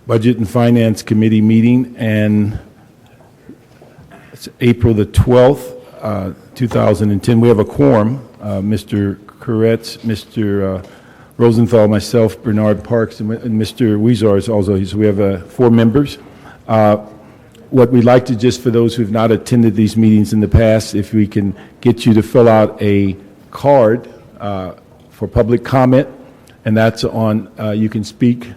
Budget and Finance Committee meeting, and it's April the 12th, 2010. We have a quorum, Mr. Koretz, Mr. Rosenthal, myself, Bernard Parks, and Mr. Weezer is also here. So we have 4 members. What we'd like to, just for those who have not attended these meetings in the past, if we can get you to fill out a card for public comment, and that's on, you can speak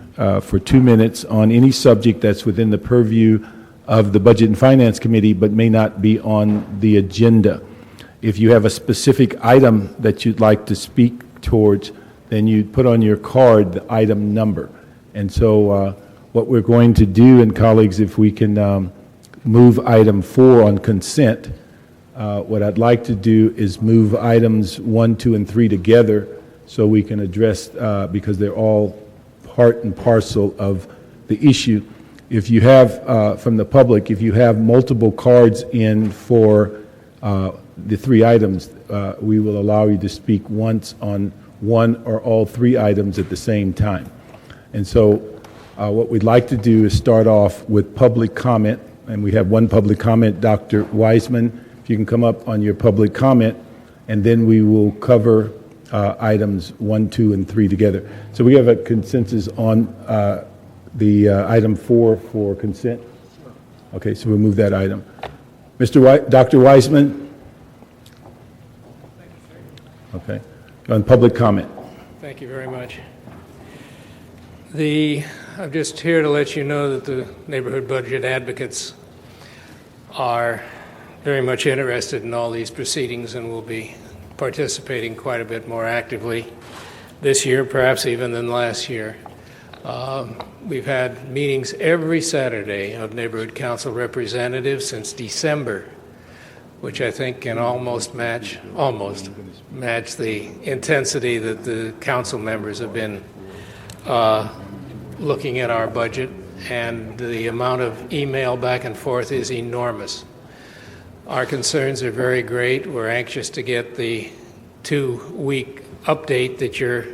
for 2 minutes on any subject that's within the purview of the Budget and Finance Committee, but may not be on the agenda. If you have a specific item that you'd like to speak towards, then you put on your card the item number. And so what we're going to do, and colleagues, if we can move item 4 on consent, what I'd like to do is move items 1, 2, and 3 together so we can address, because they're all part and parcel of the issue. If you have, from the public, if you have multiple cards in for the 3 items, we will allow you to speak once on 1 or all 3 items at the same time. And so what we'd like to do is start off with public comment, and we have 1 public comment. Dr. Wiseman, if you can come up on your public comment, and then we will cover items 1, 2, and 3 together. So we have a consensus on the item 4 for consent. Okay, so we'll move that item. Dr. Wiseman. Okay, on public comment. Thank you very much. I'm just here to let you know that the neighborhood budget advocates are very much interested in all these proceedings and will be participating quite a bit more actively this year, perhaps even than last year. We've had meetings every Saturday of neighborhood council representatives since December, which I think can almost match the intensity that the council members have been looking at our budget, and the amount of email back and forth is enormous. Our concerns are very great. We're anxious to get the 2-week update that you're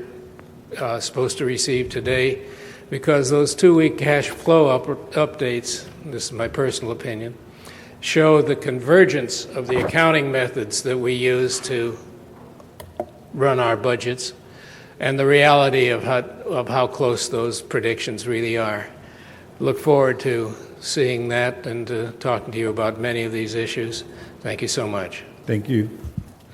supposed to receive today, because those 2-week cash flow updates, this is my personal opinion, show the convergence of the accounting methods that we use to run our budgets and the reality of how close those predictions really are. Look forward to seeing that and talking to you about many of these issues. Thank you so much. Thank you.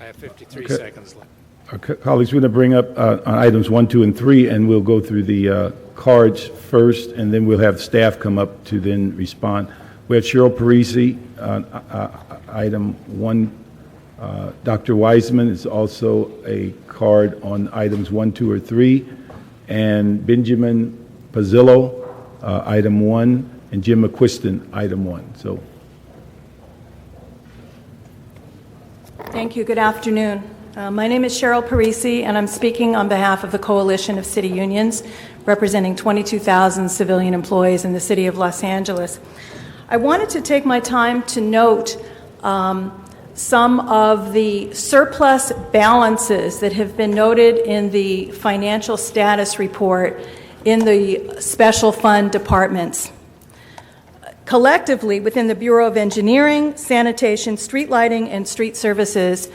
I have 53 seconds left. Our colleagues, we're going to bring up on items 1, 2, and 3, and we'll go through the cards first, and then we'll have staff come up to then respond. We have Cheryl Parisi on item 1. Dr. Wiseman is also a card on items 1, 2, or 3, and Benjamin Pazzillo, item 1, and Jim McQuiston, item 1. So, thank you. Good afternoon. My name is Cheryl Parisi, and I'm speaking on behalf of the Coalition of City Unions, representing 22,000 civilian employees in the city of Los Angeles. I wanted to take my time to note some of the surplus balances that have been noted in the financial status report in the special fund departments. Collectively, within the Bureau of Engineering, Sanitation, Street Lighting, and Street Services,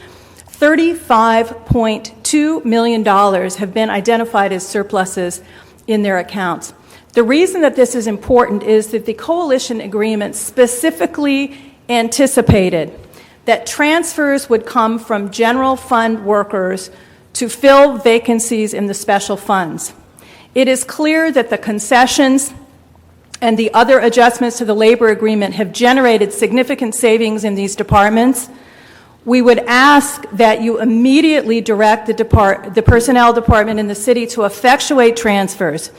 $35.2 million have been identified as surpluses in their accounts. The reason that this is important is that the coalition agreement specifically anticipated that transfers would come from general fund workers to fill vacancies in the special funds. It is clear that the concessions and the other adjustments to the labor agreement have generated significant savings in these departments. We would ask that you immediately direct the personnel department in the city to effectuate transfers.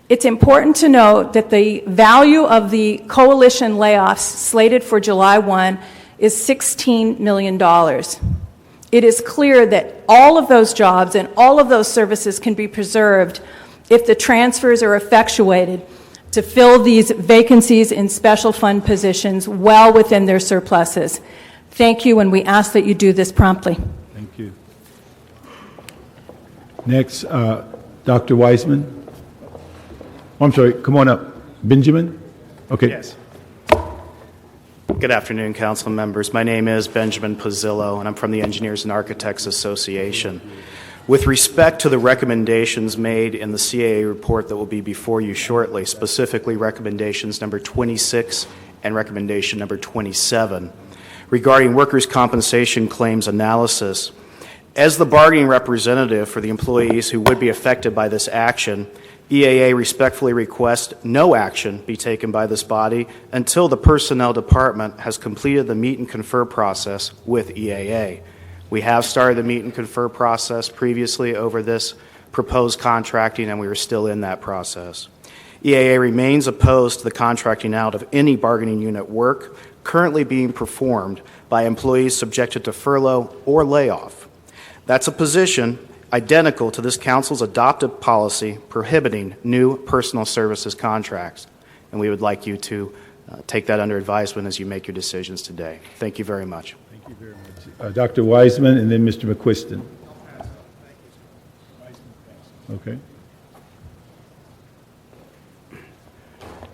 It's important to note that the value of the coalition layoffs slated for July 1 is $16 million. It is clear that all of those jobs and all of those services can be preserved if the transfers are effectuated to fill these vacancies in special fund positions well within their surpluses. Thank you, and we ask that you do this promptly. Thank you. Next, Dr. Wiseman. Oh, I'm sorry, come on up. Benjamin? Okay. Yes. Good afternoon, council members. My name is Benjamin Pizzillo, and I'm from the Engineers and Architects Association. With respect to the recommendations made in the CAA report that will be before you shortly, specifically recommendations number 26 and recommendation number 27, regarding workers' compensation claims analysis, as the bargaining representative for the employees who would be affected by this action, EAA respectfully requests no action be taken by this body until the Personnel Department has completed the meet and confer process with EAA. We have started the meet and confer process previously over this proposed contracting, and we are still in that process. EAA remains opposed to the contracting out of any bargaining unit work currently being performed by employees subjected to furlough or layoff. That's a position identical to this council's adopted policy prohibiting new personal services contracts, and we would like you to take that under advisement as you make your decisions today. Thank you very much. Thank you very much. Dr. Wiseman and then Mr. McQuiston. Okay.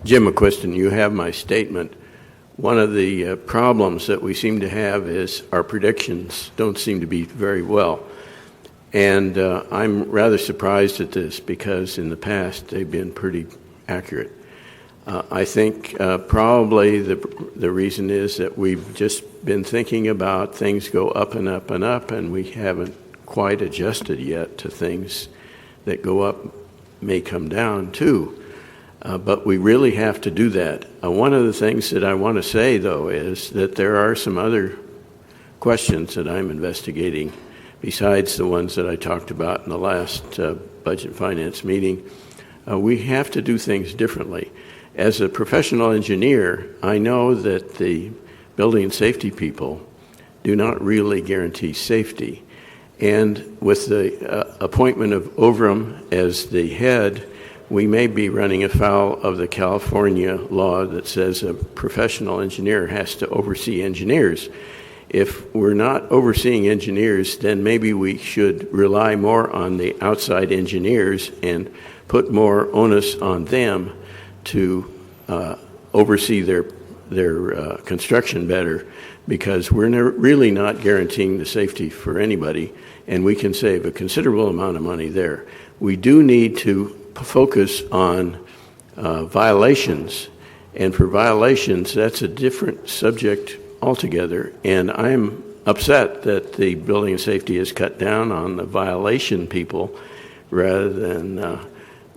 Jim McQuiston, you have my statement. One of the problems that we seem to have is our predictions don't seem to be very well. And I'm rather surprised at this because in the past they've been pretty accurate. I think probably the reason is that we've just been thinking about things go up and up and up, and we haven't quite adjusted yet to things that go up may come down too. But we really have to do that. One of the things that I want to say, though, is that there are some other questions that I'm investigating besides the ones that I talked about in the last Budget Finance meeting. We have to do things differently. As a professional engineer, I know that the building and safety people do not really guarantee safety. And with the appointment of Overham as the head, we may be running afoul of the California law that says a professional engineer has to oversee engineers. If we're not overseeing engineers, then maybe we should rely more on the outside engineers and put more onus on them to oversee their construction better, because we're really not guaranteeing the safety for anybody, and we can save a considerable amount of money there. We do need to focus on violations, and for violations, that's a different subject altogether, and I'm upset that the building and safety has cut down on the violation people rather than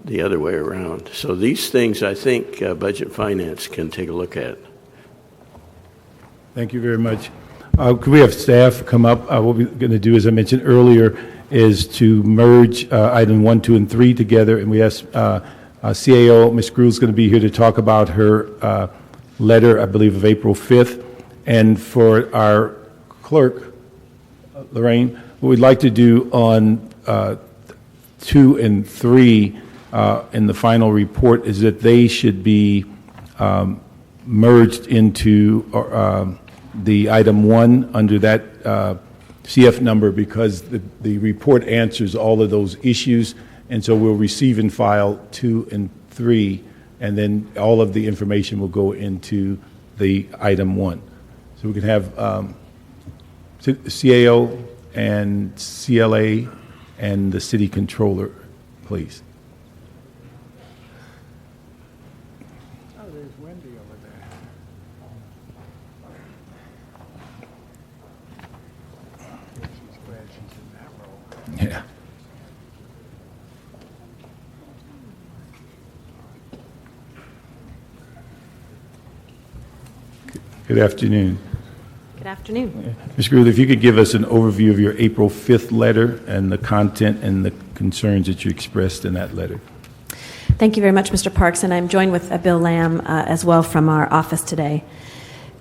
the other way around. So these things I think Budget Finance can take a look at. Thank you very much. Could we have staff come up? What we're going to do, as I mentioned earlier, is to merge item 1, 2, and 3 together, and we asked CAO, Ms. Gruhl, is going to be here to talk about her letter, I believe, of April 5th. And for our clerk, Lorraine, what we'd like to do on 2 and 3 in the final report is that they should be merged into the item 1 under that CF number, because the report answers all of those issues, and so we'll receive and file 2 and 3, and then all of the information will go into the item 1. So we can have CAO and CLA and the city controller, please. Oh, there's Wendy over there. She's glad she's in that role. Yeah. Good afternoon. Good afternoon. Ms. Gruhl, if you could give us an overview of your April 5th letter and the content and the concerns that you expressed in that letter. Thank you very much, Mr. Parks, and I'm joined with Bill Lamb as well from our office today.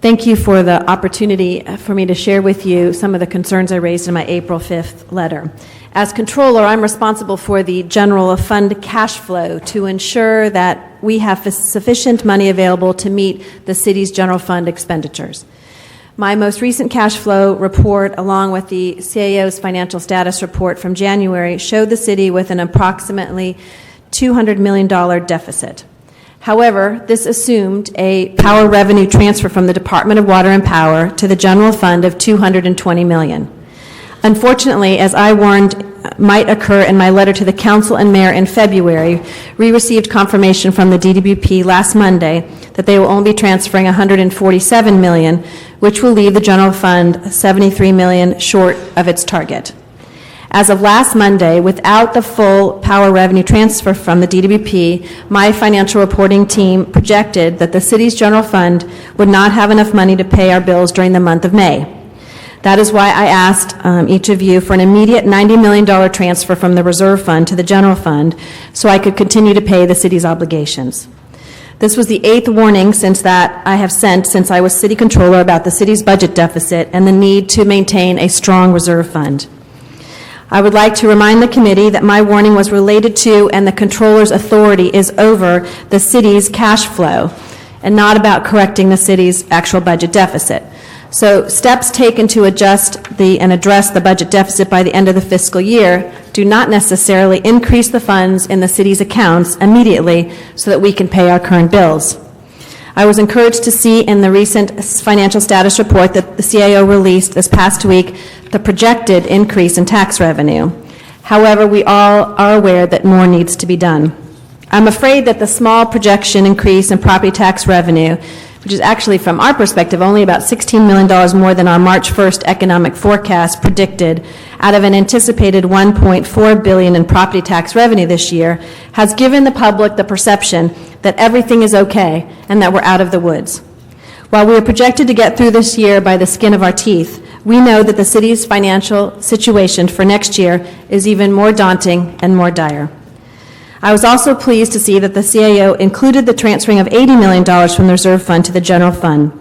Thank you for the opportunity for me to share with you some of the concerns I raised in my April 5th letter. As controller, I'm responsible for the general fund cash flow to ensure that we have sufficient money available to meet the city's general fund expenditures. My most recent cash flow report, along with the CAO's financial status report from January, showed the city with an approximately $200 million deficit. However, this assumed a power revenue transfer from the Department of Water and Power to the general fund of $220 million. Unfortunately, as I warned might occur in my letter to the council and mayor in February, we received confirmation from the DWP last Monday that they will only be transferring $147 million, which will leave the general fund $73 million short of its target. As of last Monday, without the full power revenue transfer from the DWP, my financial reporting team projected that the city's general fund would not have enough money to pay our bills during the month of May. That is why I asked each of you for an immediate $90 million transfer from the reserve fund to the general fund so I could continue to pay the city's obligations. This was the 8th warning I have sent since I was city controller about the city's budget deficit and the need to maintain a strong reserve fund. I would like to remind the committee that my warning was related to and the controller's authority is over the city's cash flow and not about correcting the city's actual budget deficit. So steps taken to adjust and address the budget deficit by the end of the fiscal year do not necessarily increase the funds in the city's accounts immediately so that we can pay our current bills. I was encouraged to see in the recent financial status report that the CAO released this past week the projected increase in tax revenue. However, we all are aware that more needs to be done. I'm afraid that the small projection increase in property tax revenue, which is actually, from our perspective, only about $16 million more than our March 1st economic forecast predicted, out of an anticipated $1.4 billion in property tax revenue this year, has given the public the perception that everything is okay and that we're out of the woods. While we are projected to get through this year by the skin of our teeth, we know that the city's financial situation for next year is even more daunting and more dire. I was also pleased to see that the CAO included the transferring of $80 million from the reserve fund to the general fund.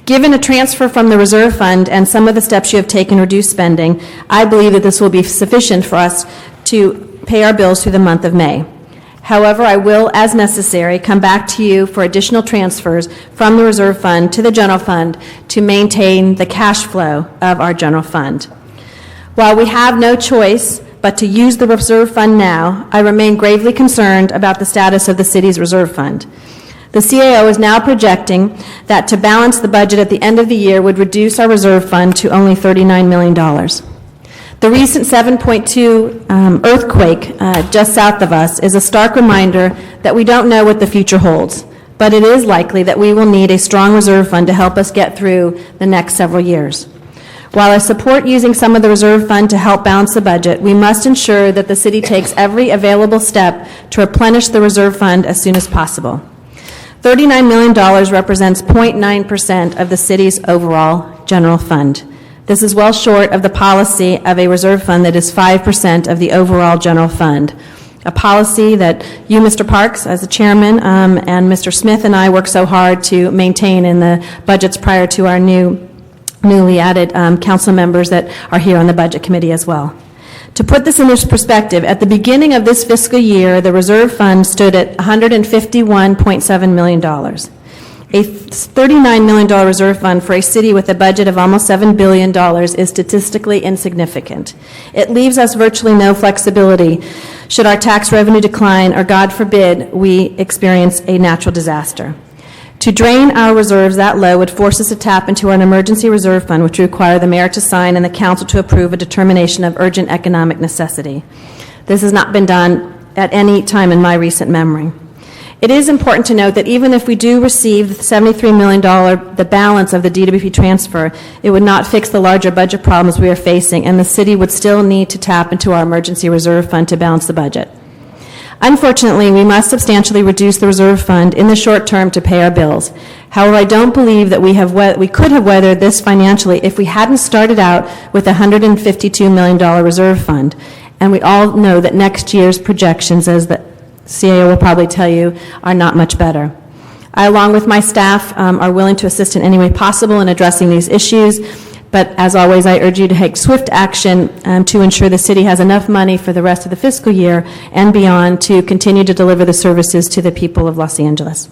Given a transfer from the reserve fund and some of the steps you have taken to reduce spending, I believe that this will be sufficient for us to pay our bills through the month of May. However, I will, as necessary, come back to you for additional transfers from the reserve fund to the general fund to maintain the cash flow of our general fund. While we have no choice but to use the reserve fund now, I remain gravely concerned about the status of the city's reserve fund. The CAO is now projecting that to balance the budget at the end of the year would reduce our reserve fund to only $39 million. The recent 7.2 earthquake just south of us is a stark reminder that we don't know what the future holds, but it is likely that we will need a strong reserve fund to help us get through the next several years. While I support using some of the reserve fund to help balance the budget, we must ensure that the city takes every available step to replenish the reserve fund as soon as possible. $39 million represents 0.9% of the city's overall general fund. This is well short of the policy of a reserve fund that is 5% of the overall general fund, a policy that you, Mr. Parks, as the chairman, and Mr. Smith and I worked so hard to maintain in the budgets prior to our newly added council members that are here on the Budget Committee as well. To put this in perspective, at the beginning of this fiscal year, the reserve fund stood at $151.7 million. A $39 million reserve fund for a city with a budget of almost $7 billion is statistically insignificant. It leaves us virtually no flexibility should our tax revenue decline or, God forbid, we experience a natural disaster. To drain our reserves that low would force us to tap into an emergency reserve fund, which would require the mayor to sign and the council to approve a determination of urgent economic necessity. This has not been done at any time in my recent memory. It is important to note that even if we do receive the $73 million, the balance of the DWP transfer, it would not fix the larger budget problems we are facing, and the city would still need to tap into our emergency reserve fund to balance the budget. Unfortunately, we must substantially reduce the reserve fund in the short term to pay our bills. However, I don't believe that we could have weathered this financially if we hadn't started out with a $152 million reserve fund. And we all know that next year's projections, as the CAO will probably tell you, are not much better. I, along with my staff, are willing to assist in any way possible in addressing these issues. But as always, I urge you to take swift action to ensure the city has enough money for the rest of the fiscal year and beyond to continue to deliver the services to the people of Los Angeles.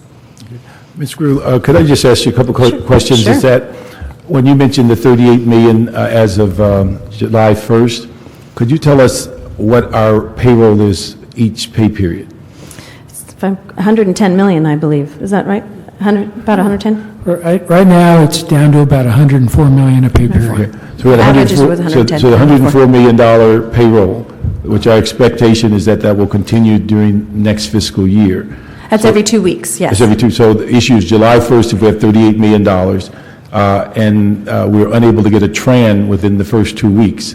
Ms. Grew, could I just ask you a couple questions? Sure. Is that, when you mentioned the $38 million as of July 1st, could you tell us what our payroll is each pay period? 110 million, I believe. Is that right? About 110? Right now, it's down to about $104 million a pay period. So we had Averages 104 with 110. So the $104 million payroll, which our expectation is that will continue during next fiscal year. That's every 2 weeks, yes. That's every two. So the issue is July 1st, if we have $38 million, and we're unable to get a tran within the first 2 weeks,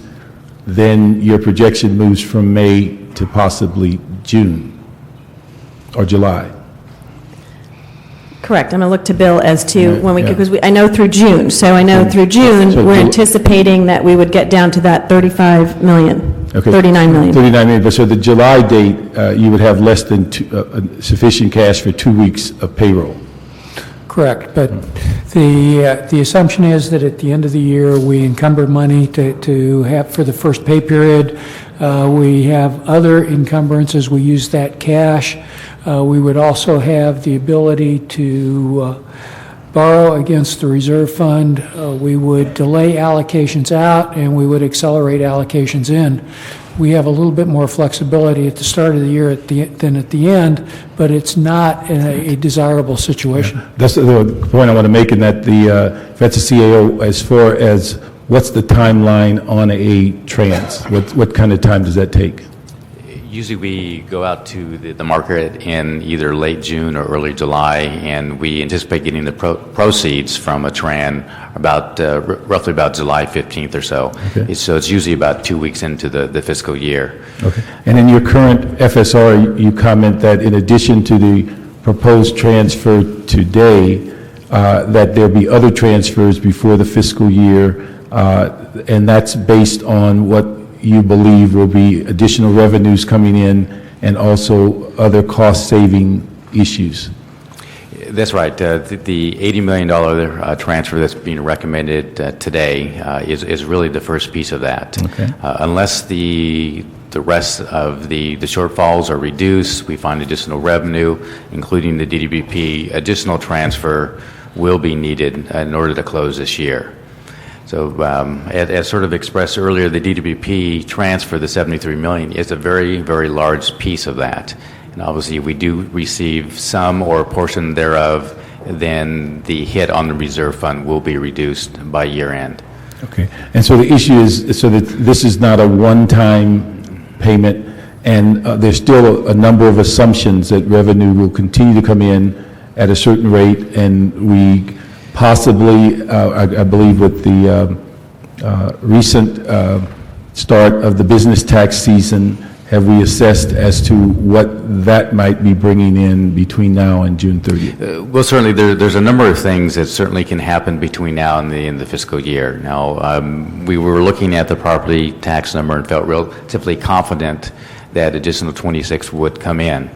then your projection moves from May to possibly June or July. Correct. I'm going to look to Bill as to Right, when we, yeah. because I know through June. So I know through June, So we're Jul- anticipating that we would get down to that 35 million, Okay. 39 million. 39 million, but so the July date, you would have less than sufficient cash for 2 weeks of payroll. Correct, but the assumption is that at the end of the year, we encumber money to have for the first pay period. We have other encumbrances, we use that cash. We would also have the ability to borrow against the reserve fund. We would delay allocations out, and we would accelerate allocations in. We have a little bit more flexibility at the start of the year than at the end, but it's not a desirable situation. That's the point I want to make, in that if that's a CAO, as far as what's the timeline on a trans? What kind of time does that take? Usually we go out to the market in either late June or early July, and we anticipate getting the proceeds from a tran about roughly about July 15th or so. Okay. So it's usually about 2 weeks into the fiscal year. Okay. And in your current FSR, you comment that in addition to the proposed transfer today, that there'll be other transfers before the fiscal year, and that's based on what you believe will be additional revenues coming in and also other cost-saving issues. That's right. The $80 million transfer that's being recommended today is really the first piece of that. Okay. Unless the rest of the shortfalls are reduced, we find additional revenue, including the DDBP, additional transfer will be needed in order to close this year. So as sort of expressed earlier, the DWP transfer, the $73 million, is a very, very large piece of that. And obviously, if we do receive some or a portion thereof, then the hit on the reserve fund will be reduced by year end. Okay. And so the issue is, so that this is not a one-time payment, and there's still a number of assumptions that revenue will continue to come in at a certain rate, and we possibly, I believe with the recent start of the business tax season, have we assessed as to what that might be bringing in between now and June 30th? Well, certainly there's a number of things that certainly can happen between now and the end of the fiscal year. Now, we were looking at the property tax number and felt relatively confident that additional 26 would come in.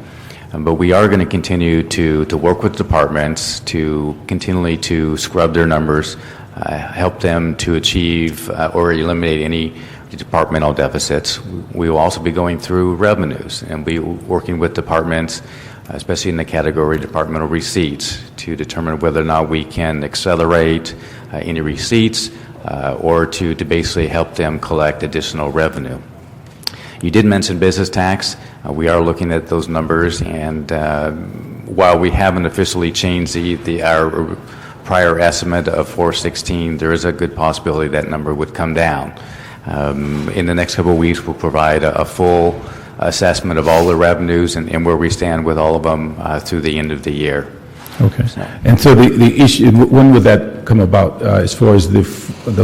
But we are going to continue to work with departments to continually to scrub their numbers, help them to achieve or eliminate any departmental deficits. We will also be going through revenues and be working with departments, especially in the category departmental receipts, to determine whether or not we can accelerate any receipts or to basically help them collect additional revenue. You did mention business tax. We are looking at those numbers, and while we haven't officially changed our prior estimate of 416, there is a good possibility that number would come down. In the next couple of weeks, we'll provide a full assessment of all the revenues and where we stand with all of them through the end of the year. Okay. And so the issue, when would that come about as far as the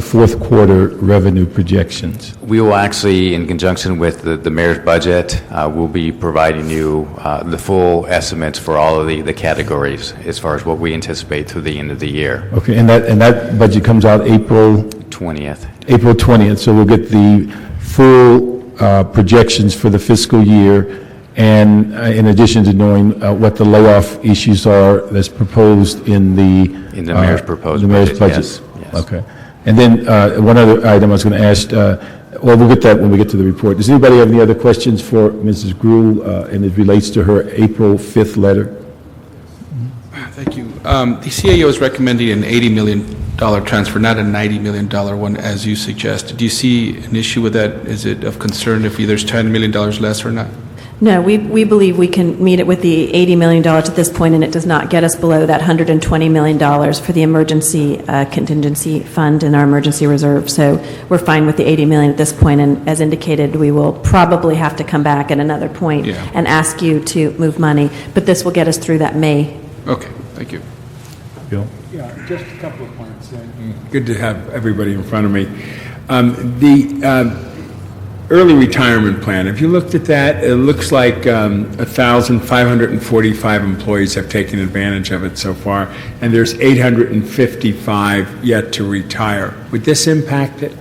fourth quarter revenue projections? We will actually, in conjunction with the mayor's budget, we'll be providing you the full estimates for all of the categories as far as what we anticipate through the end of the year. Okay, and that budget comes out April 20th. April 20th, so we'll get the full projections for the fiscal year, and in addition to knowing what the layoff issues are that's proposed in the mayor's proposed the mayor's budget, budget. yes. Okay. And then one other item I was going to ask, well, we'll get that when we get to the report. Does anybody have any other questions for Mrs. Gruhl, and it relates to her April 5th letter? Thank you. The CAO is recommending an $80 million transfer, not a $90 million one, as you suggested. Do you see an issue with that? Is it of concern if there's $10 million less or not? No, we believe we can meet it with the $80 million at this point, and it does not get us below that $120 million for the emergency contingency fund in our emergency reserve. So we're fine with the $80 million at this point, and as indicated, we will probably have to come back at another point and ask you to move money, but this will get us through that May. Okay, thank you. Bill? Yeah, just a couple of points. Good to have everybody in front of me. The early retirement plan, if you looked at that, it looks like 1,545 employees have taken advantage of it so far, and there's 855 yet to retire. Would this impact it?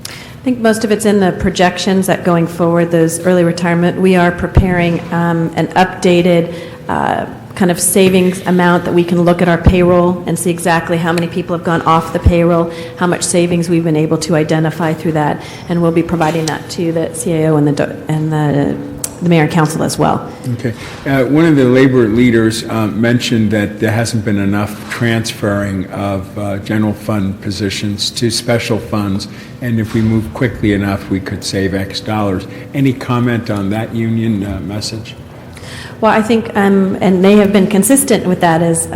I think most of it's in the projections that going forward, those early retirement, we are preparing an updated kind of savings amount that we can look at our payroll and see exactly how many people have gone off the payroll, how much savings we've been able to identify through that, and we'll be providing that to the CAO and the mayor and council as well. Okay. One of the labor leaders mentioned that there hasn't been enough transferring of general fund positions to special funds, and if we move quickly enough, we could save X dollars. Any comment on that union message? Well, I think, and they have been consistent with that, as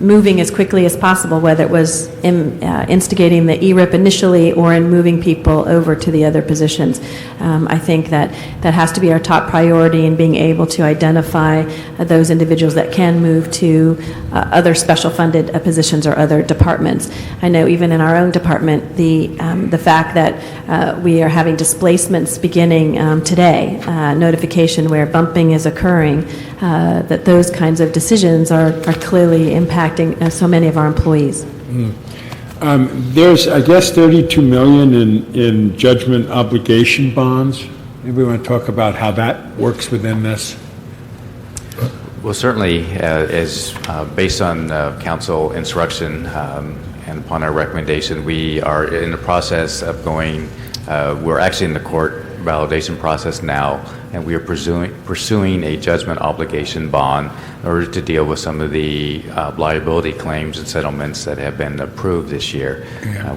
moving as quickly as possible, whether it was instigating the ERIP initially or in moving people over to the other positions. I think that has to be our top priority in being able to identify those individuals that can move to other special funded positions or other departments. I know even in our own department, the fact that we are having displacements beginning today, notification where bumping is occurring, that those kinds of decisions are clearly impacting so many of our employees. There's, I guess, $32 million in judgment obligation bonds. Maybe we want to talk about how that works within this. Well, certainly, as based on council instruction and upon our recommendation, we are in the process of going, we're actually in the court validation process now, and we are pursuing a judgment obligation bond in order to deal with some of the liability claims and settlements that have been approved this year.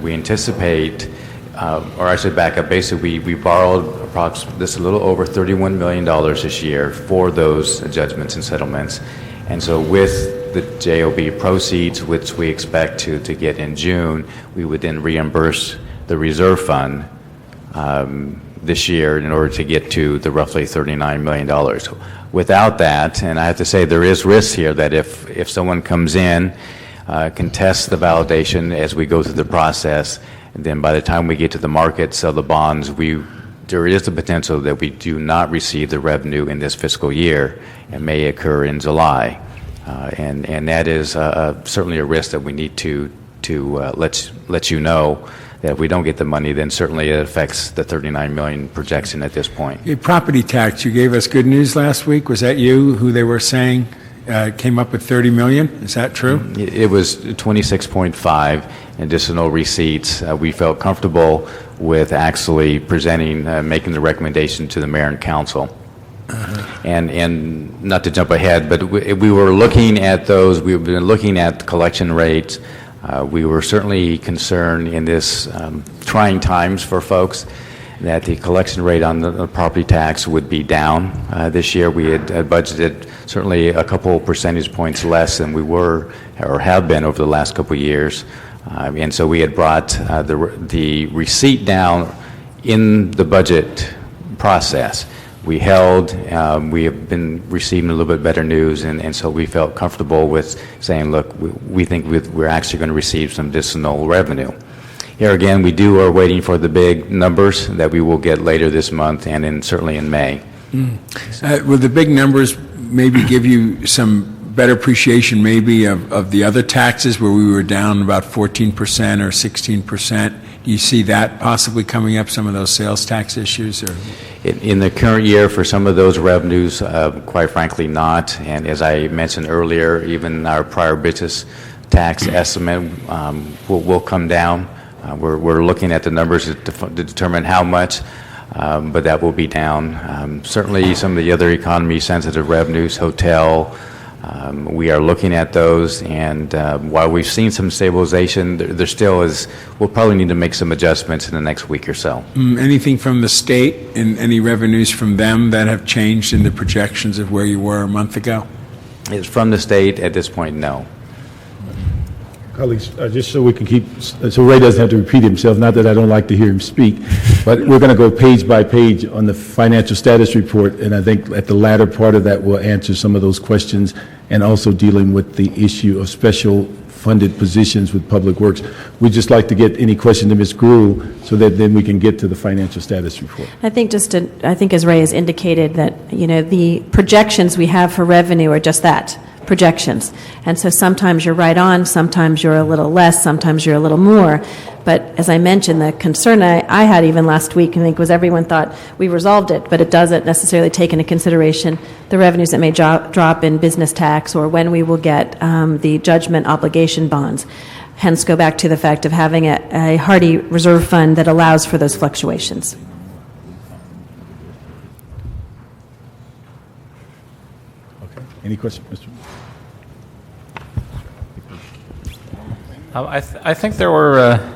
We anticipate, or I should back up, basically we borrowed approximately just a little over $31 million this year for those judgments and settlements. And so with the JOB proceeds, which we expect to get in June, we would then reimburse the reserve fund this year in order to get to the roughly $39 million. Without that, and I have to say there is risk here that if someone comes in, contests the validation as we go through the process, and then by the time we get to the market, sell the bonds, there is the potential that we do not receive the revenue in this fiscal year. It may occur in July. And that is certainly a risk that we need to let you know that if we don't get the money, then certainly it affects the $39 million projection at this point. Property tax, you gave us good news last week. Was that you who they were saying came up with $30 million? Is that true? It was 26.5 additional receipts. We felt comfortable with actually presenting, making the recommendation to the mayor and council. And not to jump ahead, but we were looking at those. We've been looking at collection rates. We were certainly concerned in this trying times for folks that the collection rate on the property tax would be down. This year we had budgeted certainly a couple percentage points less than we were or have been over the last couple of years. And so we had brought the receipt down in the budget process. We held, we have been receiving a little bit better news, and so we felt comfortable with saying, look, we think we're actually going to receive some additional revenue. Here again, we are waiting for the big numbers that we will get later this month and certainly in May. Will the big numbers maybe give you some better appreciation maybe of the other taxes where we were down about 14% or 16%? Do you see that possibly coming up, some of those sales tax issues? Or? In the current year, for some of those revenues, quite frankly not. And as I mentioned earlier, even our prior business tax estimate will come down. We're looking at the numbers to determine how much, but that will be down. Certainly some of the other economy-sensitive revenues, hotel, We are looking at those, and while we've seen some stabilization, there still is, we'll probably need to make some adjustments in the next week or so. Anything from the state and any revenues from them that have changed in the projections of where you were a month ago? It's from the state at this point, no. Colleagues, just so we can keep, so Ray doesn't have to repeat himself, not that I don't like to hear him speak, but we're going to go page by page on the financial status report, and I think at the latter part of that we'll answer some of those questions, and also dealing with the issue of special funded positions with Public Works. We'd just like to get any question to Ms. Gruhl so that then we can get to the financial status report. I think I think as Ray has indicated that, the projections we have for revenue are just that, projections. And so sometimes you're right on, sometimes you're a little less, sometimes you're a little more. But as I mentioned, the concern I had even last week, I think, was everyone thought we resolved it, but it doesn't necessarily take into consideration the revenues that may drop in business tax or when we will get the judgment obligation bonds. Hence, go back to the fact of having a hearty reserve fund that allows for those fluctuations. Okay. Any questions, Mr.? I think there were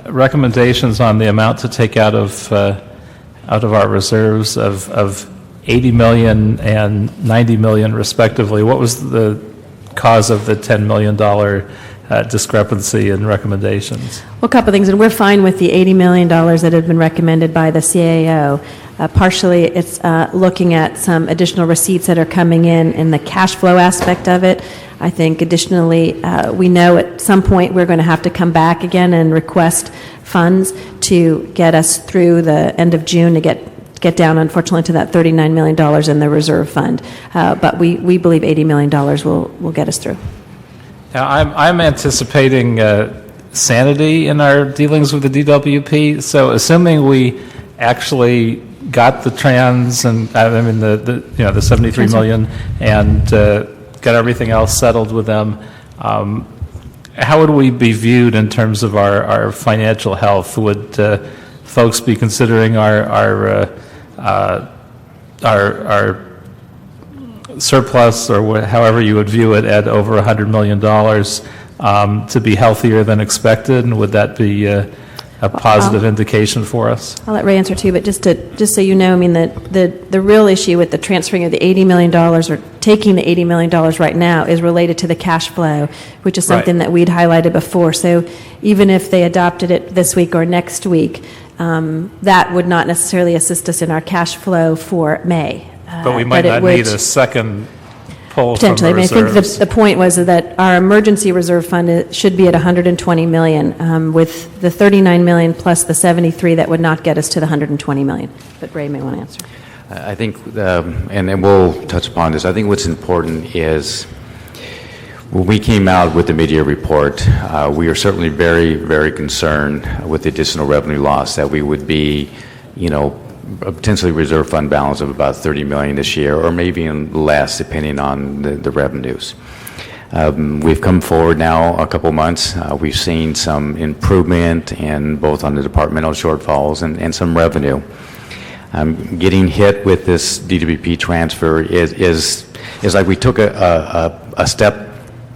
recommendations on the amount to take out of our reserves of 80 million and 90 million respectively. What was the cause of the $10 million discrepancy in recommendations? Well, a couple of things, and we're fine with the $80 million that had been recommended by the CAO. Partially, it's looking at some additional receipts that are coming in the cash flow aspect of it. I think additionally, we know at some point we're going to have to come back again and request funds to get us through the end of June to get down, unfortunately, to that $39 million in the reserve fund. But we believe $80 million will get us through. Now, I'm anticipating sanity in our dealings with the DWP. So, assuming we actually got the trans and the 73 million and got everything else settled with them, how would we be viewed in terms of our financial health? Would folks be considering our surplus, or however you would view it, at over $100 million to be healthier than expected? And would that be a positive indication for us? I'll let Ray answer too, but just so you know, I mean, the real issue with the transferring of the $80 million or taking the $80 million right now is related to the cash flow, which is something that we'd highlighted before. So even if they adopted it this week or next week, that would not necessarily assist us in our cash flow for May. But we might not need a second pull from the potentially. I mean, I think the point was that our emergency reserve fund should be at $120 million, with the $39 million plus the 73 that would not get us to the $120 million. But Ray may want to answer. I think, and we'll touch upon this, I think what's important is when we came out with the mid-year report, we are certainly very, very concerned with the additional revenue loss, that we would be, a potentially reserve fund balance of about $30 million this year, or maybe less, depending on the revenues. We've come forward now a couple months. We've seen some improvement in both on the departmental shortfalls and some revenue. Getting hit with this DWP transfer is like we took a step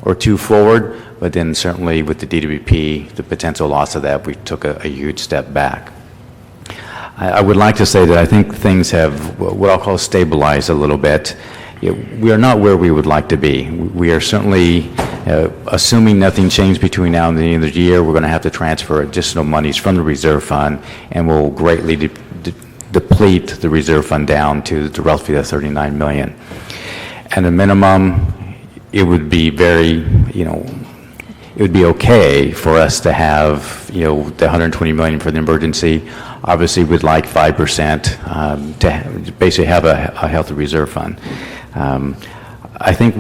or two forward, but then certainly with the DWP, the potential loss of that, we took a huge step back. I would like to say that I think things have what I'll call stabilized a little bit. We are not where we would like to be. We are certainly, assuming nothing changed between now and the end of the year, we're going to have to transfer additional monies from the reserve fund, and we'll greatly deplete the reserve fund down to roughly the $39 million. At a minimum, it would be very, it would be okay for us to have, the $120 million for the emergency. Obviously, we'd like 5% to basically have a healthy reserve fund. I think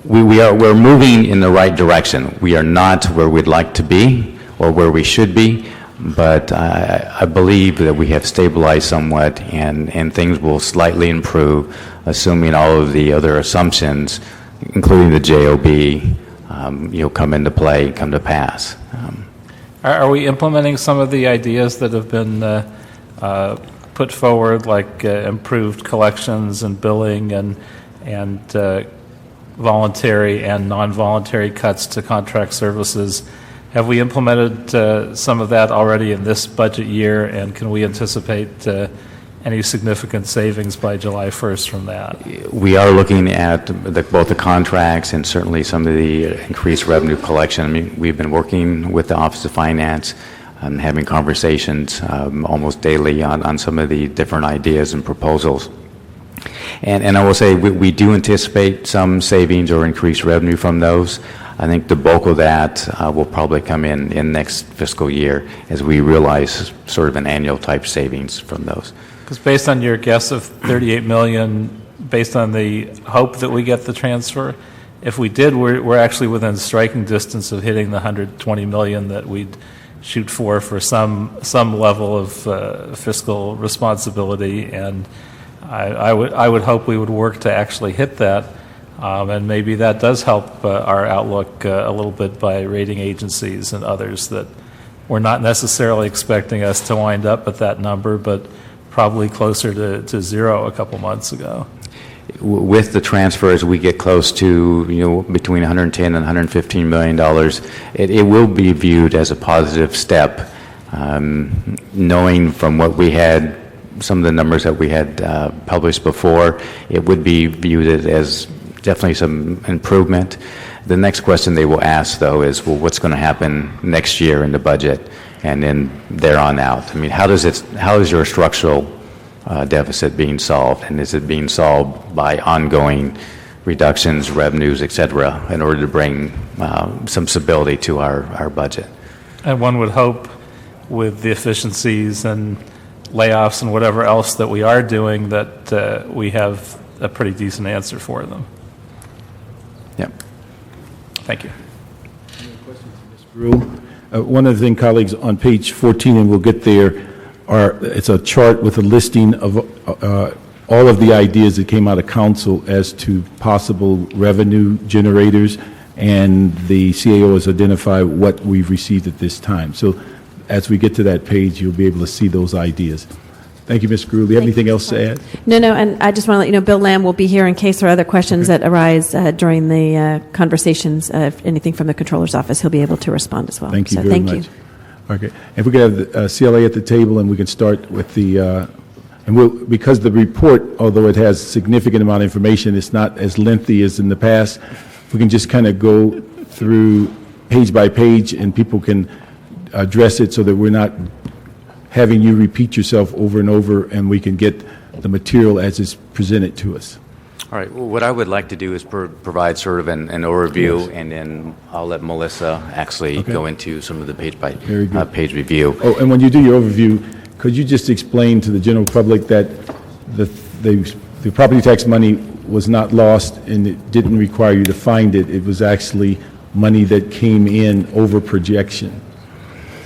we're moving in the right direction. We are not where we'd like to be or where we should be, but I believe that we have stabilized somewhat, and things will slightly improve, assuming all of the other assumptions, including the JOB, come into play, come to pass. Are we implementing some of the ideas that have been put forward, like improved collections and billing and and voluntary and non-voluntary cuts to contract services. Have we implemented some of that already in this budget year, and can we anticipate any significant savings by July 1st from that? We are looking at both the contracts and certainly some of the increased revenue collection. I mean, we've been working with the Office of Finance and having conversations almost daily on some of the different ideas and proposals. And I will say we do anticipate some savings or increased revenue from those. I think the bulk of that will probably come in next fiscal year as we realize sort of an annual type savings from those. Because based on your guess of 38 million, based on the hope that we get the transfer, if we did, we're actually within striking distance of hitting the 120 million that we'd shoot for some level of fiscal responsibility, and I would hope we would work to actually hit that, and maybe that does help our outlook a little bit by rating agencies and others that were not necessarily expecting us to wind up at that number, but probably closer to zero a couple months ago. With the transfers, we get close to, between 110 and 115 million dollars. It will be viewed as a positive step, knowing from what we had, some of the numbers that we had published before. It would be viewed as definitely some improvement. The next question they will ask, though, is, well, what's going to happen next year in the budget, and then there on out? I mean, how is your structural deficit being solved, and is it being solved by ongoing reductions, revenues, et cetera, in order to bring some stability to our budget? And one would hope with the efficiencies and layoffs and whatever else that we are doing that we have a pretty decent answer for them. Yep. Thank you. One of the things, colleagues, on page 14, and we'll get there, it's a chart with a listing of all of the ideas that came out of council as to possible revenue generators, and the CAO has identified what we've received at this time. So as we get to that page, you'll be able to see those ideas. Thank you, Ms. Gruhl. Do you have anything else to add? No, and I just want to let you know, Bill Lamb will be here in case there are other questions that arise during the conversations. If anything from the Controller's Office, he'll be able to respond as well. Thank you so very thank much. You. Okay. If we could have the CLA at the table, and we can start with the, because the report, although it has significant amount of information, it's not as lengthy as in the past. We can just kind of go through page by page, and people can address it so that we're not having you repeat yourself over and over, and we can get the material as it's presented to us. All right. Well, what I would like to do is provide sort of an overview, and then I'll let Melissa actually go into some of the page review. Oh, and when you do your overview, could you just explain to the general public that the property tax money was not lost, and it didn't require you to find it. It was actually money that came in over projection.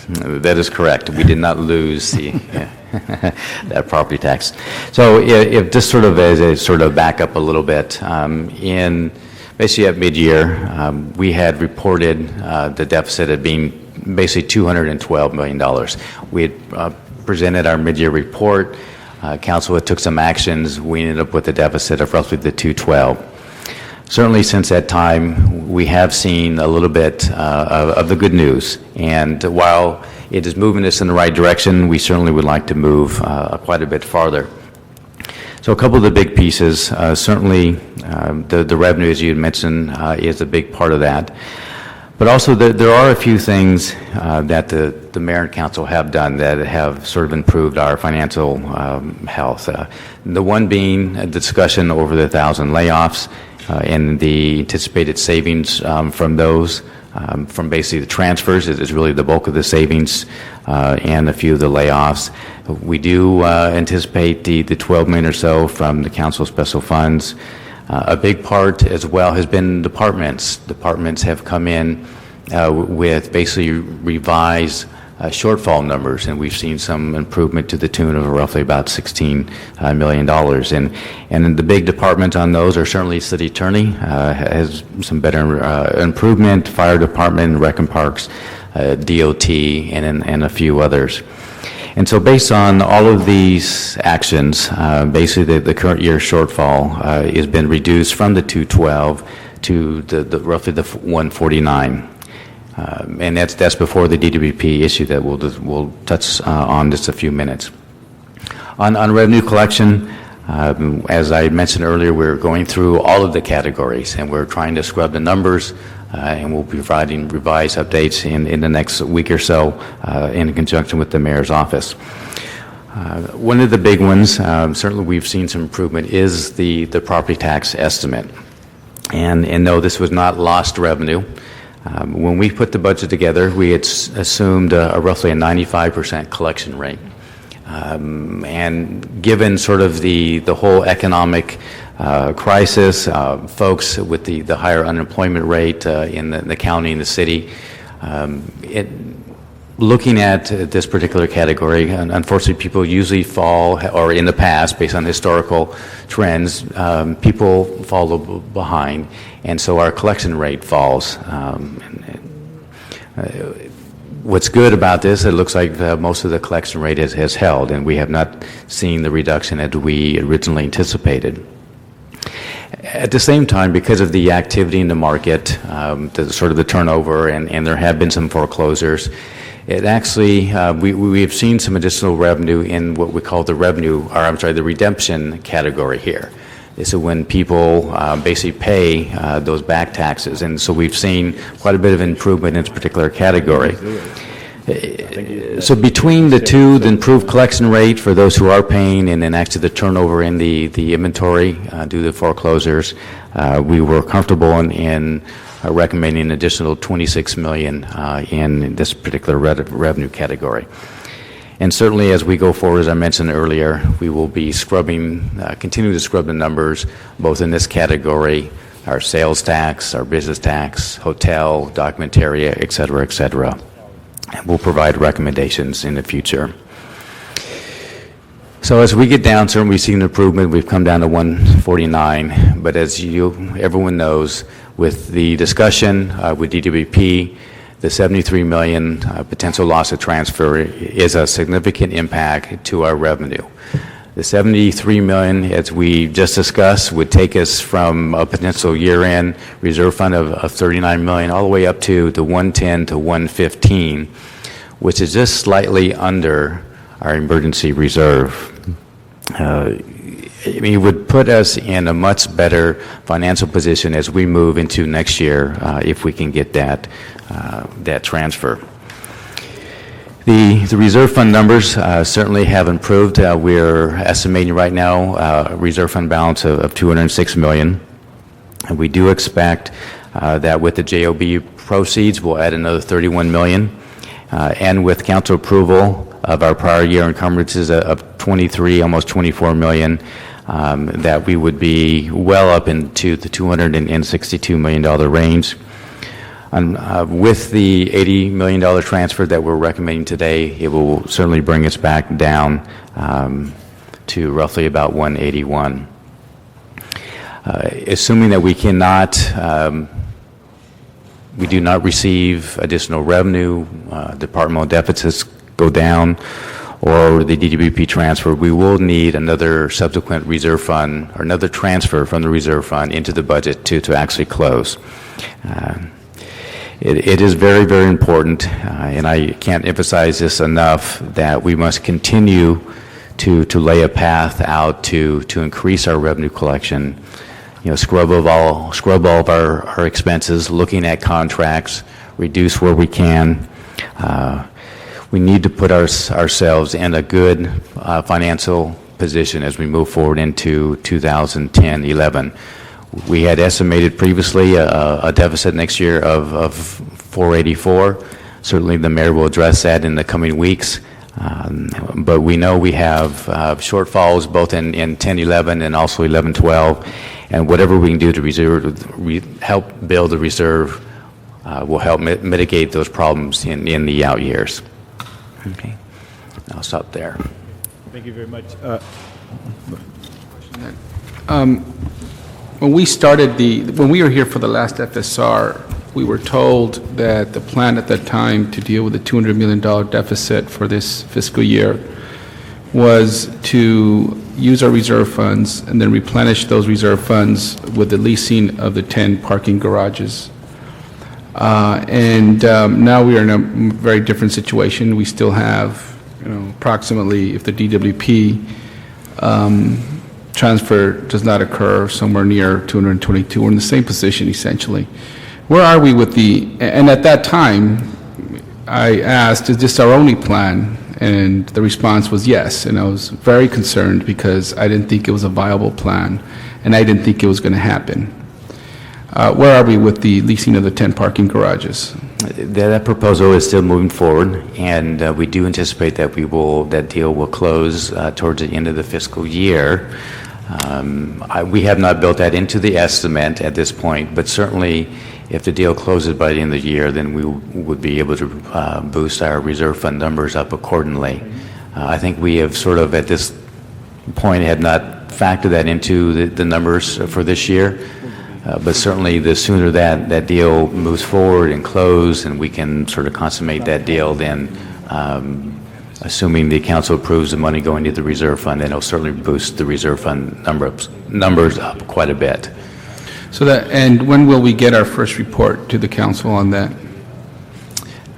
That is correct. We did not lose that property tax. So if just sort of as a sort of back up a little bit, in basically at mid-year, we had reported the deficit at being basically $212 million. We had presented our mid-year report. Council had took some actions. We ended up with a deficit of roughly the 212. Certainly since that time, we have seen a little bit of the good news. And while it is moving us in the right direction, we certainly would like to move quite a bit farther. So a couple of the big pieces, certainly the revenue, as you had mentioned, is a big part of that. But also there are a few things that the mayor and council have done that have sort of improved our financial health. The one being a discussion over the 1,000 layoffs and the anticipated savings from those, from basically the transfers is really the bulk of the savings, and a few of the layoffs. We do anticipate the 12 million or so from the council special funds. A big part as well has been departments. Departments have come in with basically revised shortfall numbers, and we've seen some improvement to the tune of roughly about $16 million. And the big departments on those are certainly City Attorney has some better improvement, Fire Department, Rec and Parks, DOT, and a few others. And so based on all of these actions, basically the current year shortfall has been reduced from the 212 to the roughly the 149. And that's before the DWP issue that we'll touch on just a few minutes. On revenue collection, as I mentioned earlier, we're going through all of the categories, and we're trying to scrub the numbers, and we'll be providing revised updates in the next week or so in conjunction with the mayor's office. One of the big ones, certainly we've seen some improvement, is the property tax estimate. And no, this was not lost revenue. When we put the budget together, we had assumed roughly a 95% collection rate. And given sort of the whole economic crisis, folks with the higher unemployment rate in the county and the city, looking at this particular category, unfortunately people usually fall, or in the past, based on historical trends, people fall behind, and so our collection rate falls. What's good about this, it looks like most of the collection rate has held, and we have not seen the reduction that we originally anticipated. At the same time, because of the activity in the market, the turnover, and there have been some foreclosures, it actually, we've seen some additional revenue in what we call the redemption category here. So when people basically pay those back taxes, and so we've seen quite a bit of improvement in this particular category. So between the two, the improved collection rate for those who are paying, and then actually the turnover in the inventory due to foreclosures, we were comfortable in recommending an additional $26 million in this particular revenue category. And certainly as we go forward, as I mentioned earlier, we will be continue to scrub the numbers, both in this category, our sales tax, our business tax, hotel, documentary, et cetera, and we'll provide recommendations in the future. So as we get down, certainly we've seen improvement. We've come down to 149, but as everyone knows, with the discussion with DWP, the $73 million potential loss of transfer is a significant impact to our revenue. The $73 million, as we just discussed, would take us from a potential year-end reserve fund of $39 million all the way up to the 110 to 115, which is just slightly under our emergency reserve. It would put us in a much better financial position as we move into next year if we can get that transfer. The reserve fund numbers certainly have improved. We're estimating right now a reserve fund balance of $206 million. And we do expect that with the JOB proceeds, we'll add another $31 million. And with council approval of our prior year encumbrances of 23, almost $24 million, that we would be well up into the $262 million range. With the $80 million transfer that we're recommending today, it will certainly bring us back down to roughly about 181. Assuming that we do not receive additional revenue, departmental deficits go down, or the DWP transfer, we will need another subsequent reserve fund, or another transfer from the reserve fund into the budget to actually close. It is very, very important, and I can't emphasize this enough, that we must continue to lay a path out to increase our revenue collection. Scrub all of our expenses, looking at contracts, reduce where we can. We need to put ourselves in a good financial position as we move forward into 2010-11. We had estimated previously a deficit next year of 484. Certainly the mayor will address that in the coming weeks. But we know we have shortfalls both in 10-11 and also 11-12. And whatever we can do to help build the reserve will help mitigate those problems in the out years. Okay, I'll stop there. Thank you very much. When we were here for the last FSR, we were told that the plan at that time to deal with the $200 million deficit for this fiscal year was to use our reserve funds and then replenish those reserve funds with the leasing of the 10 parking garages. Now we are in a very different situation. We still have, approximately, if the DWP transfer does not occur, somewhere near 222. We're in the same position, essentially. Where are we with and at that time, I asked, is this our only plan? And the response was yes, and I was very concerned because I didn't think it was a viable plan, and I didn't think it was going to happen. Where are we with the leasing of the 10 parking garages? That proposal is still moving forward, and we do anticipate that that deal will close towards the end of the fiscal year. We have not built that into the estimate at this point, but certainly if the deal closes by the end of the year, then we would be able to boost our reserve fund numbers up accordingly. I think we have sort of at this point had not factored that into the numbers for this year. But certainly, the sooner that deal moves forward and close, and we can sort of consummate that deal, then assuming the council approves the money going to the reserve fund, then it'll certainly boost the reserve fund numbers up quite a bit. And when will we get our first report to the council on that?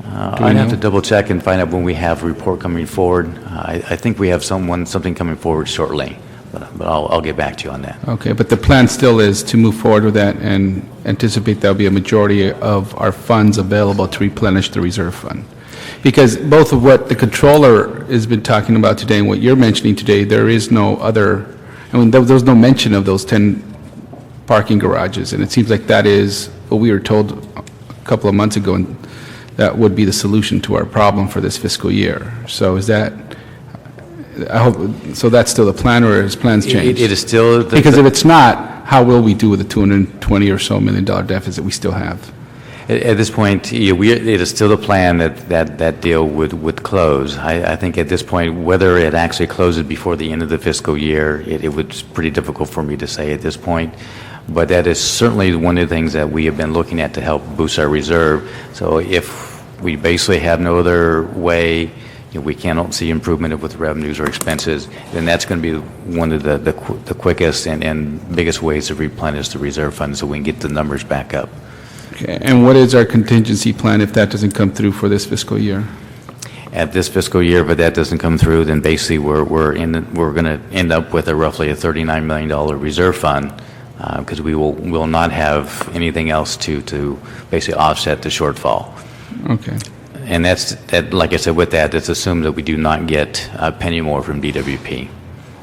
I'd have to double check and find out when we have a report coming forward. I think we have something coming forward shortly. But I'll get back to you on that. Okay, but the plan still is to move forward with that and anticipate there'll be a majority of our funds available to replenish the reserve fund. Because both of what the controller has been talking about today and what you're mentioning today, there is no other, there's no mention of those 10 parking garages, and it seems like that is what we were told a couple of months ago, and that would be the solution to our problem for this fiscal year. So is that... so that's still the plan, or has plans changed? It is still... Because if it's not, how will we do with the $220 or so million deficit we still have? At this point, it is still the plan that deal would close. I think at this point, whether it actually closes before the end of the fiscal year, it was pretty difficult for me to say at this point. But that is certainly one of the things that we have been looking at to help boost our reserve. So if we basically have no other way, we cannot see improvement with revenues or expenses, then that's going to be one of the quickest and biggest ways to replenish the reserve fund so we can get the numbers back up. Okay. And what is our contingency plan if that doesn't come through for this fiscal year? At this fiscal year, if that doesn't come through, then basically we're going to end up with roughly a $39 million reserve fund because we will not have anything else to basically offset the shortfall. Okay. And like I said, with that, it's assumed that we do not get a penny more from DWP.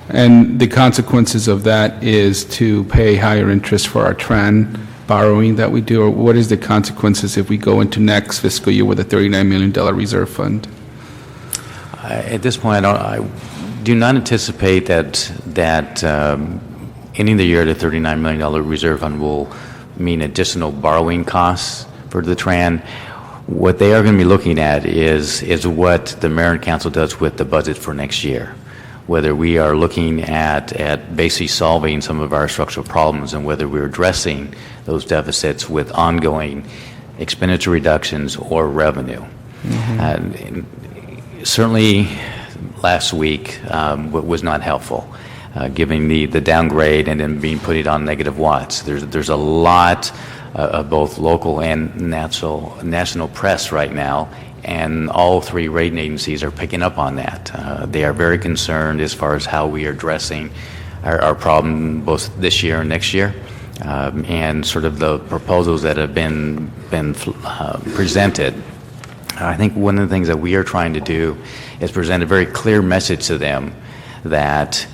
And the consequences of that is to pay higher interest for our TRAN borrowing that we do, or what is the consequences if we go into next fiscal year with a $39 million reserve fund? At this point, I do not anticipate that ending the year at a $39 million reserve fund will mean additional borrowing costs for the TRAN. What they are going to be looking at is what the mayor and council does with the budget for next year. Whether we are looking at basically solving some of our structural problems and whether we're addressing those deficits with ongoing expenditure reductions or revenue. Mm-hmm. Certainly, last week was not helpful, given the downgrade and then being put on negative watts. There's a lot of both local and national press right now, and all three rating agencies are picking up on that. They are very concerned as far as how we are addressing our problem both this year and next year, and sort of the proposals that have been presented. I think one of the things that we are trying to do is present a very clear message to them that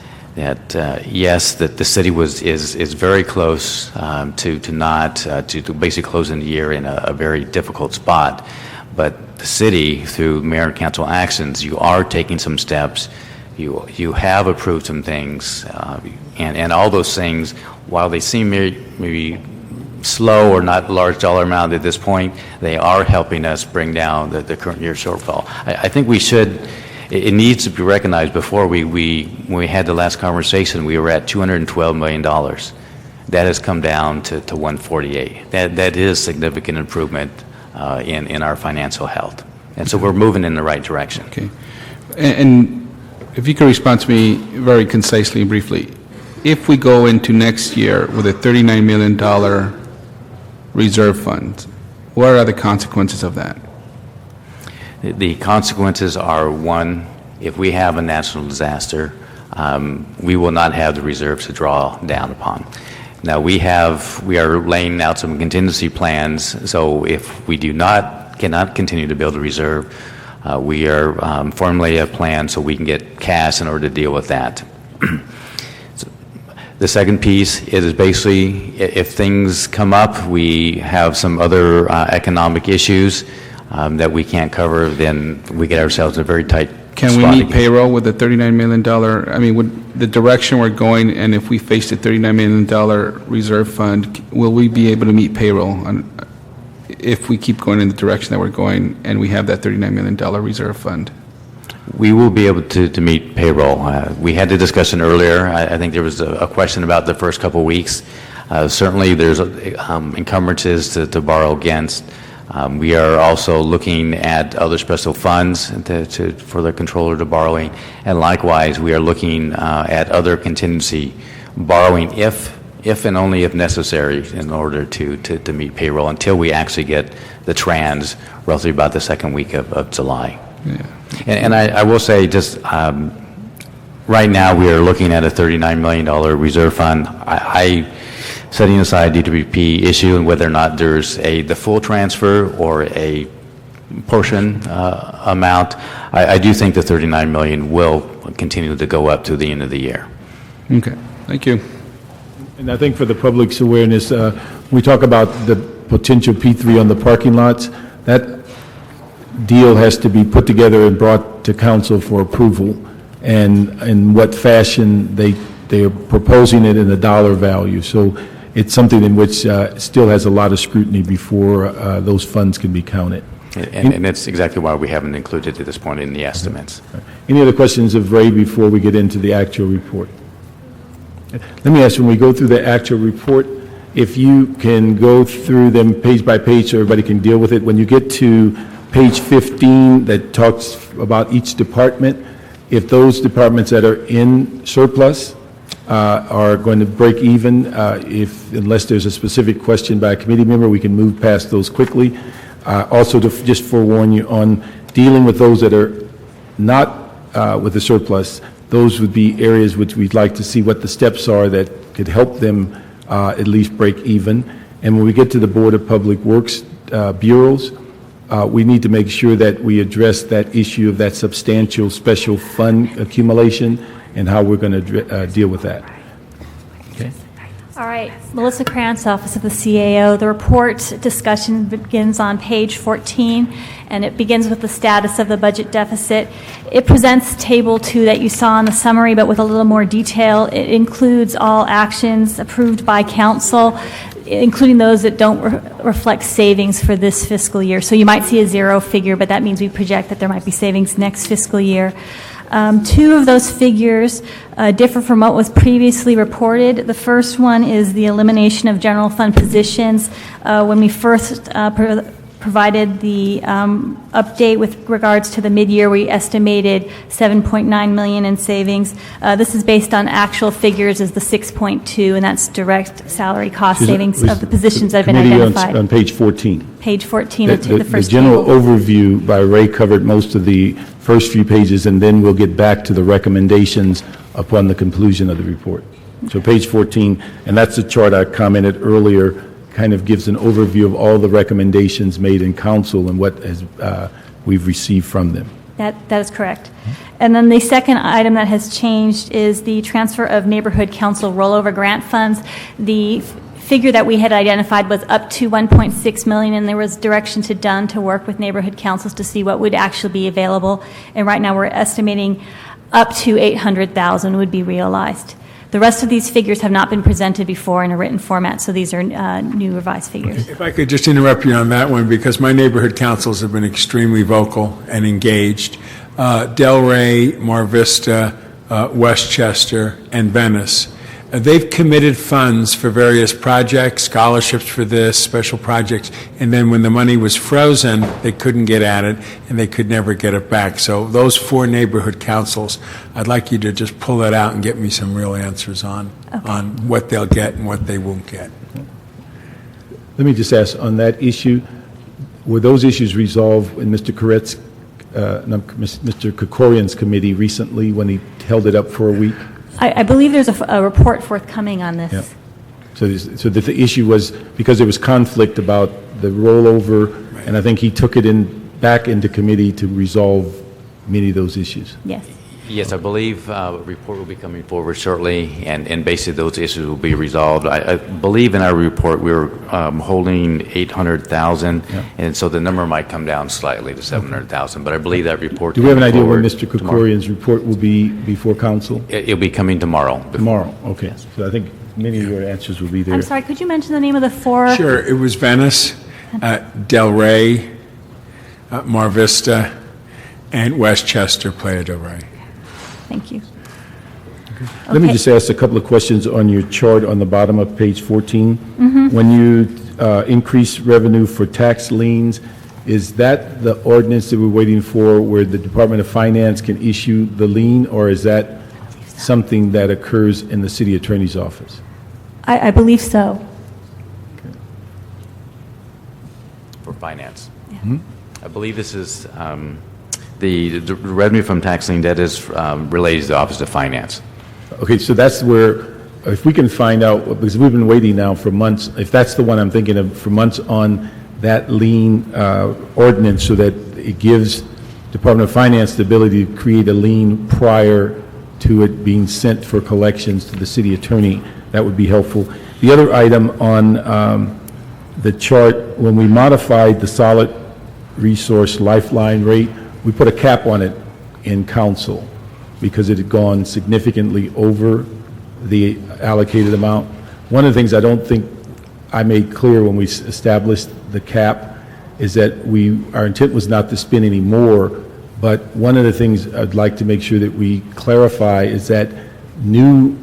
yes, that the city is very close to basically closing the year in a very difficult spot, but the city, through mayor and council actions, you are taking some steps. You have approved some things, and all those things, while they seem maybe slow or not large dollar amount at this point, they are helping us bring down the current year shortfall. I think we should. It needs to be recognized. Before when we had the last conversation, we were at $212 million. that has come down to 148. That is significant improvement in our financial health. And so we're moving in the right direction. Okay. And if you could respond to me very concisely and briefly, if we go into next year with a $39 million reserve fund, what are the consequences of that? The consequences are, one, if we have a national disaster, we will not have the reserves to draw down upon. Now, we are laying out some contingency plans, so if we cannot continue to build a reserve, we are formulating a plan so we can get cash in order to deal with that. The second piece is basically if things come up, we have some other economic issues that we can't cover, then we get ourselves in a very tight Can we meet payroll with the $39 million? I mean, would the direction we're going, and if we face the $39 million reserve fund, will we be able to meet payroll if we keep going in the direction that we're going and we have that $39 million reserve fund? We will be able to meet payroll. We had the discussion earlier. I think there was a question about the first couple of weeks. Certainly, there's encumbrances to borrow against. We are also looking at other special funds for the controller to borrowing, and likewise, we are looking at other contingency borrowing if and only if necessary in order to meet payroll until we actually get the trans roughly about the second week of July. Yeah. And I will say just right now we are looking at a $39 million reserve fund. Setting aside DWP issue and whether or not there's the full transfer or a portion amount, I do think the $39 million will continue to go up to the end of the year. Okay, thank you. And I think for the public's awareness, we talk about the potential P3 on the parking lots. That deal has to be put together and brought to council for approval, and in what fashion they are proposing it in the dollar value. So it's something in which still has a lot of scrutiny before those funds can be counted. And that's exactly why we haven't included at this point in the estimates. Any other questions of Ray before we get into the actual report? Let me ask, when we go through the actual report, if you can go through them page by page so everybody can deal with it. When you get to page 15 that talks about each department, if those departments that are in surplus are going to break even, unless there's a specific question by a committee member, we can move past those quickly. Also, to just forewarn you on dealing with those that are not with the surplus, those would be areas which we'd like to see what the steps are that could help them at least break even. And when we get to the Board of Public Works bureaus, we need to make sure that we address that issue of that substantial special fund accumulation and how we're going to deal with that. Okay. All right, Melissa Krantz, Office of the CAO. The report discussion begins on page 14, and it begins with the status of the budget deficit. It presents Table 2 that you saw in the summary, but with a little more detail. It includes all actions approved by council, including those that don't reflect savings for this fiscal year. So you might see a zero figure, but that means we project that there might be savings next fiscal year. Two of those figures differ from what was previously reported. The first one is the elimination of general fund positions. When we first provided the update with regards to the mid-year, we estimated $7.9 million in savings. This is based on actual figures as the 6.2, and that's direct salary cost savings of the positions that have been identified. On page 14. Page 14 of the first The general table. overview by Ray covered most of the first few pages, and then we'll get back to the recommendations upon the conclusion of the report. So page 14, and that's the chart I commented earlier, kind of gives an overview of all the recommendations made in council and what we've received from them. That is correct. And then the second item that has changed is the transfer of neighborhood council rollover grant funds. The figure that we had identified was up to $1.6 million, and there was direction to Dunn to work with neighborhood councils to see what would actually be available. And right now we're estimating up to $800,000 would be realized. The rest of these figures have not been presented before in a written format, so these are new revised figures. If I could just interrupt you on that one, because my neighborhood councils have been extremely vocal and engaged. Delray, Mar Vista, Westchester, and Venice. they've committed funds for various projects, scholarships for this, special projects, and then when the money was frozen, they couldn't get at it, and they could never get it back. So those 4 neighborhood councils, I'd like you to just pull that out and get me some real answers on what they'll get and what they won't get. Let me just ask, on that issue, were those issues resolved in Mr. Mr. Krikorian's committee recently when he held it up for a week? I believe there's a report forthcoming on this. Yeah. So the issue was because there was conflict about the rollover, and I think he took it back into committee to resolve many of those issues. Yes. Yes, I believe a report will be coming forward shortly, and basically those issues will be resolved. I believe in our report we were holding 800,000, and so the number might come down slightly to 700,000. But I believe that report. Do we have an idea when Mr. Krikorian's report will be before council? It'll be coming tomorrow. Tomorrow, okay. Yes. So I think many of your answers will be there. I'm sorry, could you mention the name of the 4? Sure, it was Venice, Del Rey, Mar Vista, and Westchester, Playa del Rey. Thank you. Let me just ask a couple of questions on your chart on the bottom of page 14. When you increase revenue for tax liens, is that the ordinance that we're waiting for where the Department of Finance can issue the lien, or is that something that occurs in the city attorney's office? I believe so. For finance. Yeah. I believe this is the revenue from tax lien that is related to the Office of Finance. Okay, so that's where, if we can find out, because we've been waiting now for months, if that's the one I'm thinking of, for months on that lien ordinance so that it gives Department of Finance the ability to create a lien prior to it being sent for collections to the city attorney, that would be helpful. The other item on the chart, when we modified the solid resource lifeline rate, we put a cap on it in council because it had gone significantly over the allocated amount. One of the things I don't think I made clear when we established the cap is that our intent was not to spend any more, but one of the things I'd like to make sure that we clarify is that new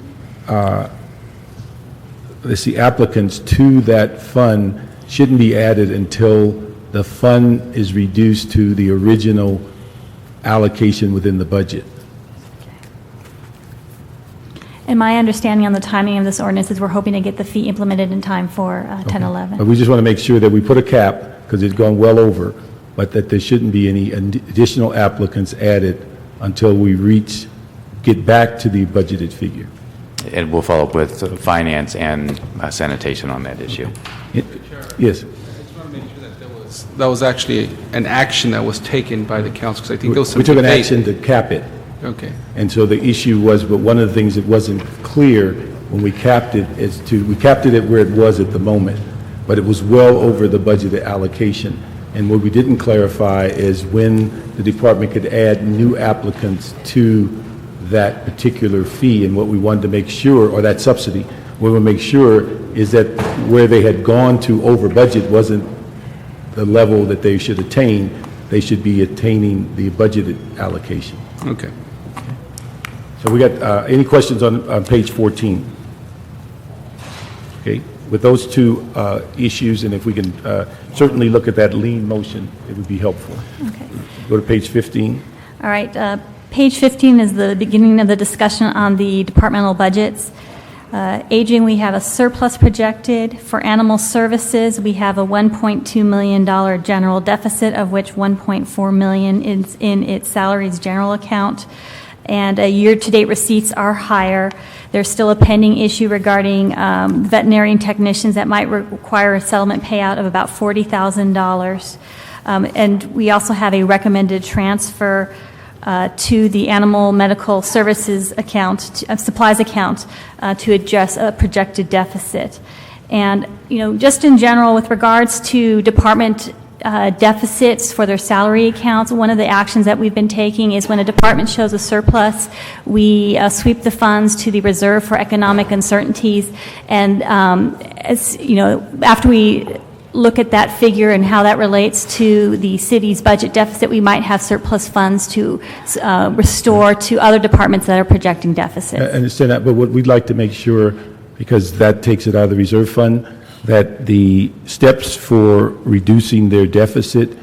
applicants to that fund shouldn't be added until the fund is reduced to the original allocation within the budget. And my understanding on the timing of this ordinance is we're hoping to get the fee implemented in time for 10/11. But we just want to make sure that we put a cap, because it's gone well over, but that there shouldn't be any additional applicants added until we get back to the budgeted figure. And we'll follow up with finance and sanitation on that issue. Yes. That was actually an action that was taken by the council, because I think there was some We took an debate. action to cap it. Okay. And so the issue was, but one of the things that wasn't clear when we capped it we capped it at where it was at the moment, but it was well over the budgeted allocation. And what we didn't clarify is when the department could add new applicants to that particular fee, and what we wanted to make sure, or that subsidy, what we want to make sure is that where they had gone to over budget wasn't the level that they should attain. They should be attaining the budgeted allocation. Okay. So we got any questions on page 14? Okay, with those two issues, and if we can certainly look at that lien motion, it would be helpful. Okay. Go to page 15. All right. Page 15 is the beginning of the discussion on the departmental budgets. Aging, we have a surplus projected. For animal services, we have a $1.2 million general deficit, of which $1.4 million is in its salaries general account. And year-to-date receipts are higher. There's still a pending issue regarding veterinarian technicians that might require a settlement payout of about $40,000. And we also have a recommended transfer to the animal medical services account, supplies account, to address a projected deficit. And, just in general, with regards to department deficits for their salary accounts, one of the actions that we've been taking is when a department shows a surplus, we sweep the funds to the reserve for economic uncertainties. And, after we look at that figure and how that relates to the city's budget deficit, we might have surplus funds to restore to other departments that are projecting deficits. I understand that, but what we'd like to make sure, because that takes it out of the reserve fund, that the steps for reducing their deficit,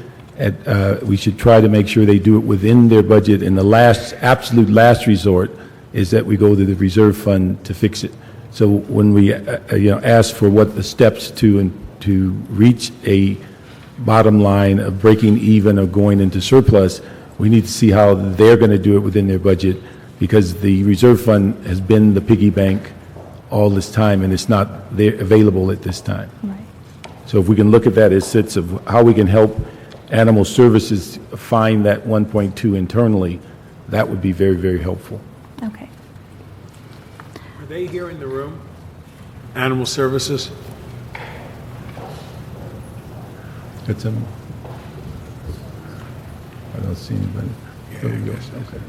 we should try to make sure they do it within their budget, and the absolute last resort is that we go to the reserve fund to fix it. So when we ask for what the steps to reach a bottom line of breaking even or going into surplus, we need to see how they're going to do it within their budget, because the reserve fund has been the piggy bank all this time, and it's not there available at this time. Right. So if we can look at that as sense of how we can help animal services find that 1.2 internally, that would be very, very helpful. Okay. Are they here in the room? Animal Services? Got some? I don't see anybody. There we go. Okay.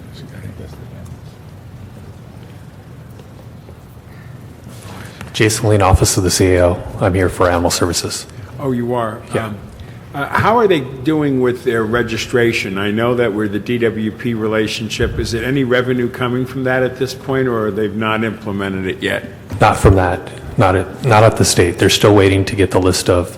Jason Lean, Office of the CAO. I'm here for Animal Services. Oh, you are? Yeah. How are they doing with their registration? I know that we're the DWP relationship. Is it any revenue coming from that at this point, or they've not implemented it yet? Not from that. Not at the state. They're still waiting to get the list of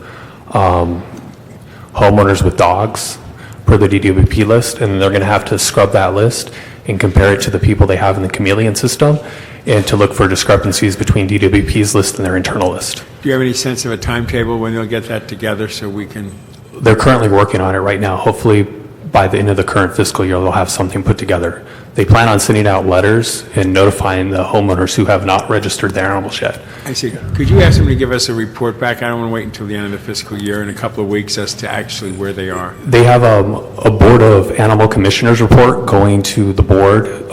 homeowners with dogs per the DWP list, and they're going to have to scrub that list and compare it to the people they have in the chameleon system, and to look for discrepancies between DWP's list and their internal list. Do you have any sense of a timetable when they'll get that together so we can... They're currently working on it right now. Hopefully, by the end of the current fiscal year, they'll have something put together. They plan on sending out letters and notifying the homeowners who have not registered their animals yet. I see. Could you ask them to give us a report back? I don't want to wait until the end of the fiscal year, in a couple of weeks, as to actually where they are. They have a Board of Animal Commissioners report going to the board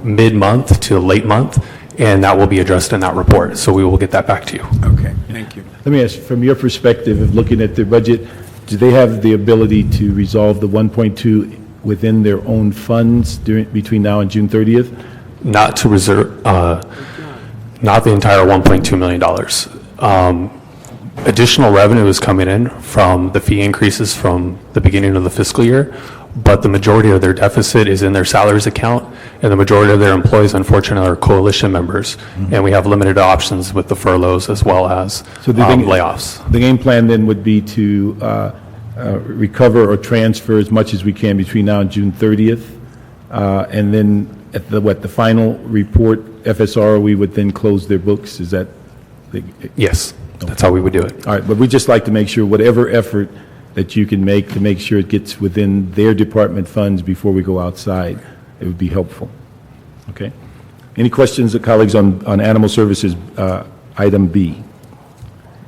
mid-month to late month, and that will be addressed in that report. So we will get that back to you. Okay, thank you. Let me ask, from your perspective of looking at their budget, do they have the ability to resolve the 1.2 within their own funds between now and June 30th? Not to reserve, not the entire $1.2 million. Additional revenue is coming in from the fee increases from the beginning of the fiscal year, but the majority of their deficit is in their salaries account, and the majority of their employees, unfortunately, are coalition members, and we have limited options with the furloughs as well as layoffs. The game plan then would be to recover or transfer as much as we can between now and June 30th, and then at the final report, FSR, we would then close their books. Is that? Yes, that's how we would do it. All right, but we'd just like to make sure whatever effort that you can make to make sure it gets within their department funds before we go outside, it would be helpful. Okay? Any questions, colleagues, on Animal Services, item B?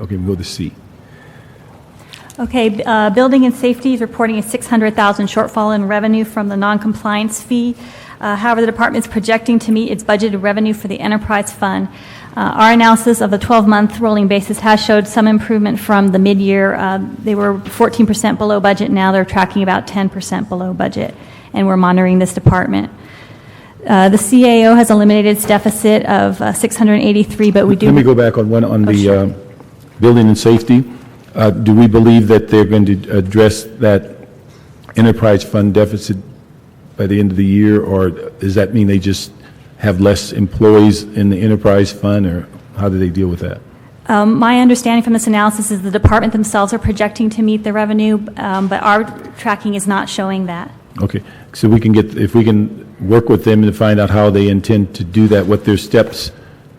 Okay, we'll go to C. Okay, Building and Safety is reporting a $600,000 shortfall in revenue from the non-compliance fee. However, the department is projecting to meet its budgeted revenue for the enterprise fund. Our analysis of the 12-month rolling basis has showed some improvement from the mid-year. They were 14% below budget. Now they're tracking about 10% below budget, and we're monitoring this department. The CAO has eliminated its deficit of 683, but we do... Let me go back on the Building and Safety. Do we believe that they're going to address that enterprise fund deficit by the end of the year, or does that mean they just have less employees in the enterprise fund, or how do they deal with that? My understanding from this analysis is the department themselves are projecting to meet the revenue, but our tracking is not showing that. Okay, so we can if we can work with them to find out how they intend to do that, what their steps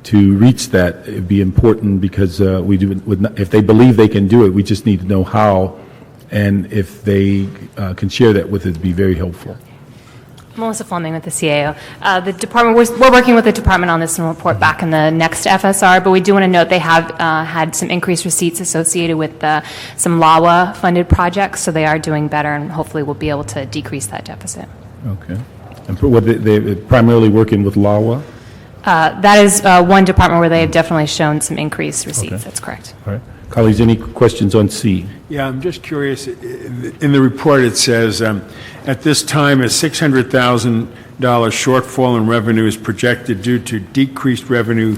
to reach that, it'd be important, because if they believe they can do it, we just need to know how, and if they can share that with us, it'd be very helpful. Melissa Fleming with the CAO. The department, we're working with the department on this and we'll report back in the next FSR, but we do want to note they have had some increased receipts associated with some LAWA funded projects, so they are doing better, and hopefully we'll be able to decrease that deficit. Okay. And they're primarily working with LAWA? That is one department where they have definitely shown some increased receipts. Okay. That's correct. All right. Colleagues, any questions on C? Yeah, I'm just curious. In the report, it says, at this time, a $600,000 shortfall in revenue is projected due to decreased revenue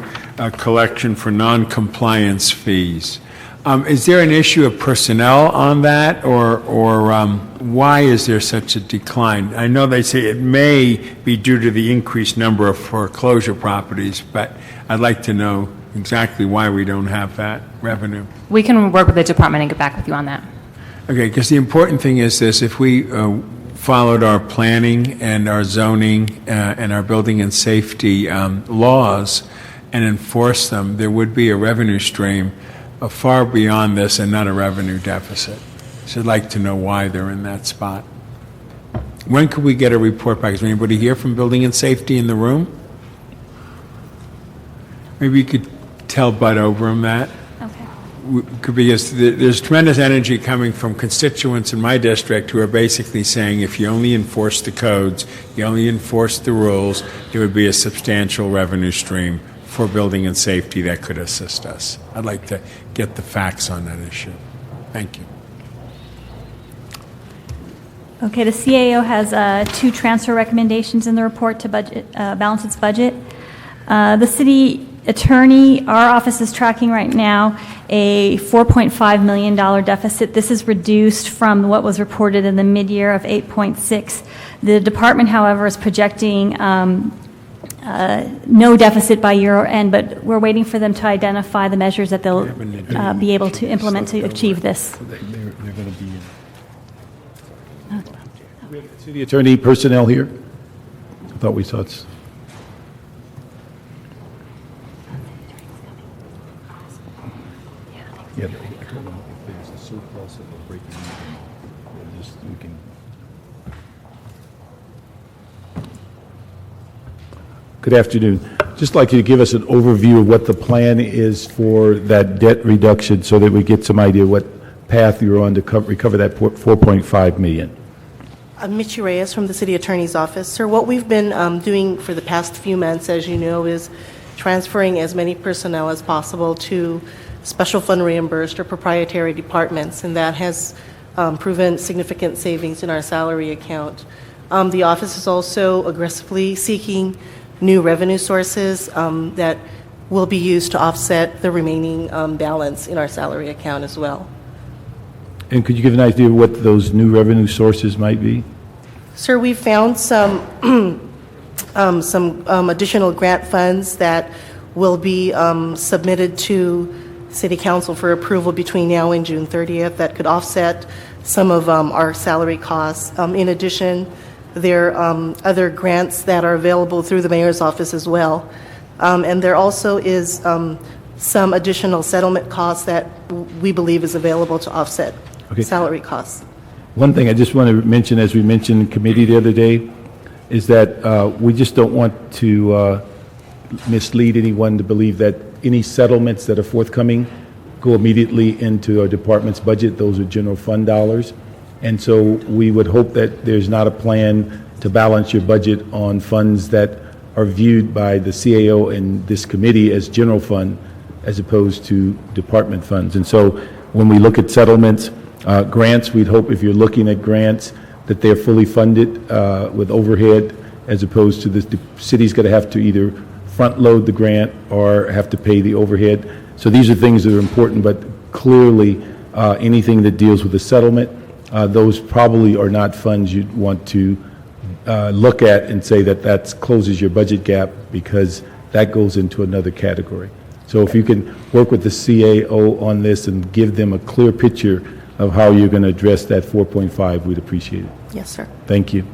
collection for non-compliance fees. Is there an issue of personnel on that, or why is there such a decline? I know they say it may be due to the increased number of foreclosure properties, but I'd like to know exactly why we don't have that revenue. We can work with the department and get back with you on that. Okay, because the important thing is this: if we followed our planning and our zoning and our building and safety laws and enforced them, there would be a revenue stream far beyond this and not a revenue deficit. So I'd like to know why they're in that spot. When could we get a report back? Is there anybody here from building and safety in the room? Maybe you could tell Bud Overham that. Because there's tremendous energy coming from constituents in my district who are basically saying if you only enforce the codes, you only enforce the rules, there would be a substantial revenue stream for building and safety that could assist us. I'd like to get the facts on that issue. Thank you. Okay, the CAO has 2 transfer recommendations in the report to balance its budget. The city attorney, our office is tracking right now a $4.5 million deficit. This is reduced from what was reported in the mid-year of 8.6. The department, however, is projecting no deficit by year end, but we're waiting for them to identify the measures that they'll be able to implement to achieve this. They're going to be in. City attorney personnel here? I thought we saw it. Yeah, I told them if there's a surplus of a breaking even, we can. Good afternoon. Just like you to give us an overview of what the plan is for that debt reduction so that we get some idea what path you're on to recover that $4.5 million. I'm Mitchie Reyes from the City Attorney's Office. Sir, what we've been doing for the past few months, as you know, is transferring as many personnel as possible to special fund reimbursed or proprietary departments, and that has proven significant savings in our salary account. The office is also aggressively seeking new revenue sources that will be used to offset the remaining balance in our salary account as well. And could you give an idea of what those new revenue sources might be? Sir, we found some additional grant funds that will be submitted to City Council for approval between now and June 30th that could offset some of our salary costs. In addition, there are other grants that are available through the Mayor's Office as well. And there also is some additional settlement costs that we believe is available to offset salary costs. One thing I just want to mention, as we mentioned in committee the other day, is that we just don't want to mislead anyone to believe that any settlements that are forthcoming go immediately into our department's budget. Those are general fund dollars. And so we would hope that there's not a plan to balance your budget on funds that are viewed by the CAO and this committee as general fund as opposed to department funds. And so when we look at settlements, grants, we'd hope if you're looking at grants that they're fully funded with overhead as opposed to the city's going to have to either front load the grant or have to pay the overhead. So these are things that are important, but clearly anything that deals with the settlement, those probably are not funds you'd want to look at and say that closes your budget gap, because that goes into another category. So if you can work with the CAO on this and give them a clear picture of how you're going to address that 4.5, we'd appreciate it. Yes, sir. Thank you.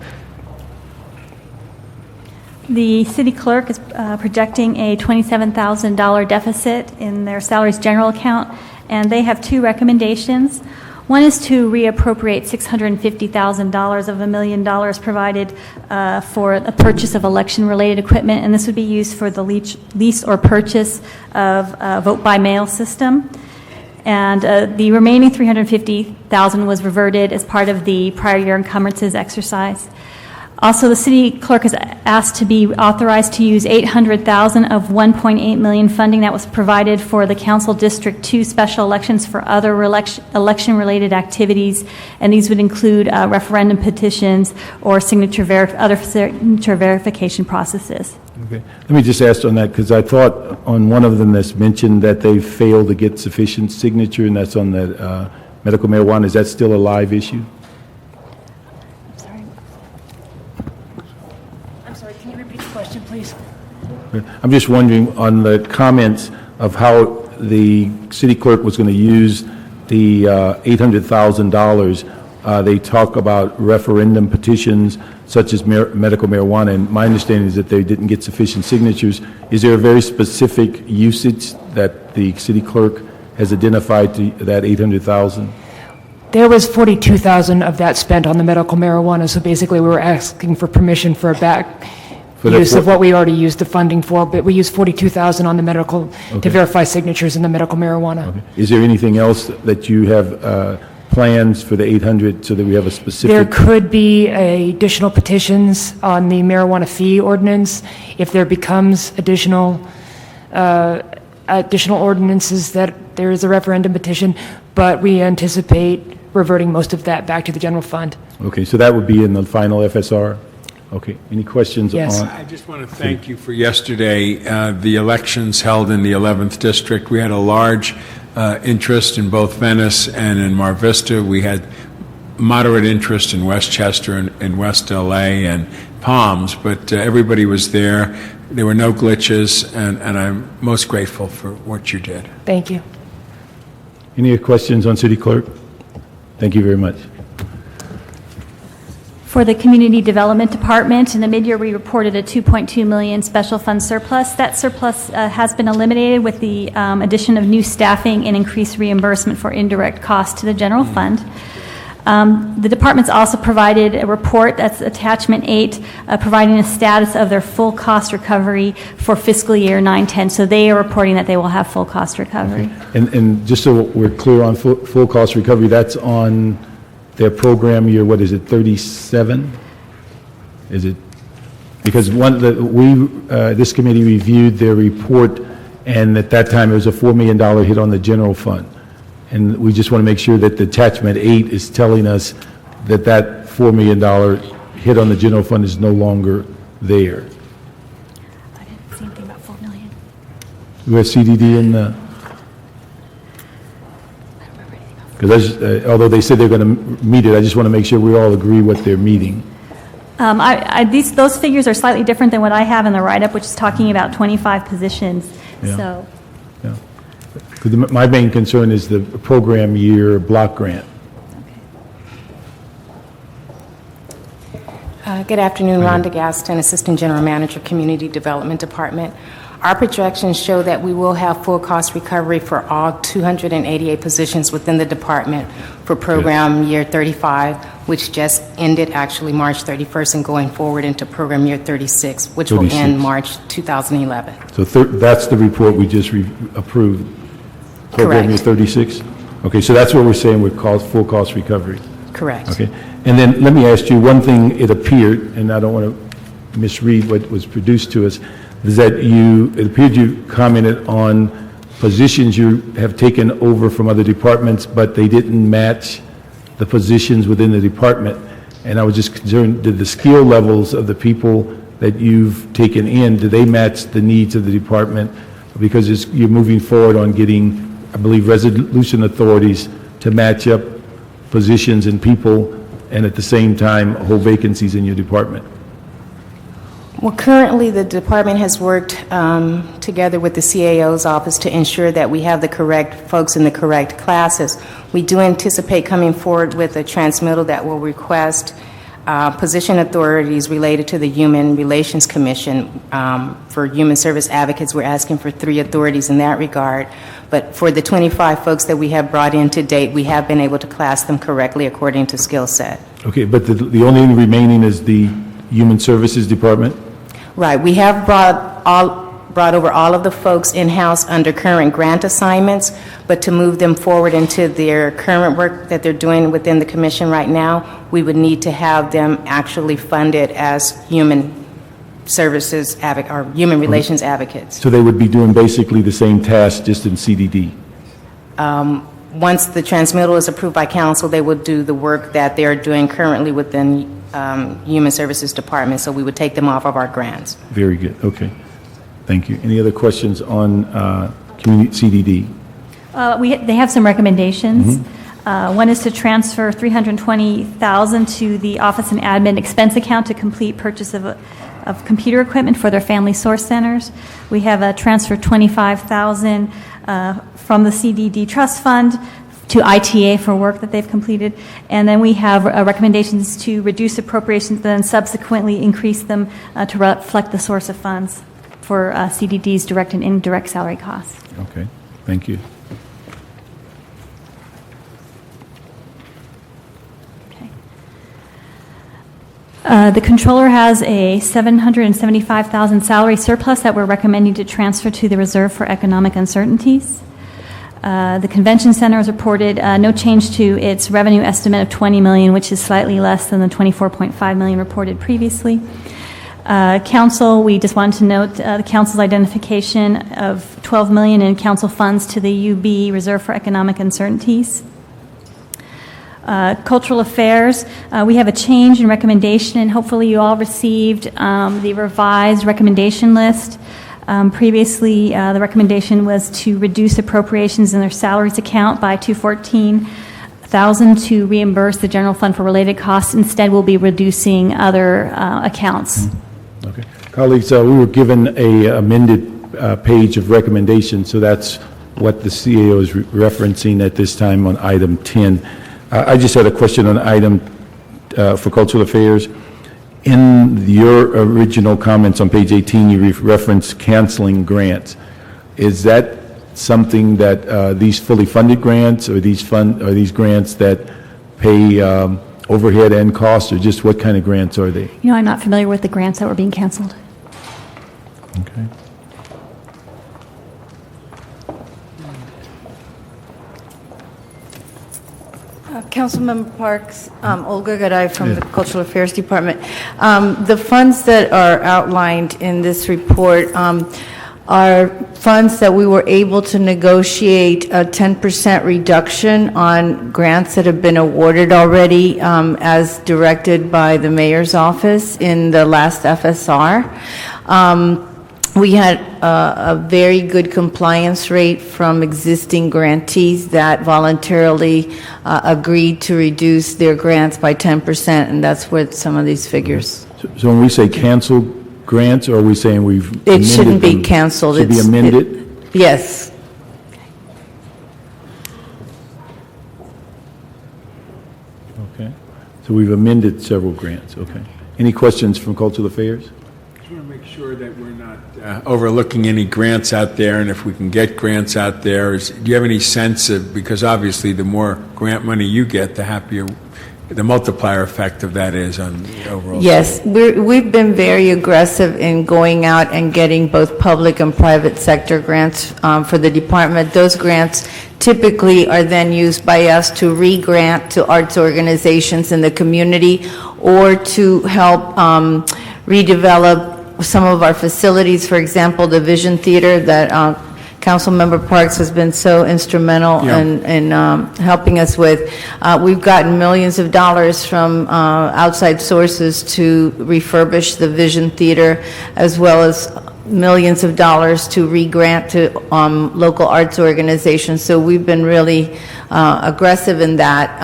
The city clerk is projecting a $27,000 deficit in their salaries general account, and they have 2 recommendations. One is to reappropriate $650,000 of $1 million provided for the purchase of election-related equipment, and this would be used for the lease or purchase of a vote-by-mail system. And the remaining $350,000 was reverted as part of the prior year encumbrances exercise. Also, the city clerk is asked to be authorized to use $800,000 of $1.8 million funding that was provided for the Council District 2 special elections for other election-related activities, and these would include referendum petitions or other signature verification processes. Okay. Let me just ask on that, because I thought on one of them that's mentioned that they failed to get sufficient signature, and that's on that medical marijuana. Is that still a live issue? Question, please. I'm just wondering on the comments of how the city clerk was going to use the $800,000. They talk about referendum petitions such as medical marijuana, and my understanding is that they didn't get sufficient signatures. Is there a very specific usage that the city clerk has identified to that $800,000? There was $42,000 of that spent on the medical marijuana, so basically we were asking for permission for a back use of what we already used the funding for, but we used $42,000 on the medical to verify signatures in the medical marijuana. Okay. Is there anything else that you have plans for the 800 so that we have a specific? There could be additional petitions on the marijuana fee ordinance if there becomes additional ordinances that there is a referendum petition, but we anticipate reverting most of that back to the general fund. Okay, so that would be in the final FSR? Okay, any questions? Yes. I just want to thank you for yesterday, the elections held in the 11th District. We had a large interest in both Venice and in Mar Vista. We had moderate interest in Westchester and West LA and Palms, but everybody was there. There were no glitches, and I'm most grateful for what you did. Thank you. Any questions on City Clerk? Thank you very much. For the Community Development Department, in the mid-year, we reported a $2.2 million special fund surplus. That surplus has been eliminated with the addition of new staffing and increased reimbursement for indirect costs to the general fund. The department's also provided a report, that's attachment 8, providing a status of their full cost recovery for fiscal year 9/10. So they are reporting that they will have full cost recovery. Okay. And just so we're clear on full cost recovery, that's on their program year, what is it, 37? Is it? Because this committee reviewed their report, and at that time, it was a $4 million hit on the general fund. And we just want to make sure that the attachment 8 is telling us that that $4 million hit on the general fund is no longer there. I didn't see anything about $4 million. We have CDD in the... Because although they said they're going to meet it, I just want to make sure we all agree what they're meeting. Those figures are slightly different than what I have in the write-up, which is talking about 25 positions. Yeah. So, Yeah. 'Cause my main concern is the program year block grant. Good afternoon, Rhonda Gaston, Assistant General Manager, Community Development Department. Our projections show that we will have full cost recovery for all 288 positions within the department for program year 35, which just ended actually March 31st, and going forward into program year 36, which will end March 2011. So that's the report we just approved. Program year 36? Okay, so that's what we're saying with full cost recovery. Correct. Okay. And then let me ask you one thing. It appeared, and I don't want to misread what was produced to us, is that it appeared you commented on positions you have taken over from other departments, but they didn't match the positions within the department. And I was just concerned, did the skill levels of the people that you've taken in, do they match the needs of the department? Because you're moving forward on getting, I believe, resolution authorities to match up positions and people, and at the same time, hold vacancies in your department. Well, currently, the department has worked together with the CAO's office to ensure that we have the correct folks in the correct classes. We do anticipate coming forward with a transmittal that will request position authorities related to the Human Relations Commission. For human service advocates, we're asking for 3 authorities in that regard. But for the 25 folks that we have brought in to date, we have been able to class them correctly according to skill set. Okay, but the only thing remaining is the Human Services Department? Right. We have brought brought over all of the folks in-house under current grant assignments, but to move them forward into their current work that they're doing within the commission right now, we would need to have them actually funded as human services or human relations advocates. So they would be doing basically the same task, just in CDD? Once the transmittal is approved by council, they would do the work that they're doing currently within Human Services Department, so we would take them off of our grants. Very good, okay. Thank you. Any other questions on community CDD? They have some recommendations. One is to transfer $320,000 to the Office and Admin expense account to complete purchase of computer equipment for their family source centers. We have a transfer $25,000 from the CDD Trust Fund to ITA for work that they've completed. And then we have recommendations to reduce appropriations, then subsequently increase them to reflect the source of funds for CDD's direct and indirect salary costs. Okay, thank you. The controller has a $775,000 salary surplus that we're recommending to transfer to the Reserve for Economic Uncertainties. The Convention Center has reported no change to its revenue estimate of $20 million, which is slightly less than the $24.5 million reported previously. Council, we just wanted to note the Council's identification of $12 million in Council funds to the UB Reserve for Economic Uncertainties. Cultural Affairs, we have a change in recommendation, and hopefully you all received the revised recommendation list. Previously, the recommendation was to reduce appropriations in their salaries account by $214,000 to reimburse the general fund for related costs. Instead, we'll be reducing other accounts. Okay. Colleagues, we were given a amended page of recommendations, so that's what the CAO is referencing at this time on item 10. I just had a question on item for Cultural Affairs. In your original comments on page 18, you referenced canceling grants. Is that something that these fully funded grants, or these grants that pay overhead and costs, or just what kind of grants are they? You know, I'm not familiar with the grants that were being canceled. Okay. Councilmember Parks, Olga Garay from the Cultural Affairs Department. The funds that are outlined in this report are funds that we were able to negotiate a 10% reduction on grants that have been awarded already as directed by the mayor's office in the last FSR. We had a very good compliance rate from existing grantees that voluntarily agreed to reduce their grants by 10%, and that's where some of these figures. So when we say cancel grants, or are we saying we've amended It shouldn't be them? canceled. Should be amended? Yes. Okay. So we've amended several grants, okay. Any questions from Cultural Affairs? I want to make sure that we're not overlooking any grants out there, and if we can get grants out there, do you have any sense of, because obviously the more grant money you get, the happier, the multiplier effect of that is on the overall. Yes, we've been very aggressive in going out and getting both public and private sector grants for the department. Those grants typically are then used by us to re-grant to arts organizations in the community, or to help redevelop some of our facilities. For example, the Vision Theater that Councilmember Parks has been so instrumental in helping us with. We've gotten millions of dollars from outside sources to refurbish the Vision Theater, as well as millions of dollars to re-grant to local arts organizations. So we've been really aggressive in that.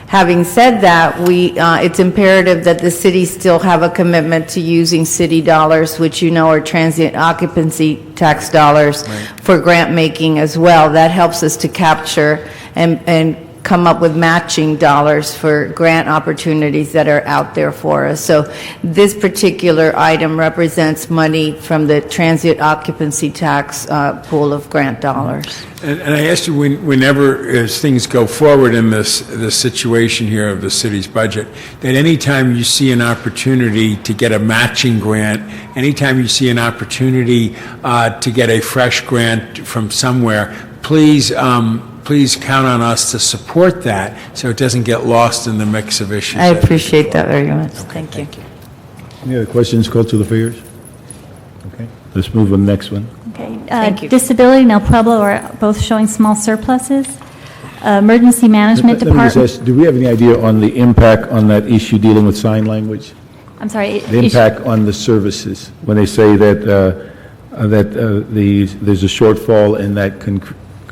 Having said that, it's imperative that the city still have a commitment to using city dollars, which you know are transient occupancy tax dollars, for grant making as well. That helps us to capture and come up with matching dollars for grant opportunities that are out there for us. So this particular item represents money from the transient occupancy tax pool of grant dollars. And I asked you, whenever as things go forward in this situation here of the city's budget, that anytime you see an opportunity to get a matching grant, anytime you see an opportunity to get a fresh grant from somewhere, please count on us to support that so it doesn't get lost in the mix of issues. I appreciate that very much. Thank you. Any other questions, Councilor Fayers? Okay, let's move on the next one. Okay. Thank you. Disability and El Pueblo are both showing small surpluses. Emergency Management Let me just Department. ask, do we have any idea on the impact on that issue dealing with sign language? I'm sorry. The impact on the services, when they say that there's a shortfall in that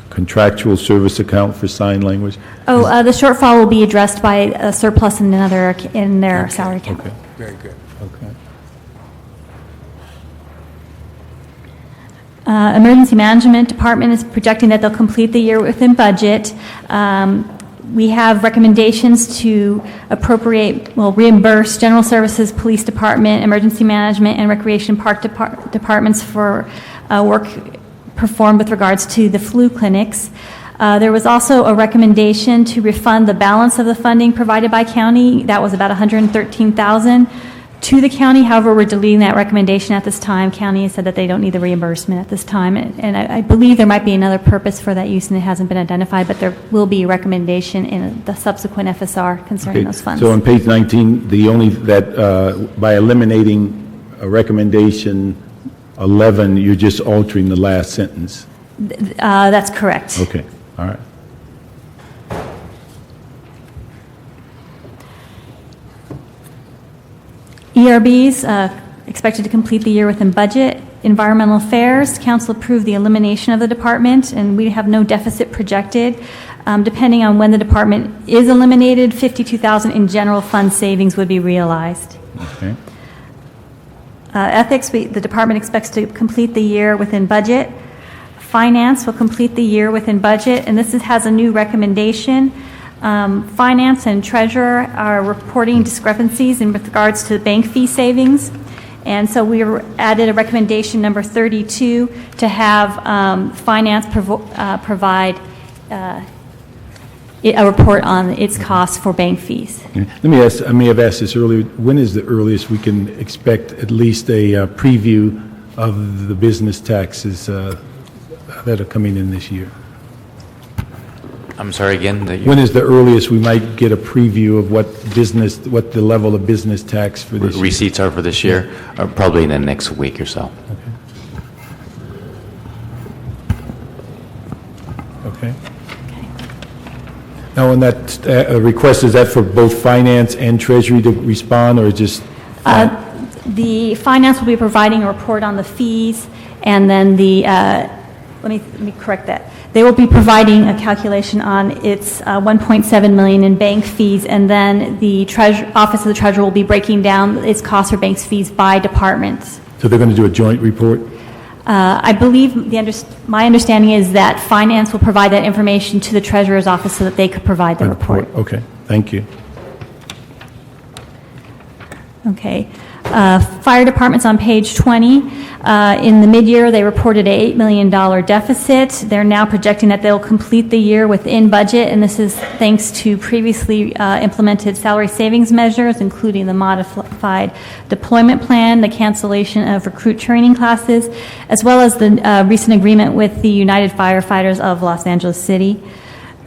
contractual service account for sign language? The shortfall will be addressed by a surplus in their salary account. Okay, Very good. okay. Emergency Management Department is projecting that they'll complete the year within budget. We have recommendations to reimburse General Services, Police Department, Emergency Management, and Recreation Park departments for work performed with regards to the flu clinics. There was also a recommendation to refund the balance of the funding provided by county. That was about $113,000 to the county. However, we're deleting that recommendation at this time. County has said that they don't need the reimbursement at this time. And I believe there might be another purpose for that use, and it hasn't been identified, but there will be a recommendation in the subsequent FSR concerning those funds. So on page 19, by eliminating a recommendation 11, you're just altering the last sentence. That's correct. Okay, all right. ERBs expected to complete the year within budget. Environmental Affairs, Council approved the elimination of the department, and we have no deficit projected. Depending on when the department is eliminated, $52,000 in general fund savings would be realized. Okay. Ethics, the department expects to complete the year within budget. Finance will complete the year within budget, and this has a new recommendation. Finance and Treasurer are reporting discrepancies in regards to bank fee savings, and so we added a recommendation number 32 to have Finance provide a report on its costs for bank fees. Let me ask, I may have asked this earlier, when is the earliest we can expect at least a preview of the business taxes that are coming in this year? I'm sorry again? When is the earliest we might get a preview of what the level of business tax for this year? Receipts are for this year? Probably in the next week or so. Okay. Now, on that request, is that for both Finance and Treasury to respond, or just? The Finance will be providing a report on the fees, and then let me correct that. They will be providing a calculation on its $1.7 million in bank fees, and then the Office of the Treasurer will be breaking down its costs for bank fees by departments. So they're going to do a joint report? I believe my understanding is that Finance will provide that information to the Treasurer's office so that they could provide the report. Okay, thank you. Okay. Fire Department's on page 20. In the mid-year, they reported an $8 million deficit. They're now projecting that they'll complete the year within budget, and this is thanks to previously implemented salary savings measures, including the modified deployment plan, the cancellation of recruit training classes, as well as the recent agreement with the United Firefighters of Los Angeles City.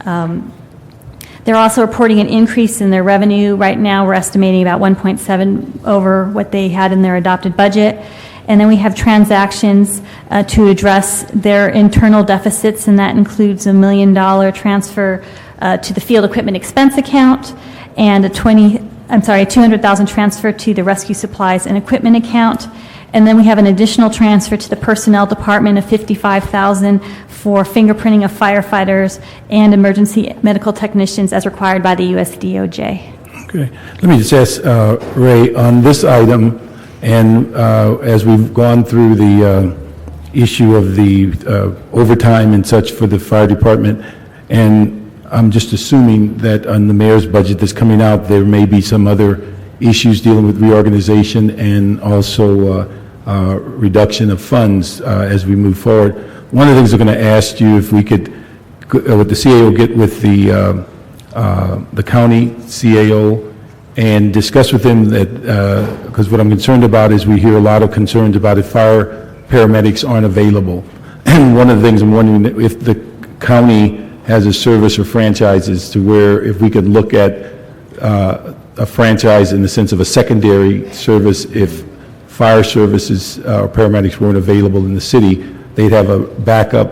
They're also reporting an increase in their revenue. Right now, we're estimating about 1.7 over what they had in their adopted budget. And then we have transactions to address their internal deficits, and that includes $1 million transfer to the field equipment expense account and a $200,000 transfer to the rescue supplies and equipment account. And then we have an additional transfer to the personnel department of $55,000 for fingerprinting of firefighters and emergency medical technicians as required by the U.S. DOJ. Okay. Let me just ask Ray, on this item, and as we've gone through the issue of the overtime and such for the fire department, and I'm just assuming that on the mayor's budget that's coming out, there may be some other issues dealing with reorganization and also reduction of funds as we move forward. One of the things I'm going to ask you if we could, with the CAO, get with the county CAO and discuss with them that, because what I'm concerned about is we hear a lot of concerns about if fire paramedics aren't available. And one of the things I'm wondering if the county has a service or franchises to where if we could look at a franchise in the sense of a secondary service if fire services or paramedics weren't available in the city, they'd have a backup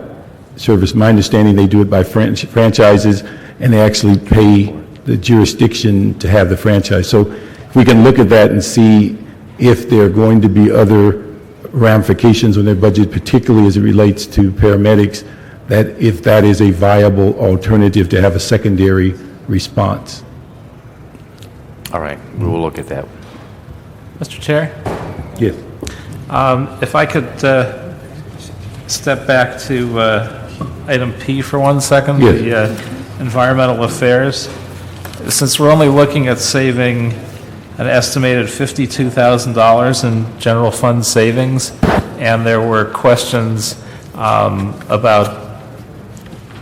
service. My understanding, they do it by franchises, and they actually pay the jurisdiction to have the franchise. So if we can look at that and see if there are going to be other ramifications on their budget, particularly as it relates to paramedics, that if that is a viable alternative to have a secondary response. All right, we will look at that. Mr. Chair? Yes. If I could step back to item P for 1 second, yes. The environmental affairs. Since we're only looking at saving an estimated $52,000 in general fund savings, and there were questions about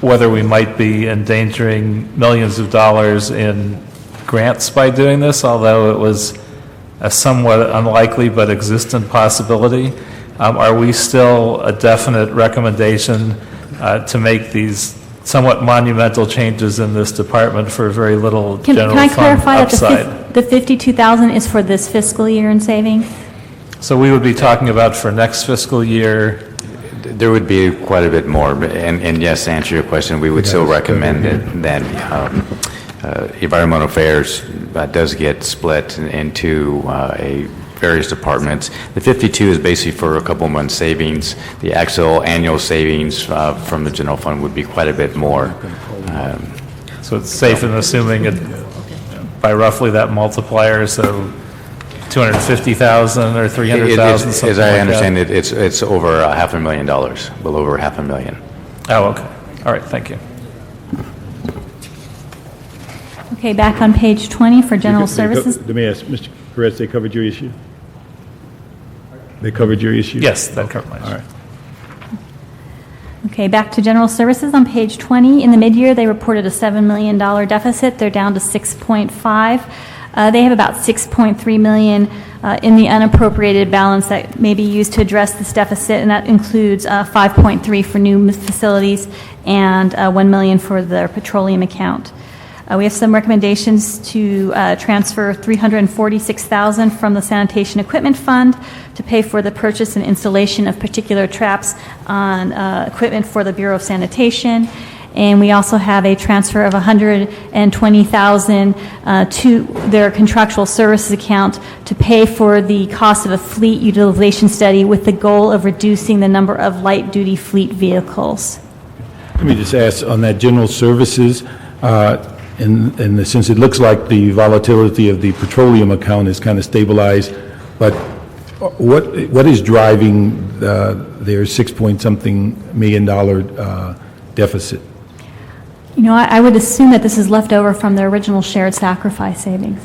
whether we might be endangering millions of dollars in grants by doing this, although it was a somewhat unlikely but existent possibility. Are we still a definite recommendation to make these somewhat monumental changes in this department for very little general fund Can I clarify upside? that the $52,000 is for this fiscal year in savings? So we would be talking about for next fiscal year. There would be quite a bit more, and yes, to answer your question, we would still recommend that environmental affairs does get split into various departments. The 52 is basically for a couple months savings. The actual annual savings from the general fund would be quite a bit more. So it's safe in assuming it by roughly that multiplier, so 250,000 or 300,000, something as I like understand that. it's over $500,000, well over $500,000. Oh, okay. All right, thank you. Okay, back on page 20 for general services. Let me ask, Mr. Perez, they covered your issue? They covered your issue? Yes, that covered my issue. All right. Okay, back to general services on page 20. In the mid-year, they reported a $7 million deficit. They're down to 6.5. They have about 6.3 million in the unappropriated balance that may be used to address this deficit, and that includes 5.3 for new facilities and 1 million for their petroleum account. We have some recommendations to transfer $346,000 from the sanitation equipment fund to pay for the purchase and installation of particular traps on equipment for the Bureau of Sanitation. And we also have a transfer of $120,000 to their contractual services account to pay for the cost of a fleet utilization study with the goal of reducing the number of light-duty fleet vehicles. Let me just ask on that general services, in the sense it looks like the volatility of the petroleum account is kind of stabilized, but what is driving their $6-point-something million deficit? You know, I would assume that this is left over from their original shared sacrifice savings.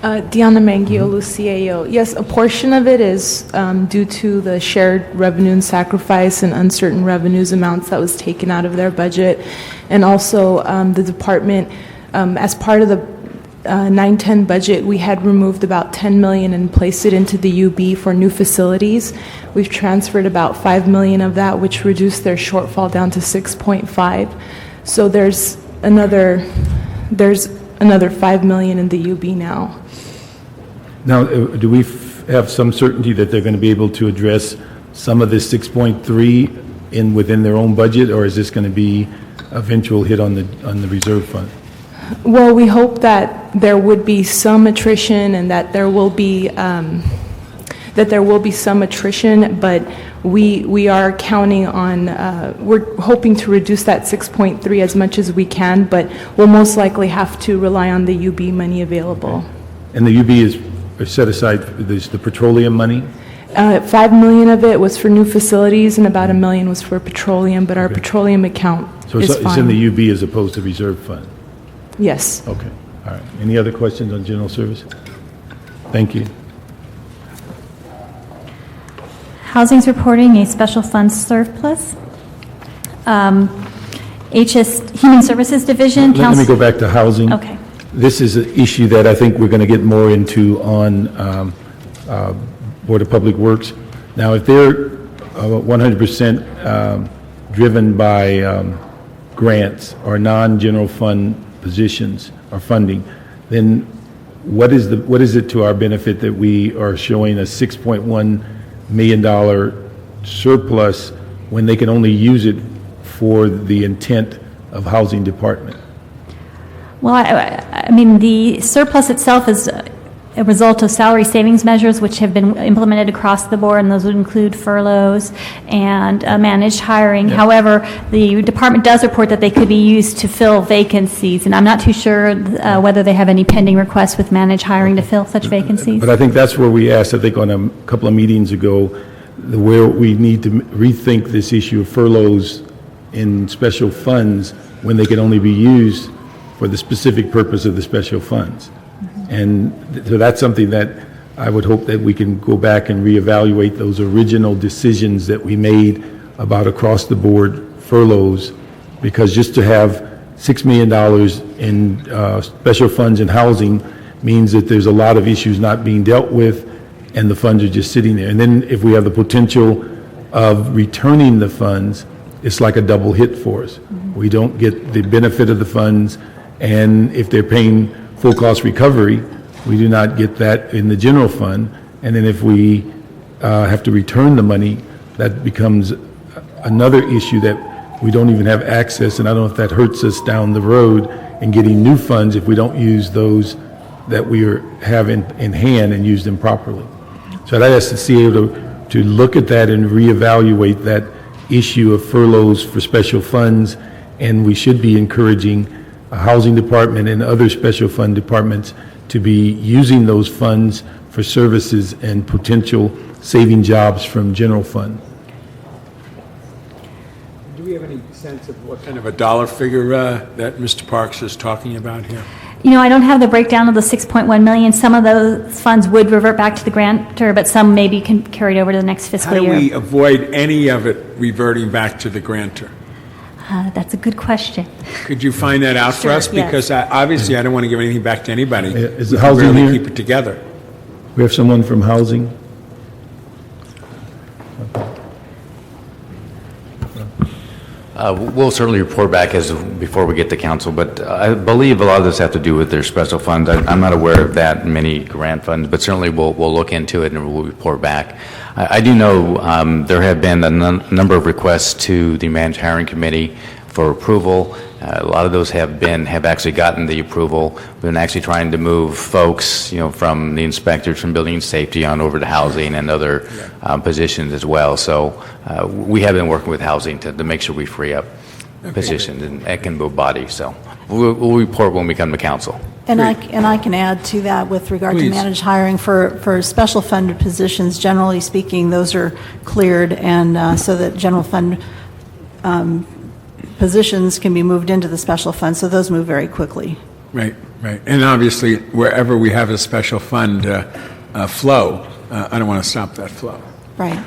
Diana Mangiolu, CAO. Yes, a portion of it is due to the shared revenue and sacrifice and uncertain revenues amounts that was taken out of their budget. And also the department, as part of the 910 budget, we had removed about 10 million and placed it into the UB for new facilities. We've transferred about 5 million of that, which reduced their shortfall down to 6.5. So there's another 5 million in the UB now. Now, do we have some certainty that they're going to be able to address some of this 6.3 within their own budget, or is this going to be a eventual hit on the reserve fund? Well, we hope that there would be some attrition and that there will be some attrition, but we are counting on, we're hoping to reduce that 6.3 as much as we can, but we'll most likely have to rely on the UB money available. And the UB is set aside, there's the petroleum money? $5 million of it was for new facilities and about $1 million was for petroleum, but our petroleum account So is it's fine. in the UB as opposed to reserve fund? Yes. Okay, all right. Any other questions on general service? Thank you. Housing's reporting a special fund surplus. Human Services Division. Let me go back to housing. Okay. This is an issue that I think we're going to get more into on Board of Public Works. Now, if they're 100% driven by grants or non-general fund positions or funding, then what is it to our benefit that we are showing a $6.1 million surplus when they can only use it for the intent of housing department? Well, I mean, the surplus itself is a result of salary savings measures which have been implemented across the board, and those would include furloughs and managed hiring. Yeah. However, the department does report that they could be used to fill vacancies, and I'm not too sure whether they have any pending requests with managed hiring to fill such vacancies. But I think that's where we asked, I think on a couple of meetings ago, where we need to rethink this issue of furloughs in special funds when they can only be used for the specific purpose of the special funds. And so that's something that I would hope that we can go back and reevaluate those original decisions that we made about across the board furloughs, because just to have $6 million in special funds and housing means that there's a lot of issues not being dealt with and the funds are just sitting there. And then if we have the potential of returning the funds, it's like a double hit for us. We don't get the benefit of the funds, and if they're paying full cost recovery, we do not get that in the general fund. And then if we have to return the money, that becomes another issue that we don't even have access, and I don't know if that hurts us down the road in getting new funds if we don't use those that we have in hand and use them properly. So I'd ask the CAO to look at that and reevaluate that issue of furloughs for special funds, and we should be encouraging a housing department and other special fund departments to be using those funds for services and potential saving jobs from general fund. Do we have any sense of what kind of a dollar figure that Mr. Parks is talking about here? You know, I don't have the breakdown of the 6.1 million. Some of those funds would revert back to the grantor, but some may be carried over to the next fiscal year. How do we avoid any of it reverting back to the grantor? That's a good question. Could you find that out for Sure, us? yes. Because obviously I don't want to give anything back to anybody. Is the We can housing really here? keep it together. We have someone from housing? We'll certainly report back before we get to council, but I believe a lot of this have to do with their special funds. I'm not aware of that many grant funds, but certainly we'll look into it and we'll report back. I do know there have been a number of requests to the Managed Hiring Committee for approval. A lot of those have actually gotten the approval. We've been actually trying to move folks, from the inspectors from building and safety on over to housing and other positions as well. So we have been working with housing to make sure we free up positions and can move bodies. So we'll report when we come to council. And I can add to that with regard to managed hiring for special funded positions. Generally speaking, those are cleared, and so that general fund positions can be moved into the special fund, so those move very quickly. Right, right. And obviously, wherever we have a special fund flow, I don't want to stop that flow. Right.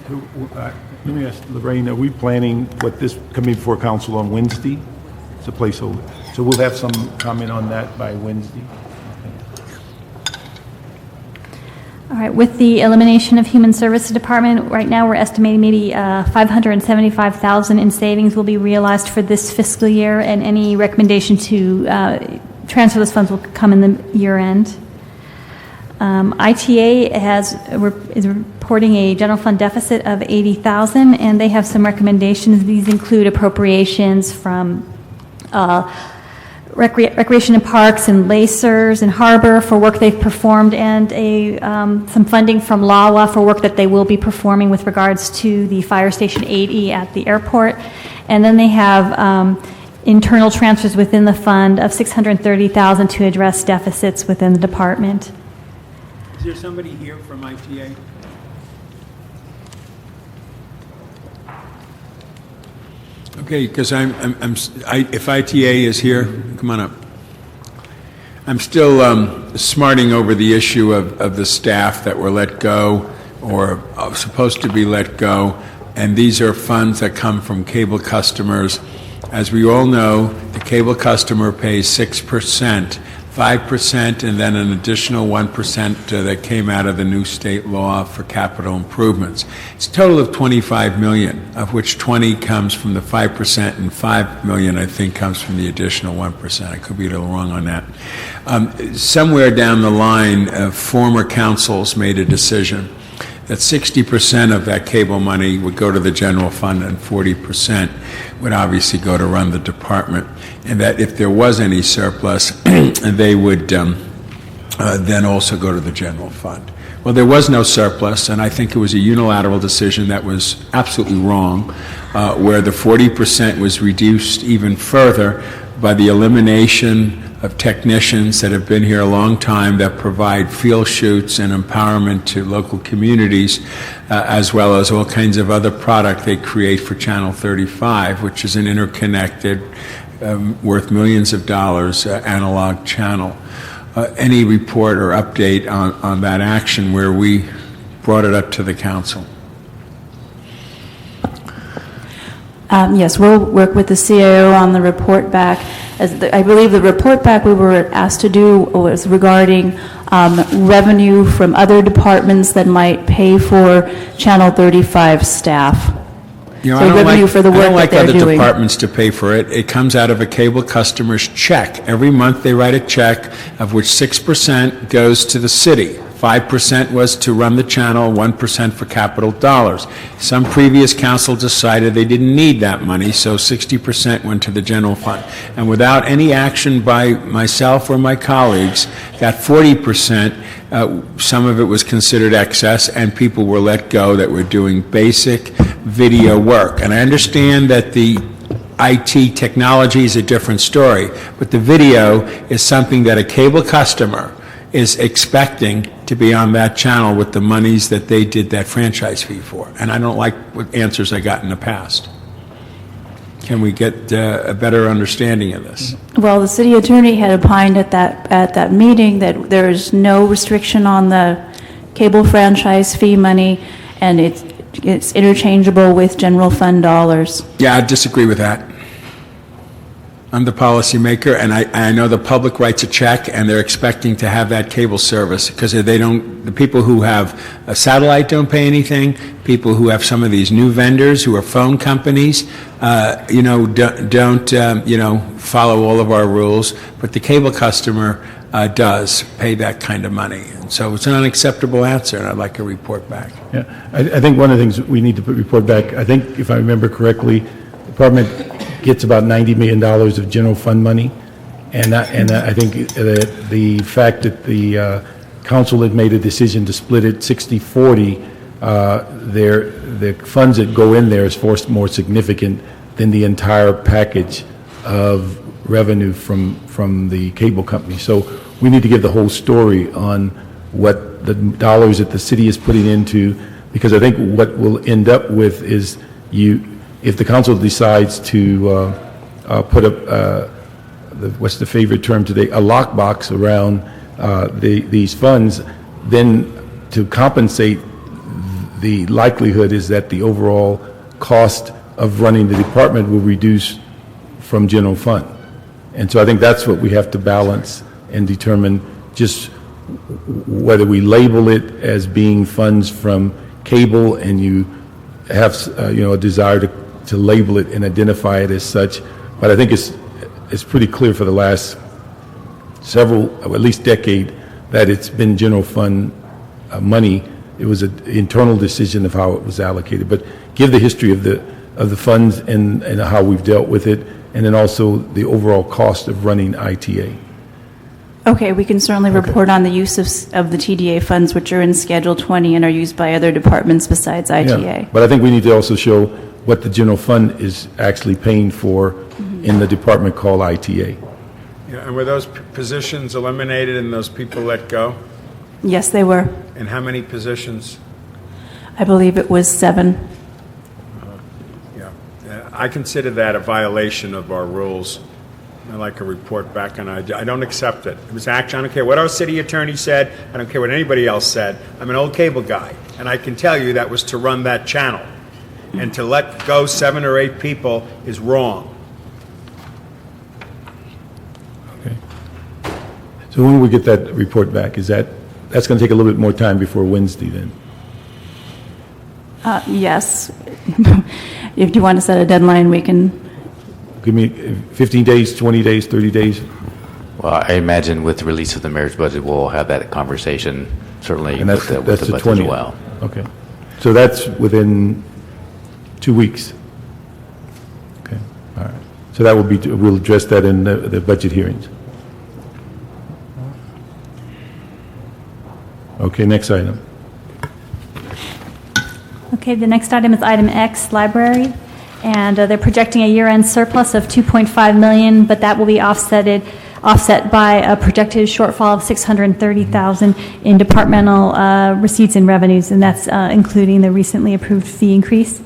Let me ask Lorraine, are we planning this coming before council on Wednesday? It's a placeholder. So we'll have some comment on that by Wednesday. All right, with the elimination of Human Services Department, right now we're estimating maybe $575,000 in savings will be realized for this fiscal year, and any recommendation to transfer those funds will come in the year end. ITA is reporting a general fund deficit of $80,000, and they have some recommendations. These include appropriations from Recreation and Parks and Lacers and Harbor for work they've performed, and some funding from LAWA for work that they will be performing with regards to the Fire Station 8E at the airport. And then they have internal transfers within the fund of $630,000 to address deficits within the department. Is there somebody here from ITA? Okay, because if ITA is here, come on up. I'm still smarting over the issue of the staff that were let go or are supposed to be let go, and these are funds that come from cable customers. As we all know, the cable customer pays 6%, 5%, and then an additional 1% that came out of the new state law for capital improvements. It's a total of $25 million, of which 20 comes from the 5% and $5 million, I think, comes from the additional 1%. I could be a little wrong on that. Somewhere down the line, former councils made a decision that 60% of that cable money would go to the general fund and 40% would obviously go to run the department, and that if there was any surplus, they would then also go to the general fund. Well, there was no surplus, and I think it was a unilateral decision that was absolutely wrong, where the 40% was reduced even further by the elimination of technicians that have been here a long time that provide field shoots and empowerment to local communities, as well as all kinds of other product they create for Channel 35, which is an interconnected, worth millions of dollars analog channel. Any report or update on that action where we brought it up to the council? Yes, we'll work with the CAO on the report back. I believe the report back we were asked to do was regarding revenue from other departments that might pay for Channel 35 staff. You know, So revenue for the work I don't like that they're other doing. departments to pay for it. It comes out of a cable customer's check. Every month they write a check of which 6% goes to the city. 5% was to run the channel, 1% for capital dollars. Some previous council decided they didn't need that money, so 60% went to the general fund. And without any action by myself or my colleagues, that 40%, some of it was considered excess, and people were let go that were doing basic video work. And I understand that the IT technology is a different story, but the video is something that a cable customer is expecting to be on that channel with the monies that they did that franchise fee for. And I don't like what answers I got in the past. Can we get a better understanding of this? Well, the city attorney had opined at that meeting that there is no restriction on the cable franchise fee money, and it's interchangeable with general fund dollars. Yeah, I disagree with that. I'm the policymaker, and I know the public writes a check, and they're expecting to have that cable service, because the people who have a satellite don't pay anything. People who have some of these new vendors who are phone companies, don't follow all of our rules, but the cable customer does pay that kind of money. And so it's an unacceptable answer, and I'd like a report back. Yeah, I think one of the things we need to report back, I think if I remember correctly, the department gets about $90 million of general fund money, and I think that the fact that the council had made a decision to split it 60-40, the funds that go in there is more significant than the entire package of revenue from the cable company. So we need to give the whole story on what the dollars that the city is putting into, because I think what we'll end up with is if the council decides to put up, what's the favorite term today, a lockbox around these funds, then to compensate, the likelihood is that the overall cost of running the department will reduce from general fund. And so I think that's what we have to balance and determine, just whether we label it as being funds from cable, and you have a desire to label it and identify it as such. But I think it's pretty clear for the last several, or at least decade, that it's been general fund money. It was an internal decision of how it was allocated. But give the history of the funds and how we've dealt with it, and then also the overall cost of running ITA. Okay, we can certainly report on the use of the TDA funds, which are in Schedule 20 and are used by other departments besides ITA. Yeah, but I think we need to also show what the general fund is actually paying for in the department called ITA. Yeah, and were those positions eliminated and those people let go? Yes, they were. And how many positions? I believe it was 7. Yeah. I consider that a violation of our rules. I like a report back, and I don't accept it. It was action. I don't care what our city attorney said. I don't care what anybody else said. I'm an old cable guy, and I can tell you that was to run that channel. And to let go 7 or 8 people is wrong. Okay. So when we get that report back, that's going to take a little bit more time before Wednesday then? Yes. If you want to set a deadline, we can. Give me 15 days, 20 days, 30 days? Well, I imagine with the release of the mayor's budget, we'll have that conversation, certainly And that's with the the budget 20th. as well. Okay. So that's within 2 weeks? Okay, all right. So that will be, we'll address that in the budget hearings. Okay, next item. Okay, the next item is item X, library, and they're projecting a year-end surplus of $2.5 million, but that will be offset by a projected shortfall of $630,000 in departmental receipts and revenues, and that's including the recently approved fee increase.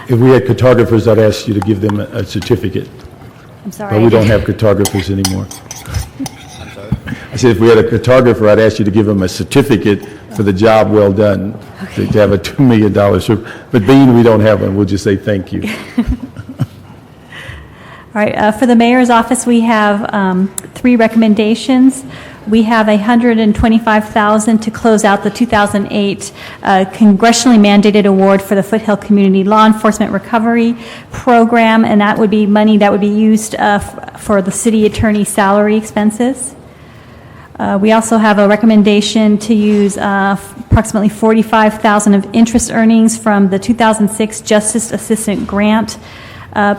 If we had cartographers, I'd ask you to give them a certificate. I'm sorry. But we don't have cartographers anymore. I said if we had a cartographer, I'd ask you to give them a certificate for the job well done, to have a $2 million surplus. But being we don't have one, we'll just say thank you. All right, for the mayor's office, we have 3 recommendations. We have $125,000 to close out the 2008 congressionally mandated award for the Foothill Community Law Enforcement Recovery Program, and that would be money that would be used for the city attorney's salary expenses. We also have a recommendation to use approximately $45,000 of interest earnings from the 2006 Justice Assistant Grant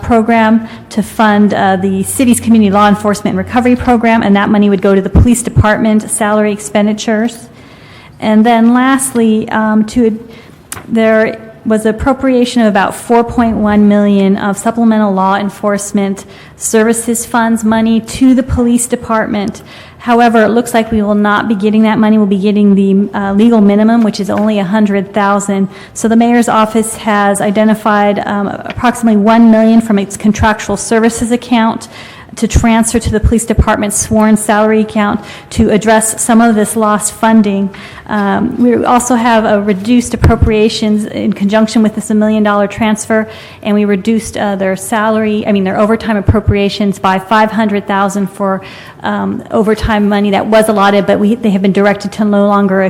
program to fund the city's community law enforcement and recovery program, and that money would go to the police department salary expenditures. And then lastly, there was appropriation of about $4.1 million of supplemental law enforcement services funds money to the police department. However, it looks like we will not be getting that money. We'll be getting the legal minimum, which is only $100,000. So the mayor's office has identified approximately $1 million from its contractual services account to transfer to the police department's sworn salary account to address some of this lost funding. We also have a reduced appropriations in conjunction with this $1 million transfer, and we reduced their overtime appropriations by $500,000 for overtime money that was allotted, but they have been directed to no longer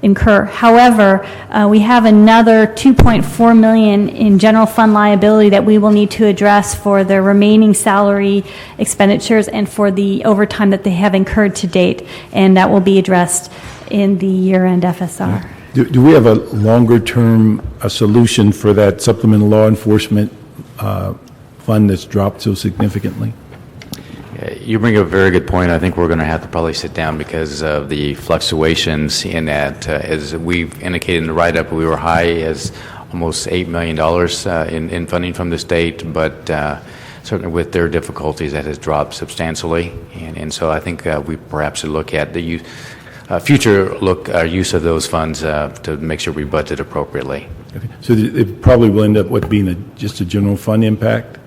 incur. However, we have another $2.4 million in general fund liability that we will need to address for the remaining salary expenditures and for the overtime that they have incurred to date, and that will be addressed in the year-end FSR. Do we have a longer-term solution for that supplemental law enforcement fund that's dropped so significantly? You bring up a very good point. I think we're going to have to probably sit down because of the fluctuations in that. As we've indicated in the write-up, we were high as almost $8 million in funding from the state, but certainly with their difficulties, that has dropped substantially. And so I think we perhaps should look at the use of those funds to make sure we budget appropriately. Okay. So it probably will end up being just a general fund impact?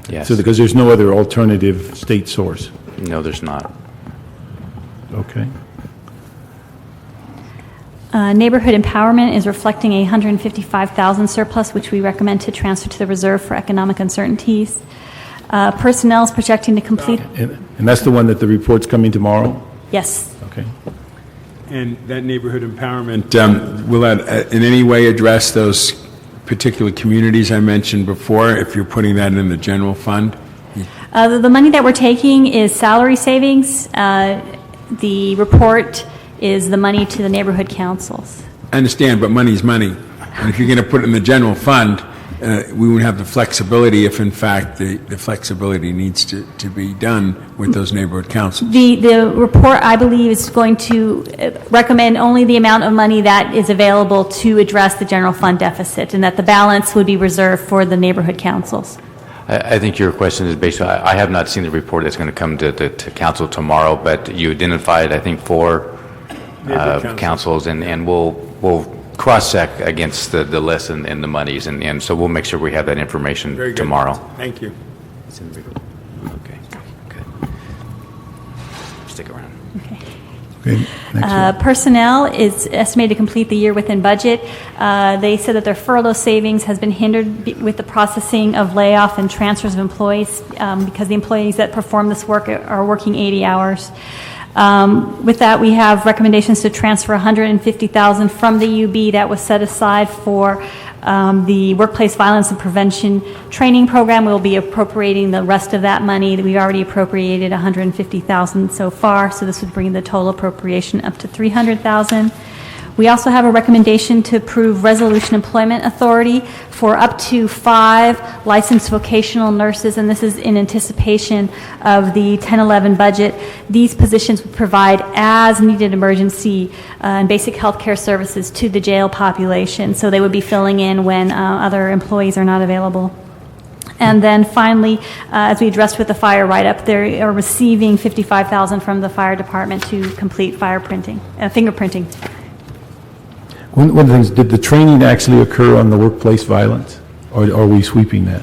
Yes. So because there's no other alternative state source? No, there's not. Okay. Neighborhood empowerment is reflecting a $155,000 surplus, which we recommend to transfer to the reserve for economic uncertainties. Personnel is projecting to complete. And that's the one that the report's coming tomorrow? Yes. Okay. And that neighborhood empowerment, will that in any way address those particular communities I mentioned before, if you're putting that in the general fund? The money that we're taking is salary savings. The report is the money to the neighborhood councils. I understand, but money's money. And if you're going to put it in the general fund, we won't have the flexibility if, in fact, the flexibility needs to be done with those neighborhood councils. The report, I believe, is going to recommend only the amount of money that is available to address the general fund deficit, and that the balance would be reserved for the neighborhood councils. I think your question is based on, I have not seen the report that's going to come to council tomorrow, but you identified, I think, 4 councils, and we'll cross-check against the list and the monies, and so we'll make sure we have that information Very good. tomorrow. Thank you. Okay, good. Stick around. Okay, Personnel is estimated to complete the year within budget. They said that their furlough savings has been hindered with the processing of layoff and transfers of employees because the employees that perform this work are working 80 hours. With that, we have recommendations to transfer $150,000 from the UB that was set aside for the Workplace Violence and Prevention Training Program. We'll be appropriating the rest of that money. We've already appropriated $150,000 so far, so this would bring the total appropriation up to $300,000. We also have a recommendation to approve resolution employment authority for up to 5 licensed vocational nurses, and this is in anticipation of the 10-11 budget. These positions would provide as-needed emergency and basic health care services to the jail population, so they would be filling in when other employees are not available. And then finally, as we addressed with the fire write-up, they are receiving $55,000 from the fire department to complete fingerprinting. One of the things, did the training actually occur on the workplace violence, or are we sweeping that?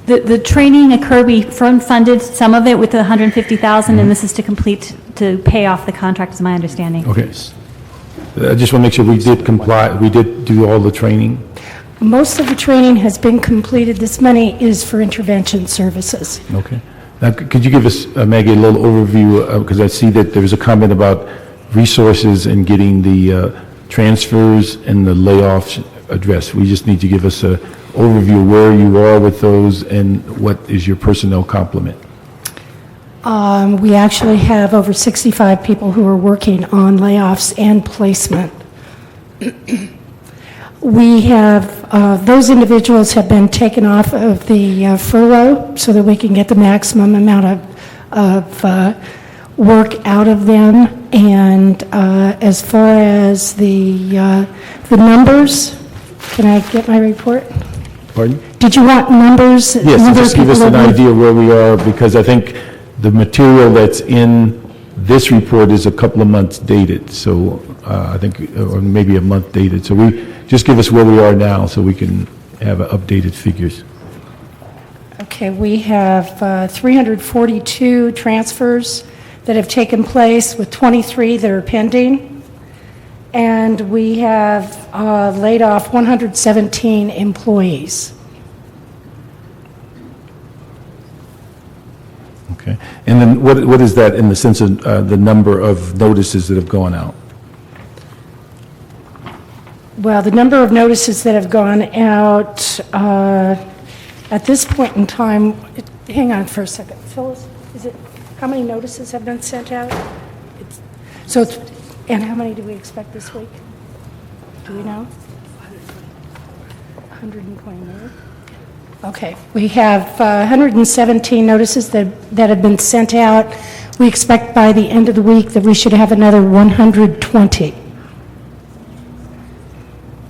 The training occurred, we funded some of it with the $150,000, and this is to pay off the contract, is my understanding. Okay. I just want to make sure we did comply, we did do all the training. Most of the training has been completed. This money is for intervention services. Okay. Now, could you give us, Maggie, a little overview, because I see that there was a comment about resources and getting the transfers and the layoffs addressed. We just need to give us an overview of where you are with those and what is your personnel complement. We actually have over 65 people who are working on layoffs and placement. We have, those individuals have been taken off of the furlough so that we can get the maximum amount of work out of them. And as far as the numbers, can I get my report? Pardon? Did you want numbers? Yes, just give us an idea where we are, because I think the material that's in this report is a couple of months dated, so I think, or maybe a month dated. So we just give us where we are now so we can have updated figures. Okay, we have 342 transfers that have taken place, with 23 that are pending. And we have laid off 117 employees. Okay. And then what is that in the sense of the number of notices that have gone out? Well, the number of notices that have gone out at this point in time, hang on for a second. Phyllis, is it, how many notices have been sent out? And how many do we expect this week? Do we know? 129. Okay, we have 117 notices that have been sent out. We expect by the end of the week that we should have another 120.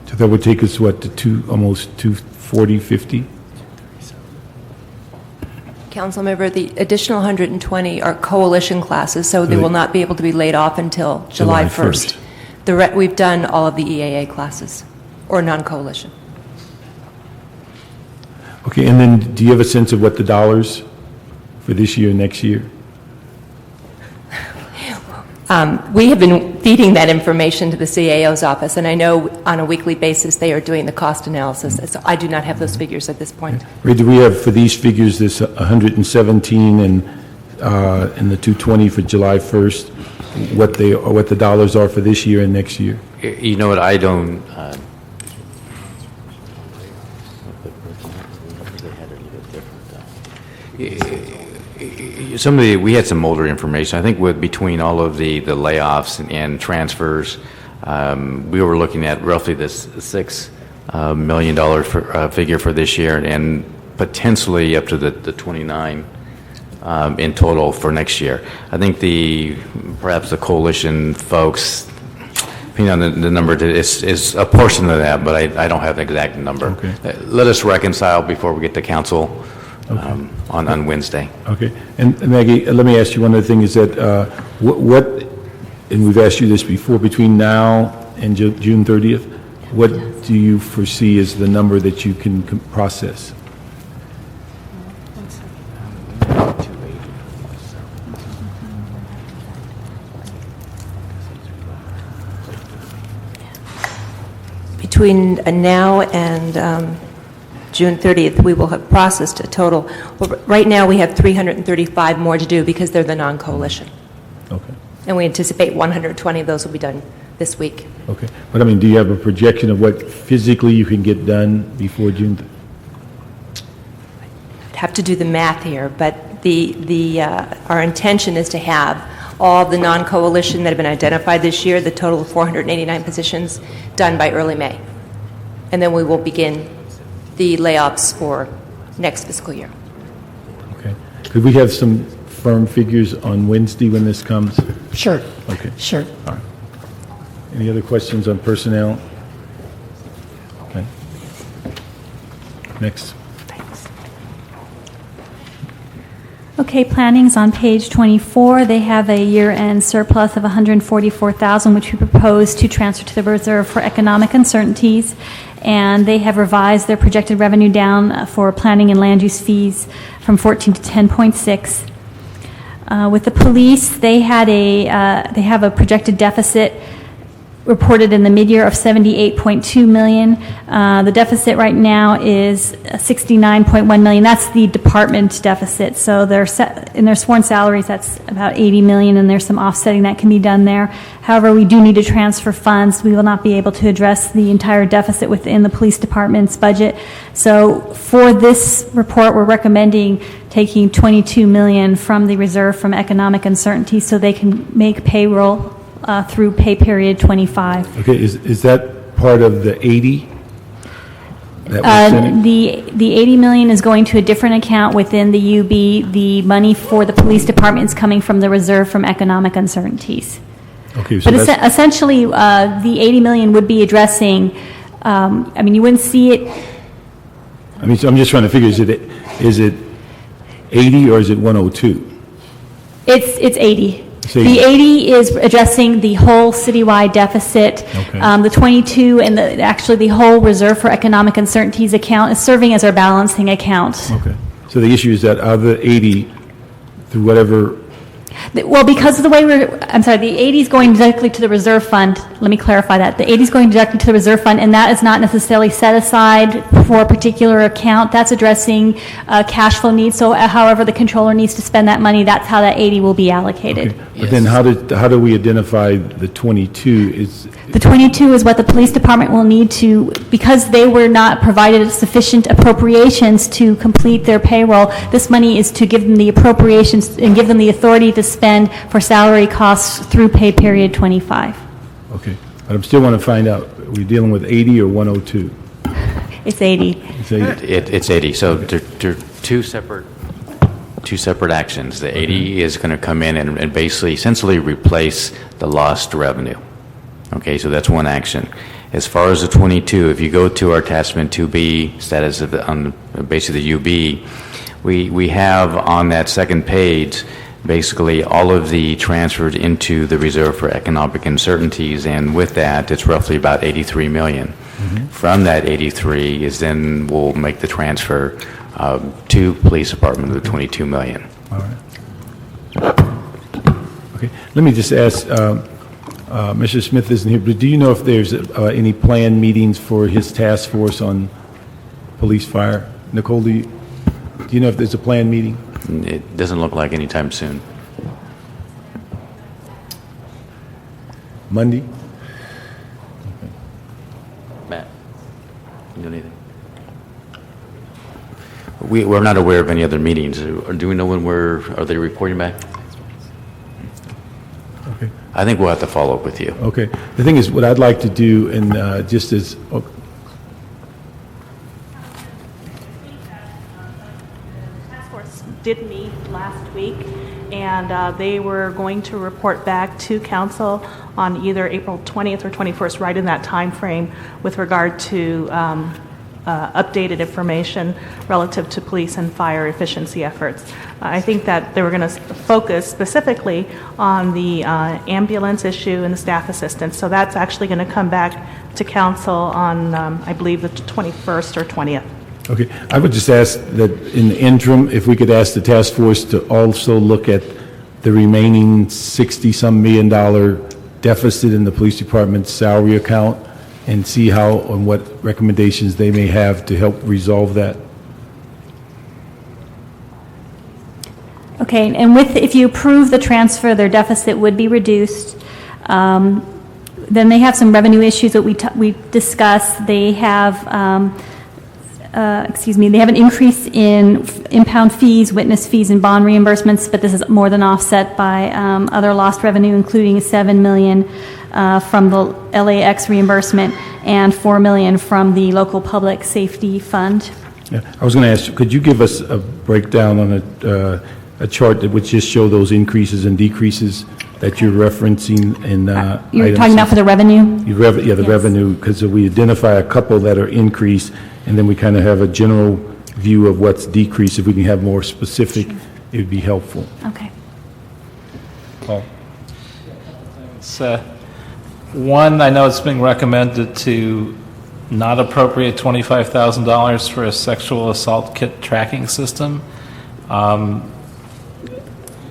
So that would take us, what, to almost 240, 50? Councilmember, the additional 120 are coalition classes, so they will not be able to be laid off until July 1st. We've done all of the EAA classes, or non-coalition. Okay, and then do you have a sense of what the dollars for this year and next year? We have been feeding that information to the CAO's office, and I know on a weekly basis they are doing the cost analysis. So I do not have those figures at this point. Okay. Do we have for these figures this 117 and the 220 for July 1st, what the dollars are for this year and next year? You know what, I don't... we had some older information. I think between all of the layoffs and transfers, we were looking at roughly this $6 million figure for this year, and potentially up to the 29 in total for next year. I think perhaps the coalition folks, depending on the number, is a portion of that, but I don't have the exact number. Okay. Let us reconcile before we get to council. Okay. On Wednesday. Okay. And Maggie, let me ask you one other thing, is that what and we've asked you this before, between now and June 30th, what do you foresee as the number that you can process? Between now and June 30th, we will have processed a total. Well, right now, we have 335 more to do because they're the non-coalition. Okay. And we anticipate 120 of those will be done this week. Okay. But I mean, do you have a projection of what physically you can get done before June? I'd have to do the math here, but our intention is to have all the non-coalition that have been identified this year, the total of 489 positions, done by early May. And then we will begin the layoffs for next fiscal year. Okay. Could we have some firm figures on Wednesday when this comes? Sure. Okay. Sure. All right. Any other questions on personnel? Okay. Next. Okay, planning's on page 24. They have a year-end surplus of $144,000, which we propose to transfer to the reserve for economic uncertainties. And they have revised their projected revenue down for planning and land use fees from 14 to 10.6. With the police, they have a projected deficit reported in the mid-year of $78.2 million. The deficit right now is $69.1 million. That's the department deficit. So in their sworn salaries, that's about $80 million, and there's some offsetting that can be done there. However, we do need to transfer funds. We will not be able to address the entire deficit within the police department's budget. So for this report, we're recommending taking $22 million from the reserve from economic uncertainty so they can make payroll through pay period 25. Okay, is that part of the 80 that was sent? The 80 million is going to a different account within the UB. The money for the police department is coming from the reserve from economic uncertainties. Okay, so but essentially, the 80 million would be addressing. I mean, you wouldn't see it. I mean, so I'm just trying to figure: is it 80 or is it 102? It's 80. The 80 is addressing the whole citywide deficit. Okay. The 22 and actually the whole reserve for economic uncertainties account is serving as our balancing account. Okay. So the issue is that out of the 80, through whatever. Well, because of the way the 80 is going directly to the reserve fund. Let me clarify that. The 80 is going directly to the reserve fund, and that is not necessarily set aside for a particular account. That's addressing cash flow needs. So however the controller needs to spend that money, that's how that 80 will be allocated. Okay. But then how do we identify the 22? The 22 is what the police department will need to, because they were not provided sufficient appropriations to complete their payroll, this money is to give them the appropriations and give them the authority to spend for salary costs through pay period 25. Okay. But I still want to find out, are we dealing with 80 or 102? It's 80. It's 80. It's 80. So there are two separate actions. The 80 is going to come in and basically essentially replace the lost revenue. Okay, so that's one action. As far as the 22, if you go to our attachment 2B, status of basically the UB, we have on that second page basically all of the transfers into the reserve for economic uncertainties, and with that, it's roughly about 83 million. Mm-hmm. From that 83 is then we'll make the transfer to police department of the 22 million. All right. Okay. Let me just ask. Mr. Smith isn't here, but do you know if there's any planned meetings for his task force on police fire? Nicole, do you know if there's a planned meeting? It doesn't look like anytime soon. Monday? Okay. Matt, you know anything? We're not aware of any other meetings. Do we know when are they reporting back? Okay. I think we'll have to follow up with you. Okay. The thing is, what I'd like to do, and just as... Oh. Task force did meet last week, and they were going to report back to council on either April 20th or 21st, right in that time frame, with regard to updated information relative to police and fire efficiency efforts. I think that they were going to focus specifically on the ambulance issue and the staff assistance. So that's actually going to come back to council on, I believe, the 21st or 20th. Okay, I would just ask that in the interim, if we could ask the task force to also look at the remaining $60-some million deficit in the police department's salary account and see how and what recommendations they may have to help resolve that. Okay, and if you approve the transfer, their deficit would be reduced. Then they have some revenue issues that we discussed. They have, they have an increase in impound fees, witness fees, and bond reimbursements, but this is more than offset by other lost revenue, including $7 million from the LAX reimbursement and $4 million from the local public safety fund. Yeah, I was going to ask, could you give us a breakdown on a chart that would just show those increases and decreases that you're referencing in You're talking about for the revenue? The revenue, because we identify a couple that are increased, and then we kind of have a general view of what's decreased. If we can have more specific, it would be helpful. Okay. Paul? One, I know it's being recommended to not appropriate $25,000 for a sexual assault kit tracking system.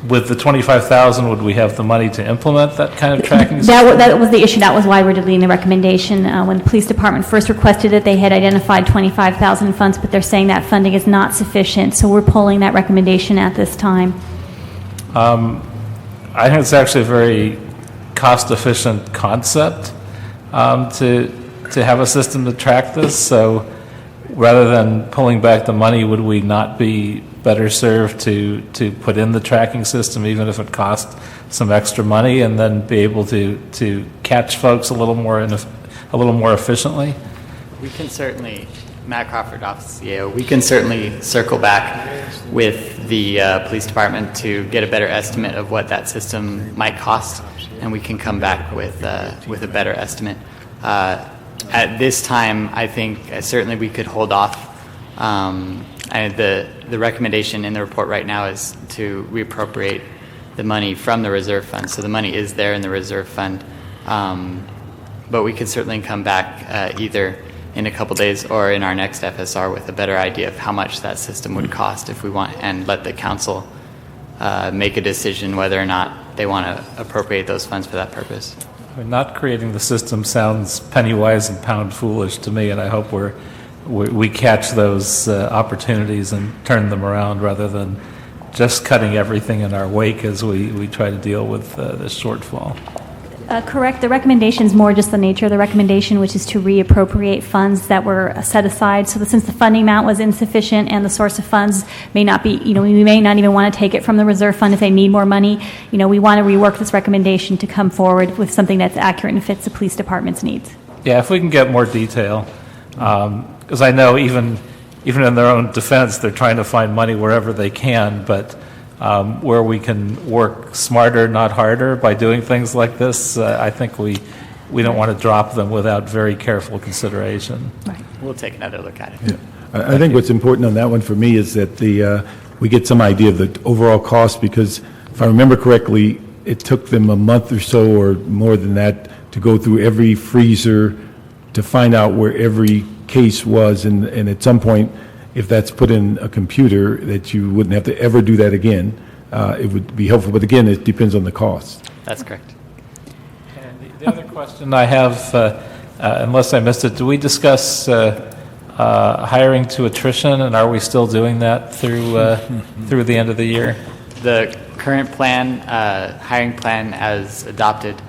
With the $25,000, would we have the money to implement that kind of tracking system? That was the issue. That was why we're deleting the recommendation. When the police department first requested it, they had identified $25,000 in funds, but they're saying that funding is not sufficient, so we're pulling that recommendation at this time. I think it's actually a very cost-efficient concept to have a system to track this. So rather than pulling back the money, would we not be better served to put in the tracking system, even if it costs some extra money, and then be able to catch folks a little more efficiently? We can certainly, Matt Crawford, Office of CAO, we can certainly circle back with the police department to get a better estimate of what that system might cost, and we can come back with a better estimate. At this time, I think certainly we could hold off. The recommendation in the report right now is to reappropriate the money from the reserve fund. So the money is there in the reserve fund. But we could certainly come back either in a couple days or in our next FSR with a better idea of how much that system would cost if we want, and let the council make a decision whether or not they want to appropriate those funds for that purpose. I mean, not creating the system sounds penny wise and pound foolish to me, and I hope we catch those opportunities and turn them around rather than just cutting everything in our wake as we try to deal with this shortfall. Correct. The recommendation is more just the nature of the recommendation, which is to reappropriate funds that were set aside. So since the funding amount was insufficient and the source of funds may not be, we may not even want to take it from the reserve fund if they need more money. We want to rework this recommendation to come forward with something that's accurate and fits the police department's needs. Yeah, if we can get more detail, because I know even in their own defense, they're trying to find money wherever they can, but where we can work smarter, not harder, by doing things like this, I think we don't want to drop them without very careful consideration. Right. We'll take another look at it. Yeah. I think what's important on that one for me is that we get some idea of the overall cost, because if I remember correctly, it took them a month or so or more than that to go through every freezer to find out where every case was, and at some point, if that's put in a computer, that you wouldn't have to ever do that again, it would be helpful. But again, it depends on the cost. That's correct. And the other question I have, unless I missed it, do we discuss hiring to attrition, and are we still doing that through the end of the year? The current plan, hiring plan as adopted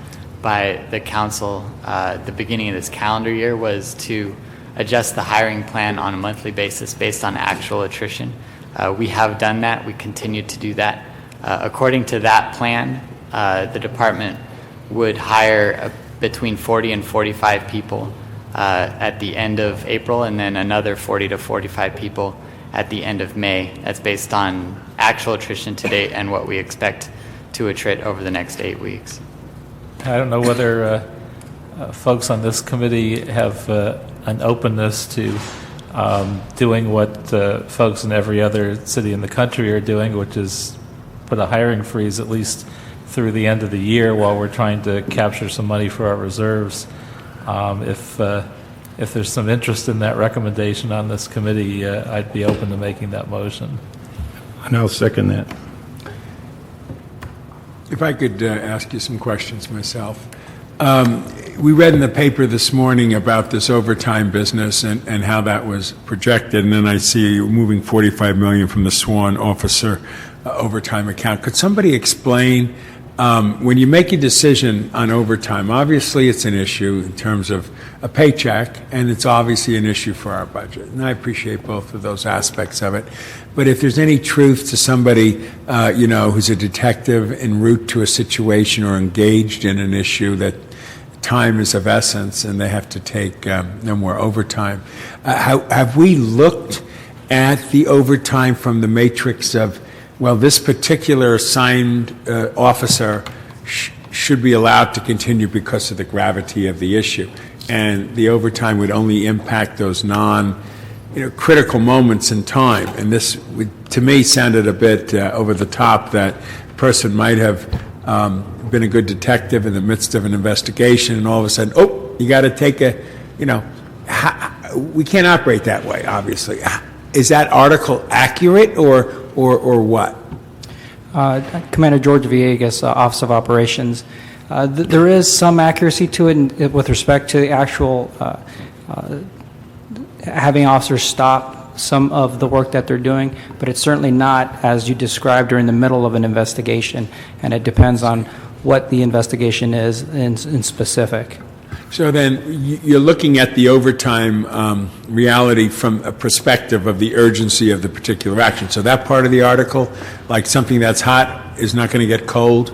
by the council at the beginning of this calendar year, was to adjust the hiring plan on a monthly basis based on actual attrition. We have done that. We continue to do that. According to that plan, the department would hire between 40 and 45 people at the end of April, and then another 40 to 45 people at the end of May. That's based on actual attrition to date and what we expect to attrit over the next 8 weeks. I don't know whether folks on this committee have an openness to doing what folks in every other city in the country are doing, which is put a hiring freeze at least through the end of the year while we're trying to capture some money for our reserves. If there's some interest in that recommendation on this committee, I'd be open to making that motion. And I'll second that. If I could ask you some questions myself. We read in the paper this morning about this overtime business and how that was projected, and then I see you moving $45 million from the sworn officer overtime account. Could somebody explain, when you make a decision on overtime, obviously it's an issue in terms of a paycheck, and it's obviously an issue for our budget, and I appreciate both of those aspects of it. But if there's any truth to somebody, who's a detective en route to a situation or engaged in an issue that time is of essence and they have to take no more overtime, have we looked at the overtime from the matrix of, well, this particular assigned officer should be allowed to continue because of the gravity of the issue, and the overtime would only impact those critical moments in time? And this, to me, sounded a bit over the top, that a person might have been a good detective in the midst of an investigation, and all of a sudden, you got to take we can't operate that way, obviously. Is that article accurate, or what? Commander George Villegas, Office of Operations. There is some accuracy to it with respect to the actual having officers stop some of the work that they're doing, but it's certainly not, as you described, during the middle of an investigation, and it depends on what the investigation is in specific. So then you're looking at the overtime reality from a perspective of the urgency of the particular action. So that part of the article, like something that's hot, is not going to get cold?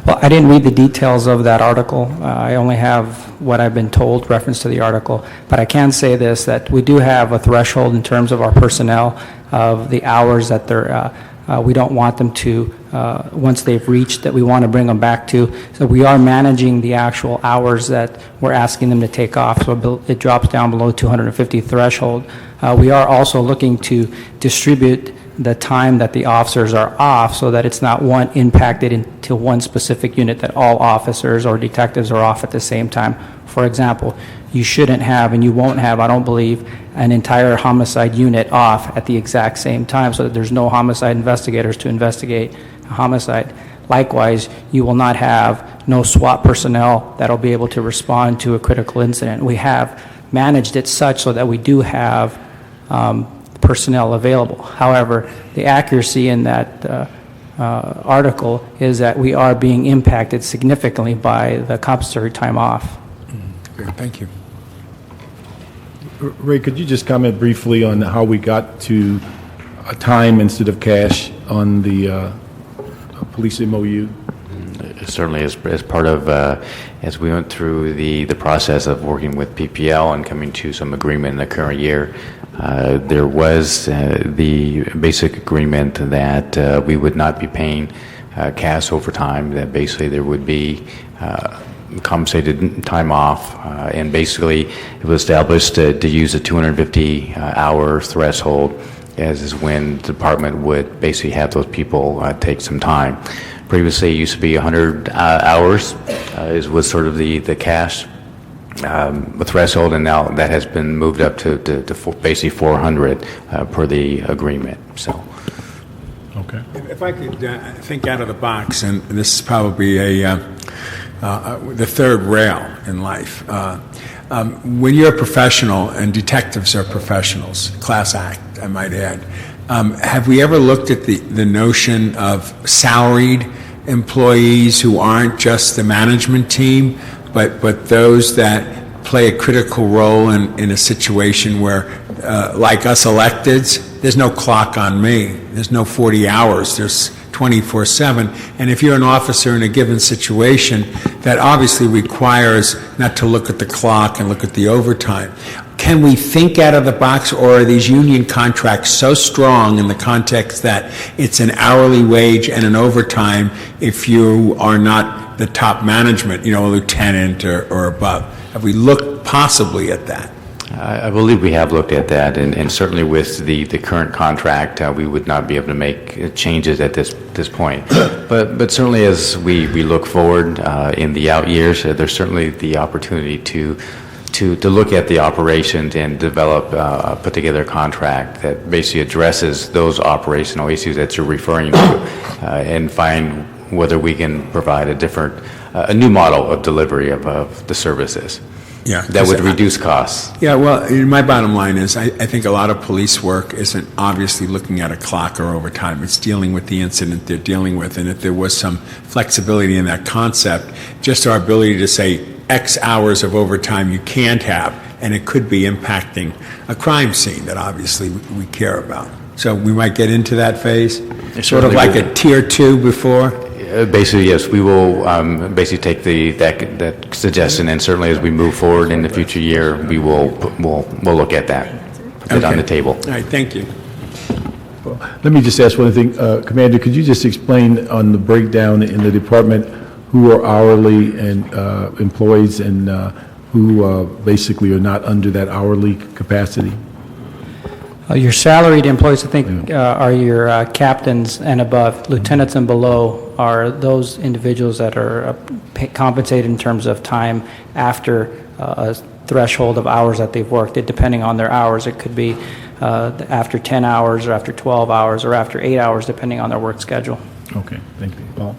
Well, I didn't read the details of that article. I only have what I've been told, reference to the article. But I can say this, that we do have a threshold in terms of our personnel, of the hours that they're, we don't want them to, once they've reached, that we want to bring them back to. So we are managing the actual hours that we're asking them to take off, so it drops down below 250 threshold. We are also looking to distribute the time that the officers are off so that it's not one impacted into one specific unit, that all officers or detectives are off at the same time. For example, you shouldn't have, and you won't have, I don't believe, an entire homicide unit off at the exact same time, so that there's no homicide investigators to investigate a homicide. Likewise, you will not have no SWAT personnel that'll be able to respond to a critical incident. We have managed it such so that we do have personnel available. However, the accuracy in that article is that we are being impacted significantly by the compensatory time off. Great, thank you. Ray, could you just comment briefly on how we got to a time instead of cash on the police MOU? Certainly, as part of, as we went through the process of working with PPL and coming to some agreement in the current year, there was the basic agreement that we would not be paying cash overtime, that basically there would be compensated time off, and basically it was established to use a 250-hour threshold, as is when the department would basically have those people take some time. Previously, it used to be 100 hours was sort of the cash threshold, and now that has been moved up to basically 400 per the agreement. So, okay. If I could think out of the box, and this is probably the third rail in life. When you're a professional, and detectives are professionals, class act, I might add, have we ever looked at the notion of salaried employees who aren't just the management team, but those that play a critical role in a situation where, like us electeds, there's no clock on me. There's no 40 hours. There's 24/7. And if you're an officer in a given situation, that obviously requires not to look at the clock and look at the overtime. Can we think out of the box, or are these union contracts so strong in the context that it's an hourly wage and an overtime if you are not the top management, a lieutenant or above? Have we looked possibly at that? I believe we have looked at that, and certainly with the current contract, we would not be able to make changes at this point. But certainly as we look forward in the out years, there's certainly the opportunity to look at the operations and put together a contract that basically addresses those operational issues that you're referring to, and find whether we can provide a new model of delivery of the services. Yeah, that would reduce costs. Yeah, well, my bottom line is I think a lot of police work isn't obviously looking at a clock or overtime. It's dealing with the incident they're dealing with. And if there was some flexibility in that concept, just our ability to say X hours of overtime you can't have, and it could be impacting a crime scene that obviously we care about. So we might get into that phase, sort of like a tier 2 before. Basically, yes, we will basically take that suggestion, and certainly as we move forward in the future year, we'll look at that, put it on the table. All right, thank you. Let me just ask one thing. Commander, could you just explain on the breakdown in the department who are hourly and employees and who basically are not under that hourly capacity? Your salaried employees, I think, are your captains and above. Lieutenants and below are those individuals that are compensated in terms of time after a threshold of hours that they've worked. Depending on their hours, it could be after 10 hours or after 12 hours or after 8 hours, depending on their work schedule. Okay, thank you. Paul?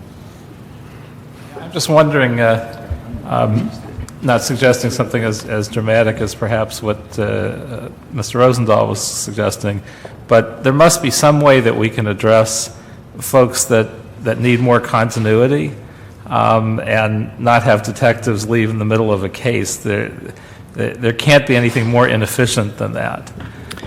I'm just wondering, not suggesting something as dramatic as perhaps what Mr. Rosendahl was suggesting, but there must be some way that we can address folks that need more continuity and not have detectives leave in the middle of a case. There can't be anything more inefficient than that.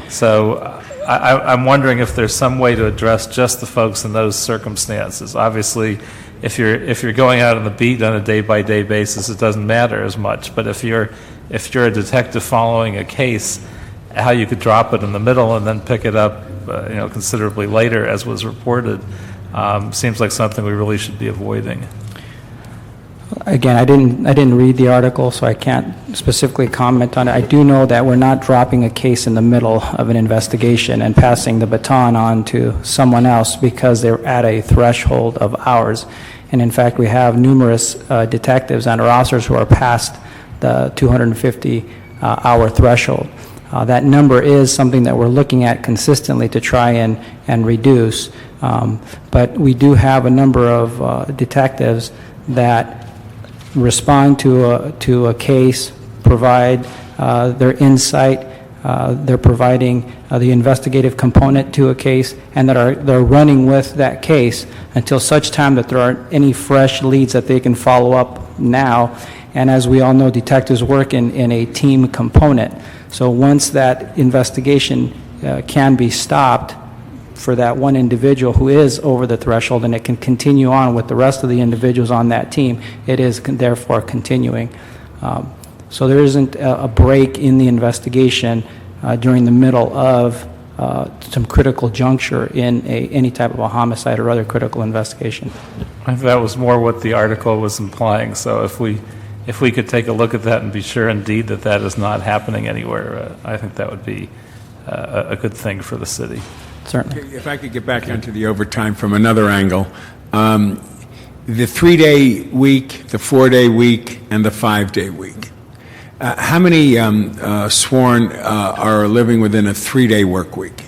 So I'm wondering if there's some way to address just the folks in those circumstances. Obviously, if you're going out on the beat on a day-by-day basis, it doesn't matter as much. But if you're a detective following a case, how you could drop it in the middle and then pick it up, considerably later, as was reported, seems like something we really should be avoiding. Again, I didn't read the article, so I can't specifically comment on it. I do know that we're not dropping a case in the middle of an investigation and passing the baton on to someone else because they're at a threshold of hours. And in fact, we have numerous detectives and officers who are past the 250-hour threshold. That number is something that we're looking at consistently to try and reduce. But we do have a number of detectives that respond to a case, provide their insight, they're providing the investigative component to a case, and they're running with that case until such time that there aren't any fresh leads that they can follow up now. And as we all know, detectives work in a team component. So once that investigation can be stopped for that one individual who is over the threshold, and it can continue on with the rest of the individuals on that team, it is therefore continuing. So there isn't a break in the investigation during the middle of some critical juncture in any type of a homicide or other critical investigation. I think that was more what the article was implying. So if we could take a look at that and be sure indeed that is not happening anywhere, I think that would be a good thing for the city. Certainly. If I could get back onto the overtime from another angle, the 3-day week, the 4-day week, and the 5-day week. How many sworn are living within a 3-day work week?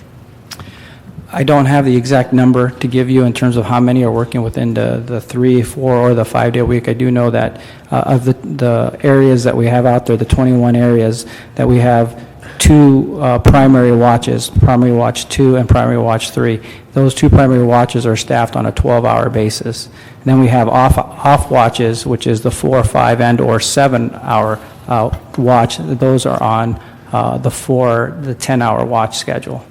I don't have the exact number to give you in terms of how many are working within the 3, 4, or the 5-day week. I do know that of the areas that we have out there, the 21 areas, that we have 2 primary watches, Primary Watch 2 and Primary Watch 3. Those 2 primary watches are staffed on a 12-hour basis. And then we have off watches, which is the 4, 5, and or 7-hour watch. Those are on the 10-hour watch schedule.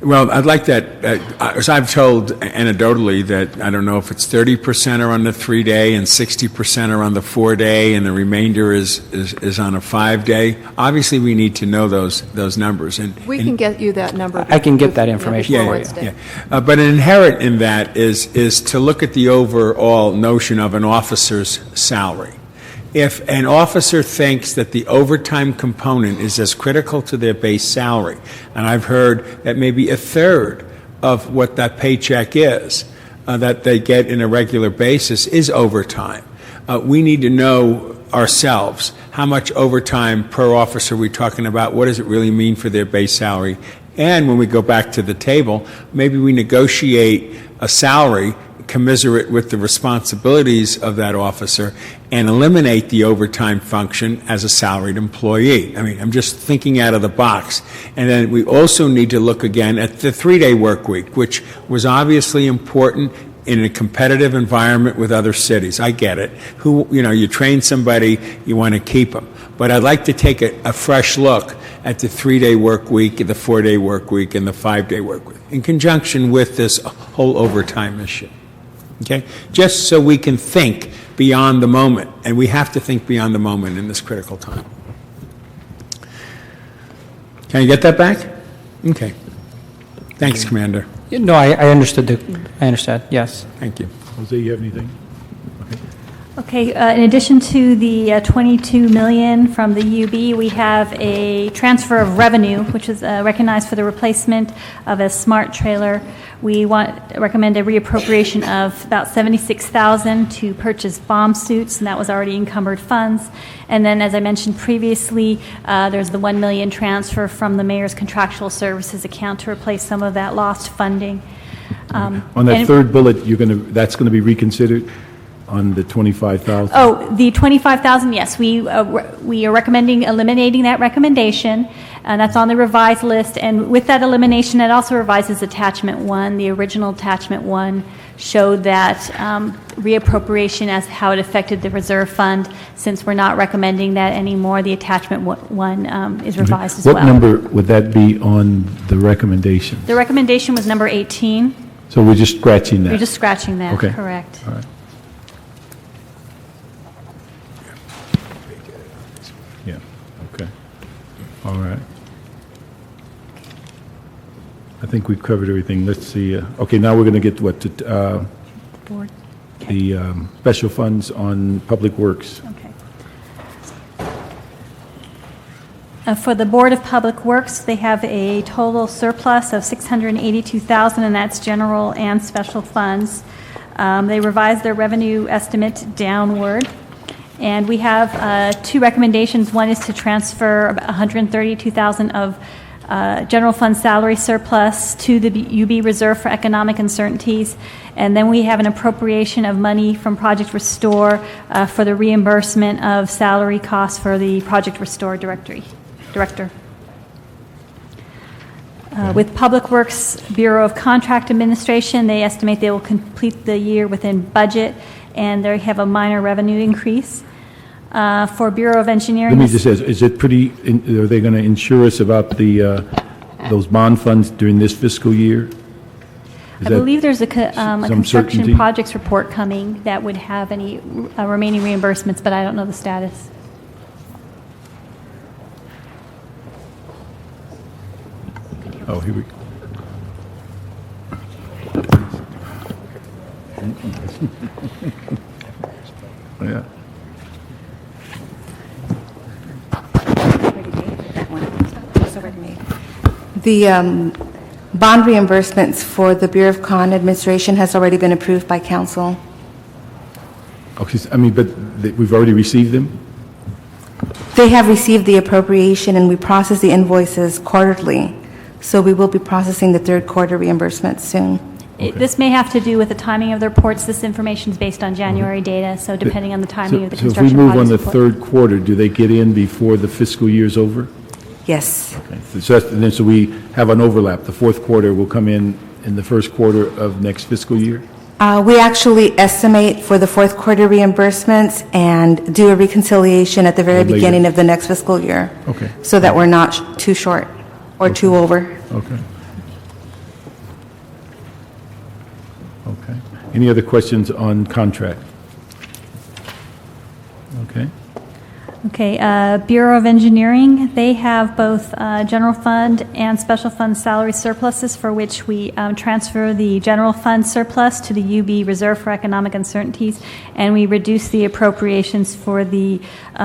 Well, I'd like that, as I've told anecdotally, that I don't know if it's 30% are on the 3-day and 60% are on the 4-day and the remainder is on a 5-day. Obviously, we need to know those numbers. And we can get you that number. I can get that information for you. Yeah. But inherent in that is to look at the overall notion of an officer's salary. If an officer thinks that the overtime component is as critical to their base salary, and I've heard that maybe a third of what that paycheck is, that they get in a regular basis is overtime, we need to know ourselves how much overtime per officer we're talking about, what does it really mean for their base salary, and when we go back to the table, maybe we negotiate a salary commiserate with the responsibilities of that officer and eliminate the overtime function as a salaried employee. I mean, I'm just thinking out of the box. And then we also need to look again at the 3-day work week, which was obviously important in a competitive environment with other cities. I get it. You train somebody, you want to keep them. But I'd like to take a fresh look at the 3-day work week, the 4-day work week, and the 5-day work week in conjunction with this whole overtime issue. Okay? Just so we can think beyond the moment. And we have to think beyond the moment in this critical time. Can you get that back? Okay. Thanks, Commander. No, I understood. I understand, yes. Thank you. Jose, you have anything? Okay, in addition to the 22 million from the UB, we have a transfer of revenue, which is recognized for the replacement of a smart trailer. We recommend a reappropriation of about 76,000 to purchase bomb suits, and that was already encumbered funds. And then, as I mentioned previously, there's the 1 million transfer from the mayor's contractual services account to replace some of that lost funding. On that third bullet, that's going to be reconsidered on the 25,000? Oh, the 25,000, yes. We are recommending eliminating that recommendation, and that's on the revised list. And with that elimination, it also revises Attachment 1. The original Attachment 1 showed that reappropriation as how it affected the reserve fund. Since we're not recommending that anymore, the Attachment 1 is revised as well. What number would that be on the recommendation? The recommendation was number 18. So we're just scratching that? We're just scratching that, okay. Correct. All right. Yeah, okay. All right. I think we've covered everything. Let's see. Okay, now we're going to get Board. The special funds on Public Works. Okay. For the Board of Public Works, they have a total surplus of $682,000, and that's general and special funds. They revised their revenue estimate downward. And we have two recommendations. One is to transfer $132,000 of general fund salary surplus to the UB Reserve for Economic Uncertainties. And then we have an appropriation of money from Project Restore for the reimbursement of salary costs for the Project Restore director. With Public Works Bureau of Contract Administration, they estimate they will complete the year within budget, and they have a minor revenue increase. For Bureau of Engineering... Let me just ask, is it pretty, are they going to insure us about those bond funds during this fiscal year? I believe there's a construction certainty? projects report coming that would have any remaining reimbursements, but I don't know the status. Oh, here we go. Yeah. The bond reimbursements for the Bureau of Con Administration has already been approved by council. Okay, but we've already received them? They have received the appropriation, and we process the invoices quarterly. So we will be processing the third quarter reimbursements soon. This may have to do with the timing of the reports. This information is based on January data, so depending on the timing of the construction So if we move on the projects third quarter, do they get in before the fiscal year is over? Yes. Okay. So we have an overlap. The fourth quarter will come in the first quarter of next fiscal year? We actually estimate for the fourth quarter reimbursements and do a reconciliation at the very Later. beginning of the next fiscal year. Okay. So that we're not too short or too over. Okay. Okay. Any other questions on contract? Okay. Okay, Bureau of Engineering, they have both general fund and special fund salary surpluses for which we transfer the general fund surplus to the UB Reserve for Economic Uncertainties, and we reduce the appropriations for the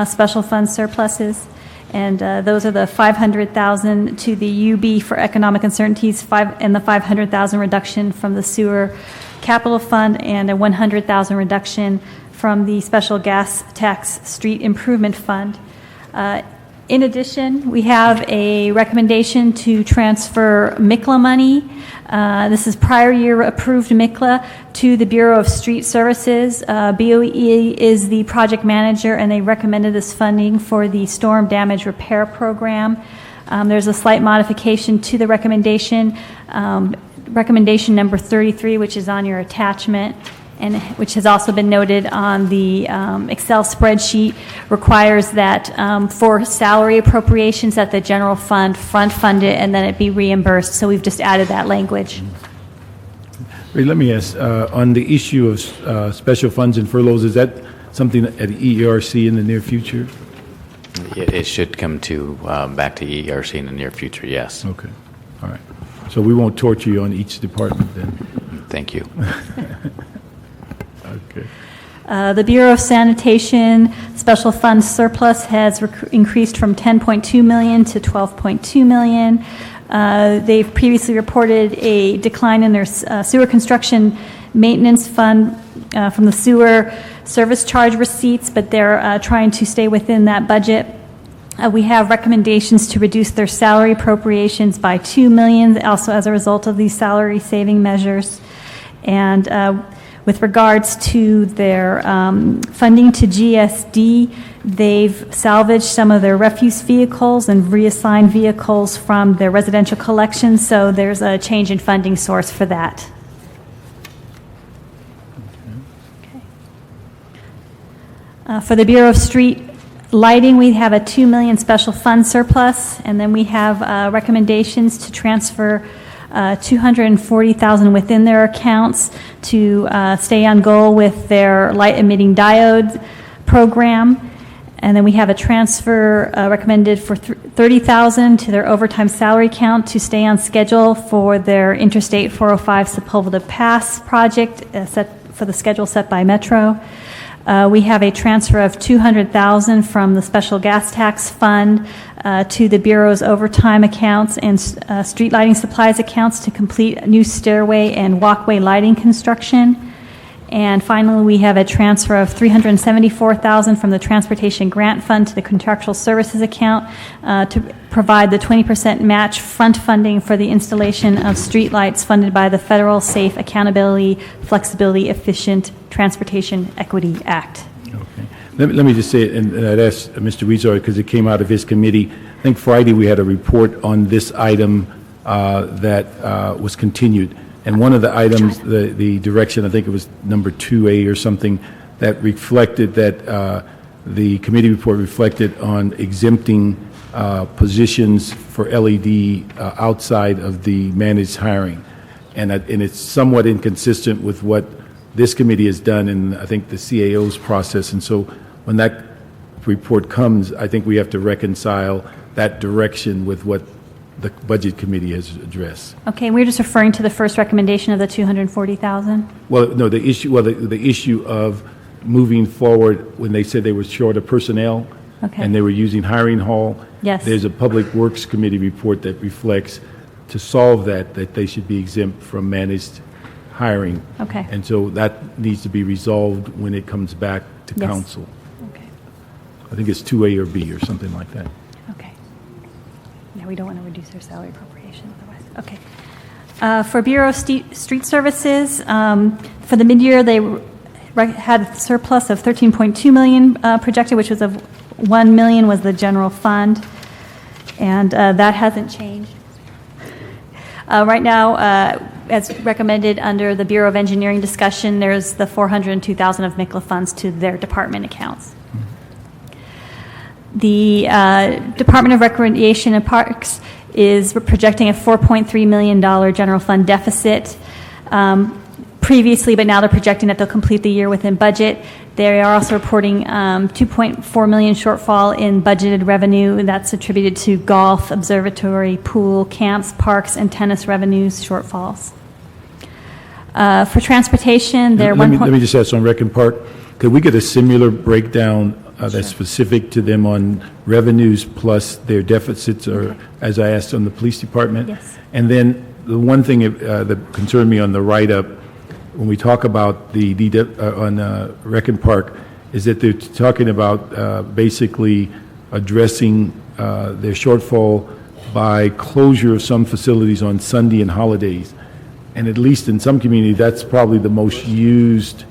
special fund surpluses. And those are the $500,000 to the UB for economic uncertainties, and the $500,000 reduction from the sewer capital fund, and a $100,000 reduction from the special gas tax street improvement fund. In addition, we have a recommendation to transfer MICLA money. This is prior year approved MICLA to the Bureau of Street Services. BOE is the project manager, and they recommended this funding for the storm damage repair program. There's a slight modification to the recommendation. Recommendation number 33, which is on your attachment, and which has also been noted on the Excel spreadsheet, requires that for salary appropriations that the general fund front fund it and then it be reimbursed. So we've just added that language. Ray, let me ask, on the issue of special funds and furloughs, is that something at ERC in the near future? It should come to back to ERC in the near future, yes. Okay, all right. So we won't torture you on each department then? Thank you. Okay. The Bureau of Sanitation special fund surplus has increased from $10.2 million to $12.2 million. They've previously reported a decline in their sewer construction maintenance fund from the sewer service charge receipts, but they're trying to stay within that budget. We have recommendations to reduce their salary appropriations by $2 million, also as a result of these salary saving measures. And with regards to their funding to GSD, they've salvaged some of their refuse vehicles and reassigned vehicles from their residential collection, so there's a change in funding source for that. For the Bureau of Street Lighting, we have a $2 million special fund surplus, and then we have recommendations to transfer $240,000 within their accounts to stay on goal with their light emitting diode program. And then we have a transfer recommended for $30,000 to their overtime salary account to stay on schedule for their Interstate 405 Sepulveda Pass project set for the schedule set by Metro. We have a transfer of $200,000 from the special gas tax fund to the Bureau's overtime accounts and street lighting supplies accounts to complete new stairway and walkway lighting construction. And finally, we have a transfer of $374,000 from the transportation grant fund to the contractual services account to provide the 20% match front funding for the installation of streetlights funded by the Federal Safe Accountability, Flexibility, Efficient Transportation Equity Act. Okay. Let me just say it, and I'd ask Mr. Rezar, because it came out of his committee. I think Friday we had a report on this item that was continued. And one of the items, the direction, I think it was number 2A or something, that reflected that the committee report reflected on exempting positions for LED outside of the managed hiring. And it's somewhat inconsistent with what this committee has done in, I think, the CAO's process. And so when that report comes, I think we have to reconcile that direction with what the Budget Committee has addressed. Okay, we're just referring to the first recommendation of the $240,000? Well, no, the issue of moving forward when they said they were short of personnel, okay, and they were using hiring hall. Yes. There's a Public Works Committee report that reflects to solve that they should be exempt from managed hiring. Okay. And so that needs to be resolved when it comes back to Yes. council. Okay. I think it's 2A or B or something like that. Okay. Yeah, we don't want to reduce their salary appropriation otherwise. Okay. For Bureau of Street Services, for the mid-year, they had a surplus of $13.2 million projected, which was of $1 million was the general fund, and that hasn't changed. Right now, as recommended under the Bureau of Engineering discussion, there's the $402,000 of MICLA funds to their department accounts. The Department of Recreation and Parks is projecting a $4.3 million general fund deficit. previously, but now they're projecting that they'll complete the year within budget. They are also reporting 2.4 million shortfall in budgeted revenue, and that's attributed to golf, observatory, pool, camps, parks, and tennis revenues shortfalls. For transportation, they're let me just ask on Rec and Park, could we get a similar breakdown that's specific to them on revenues plus their deficits, or as I asked on the police department? Yes. And then the one thing that concerned me on the write-up, when we talk about the on Rec and Park, is that they're talking about basically addressing their shortfall by closure of some facilities on Sunday and holidays. And at least in some communities, that's probably the most used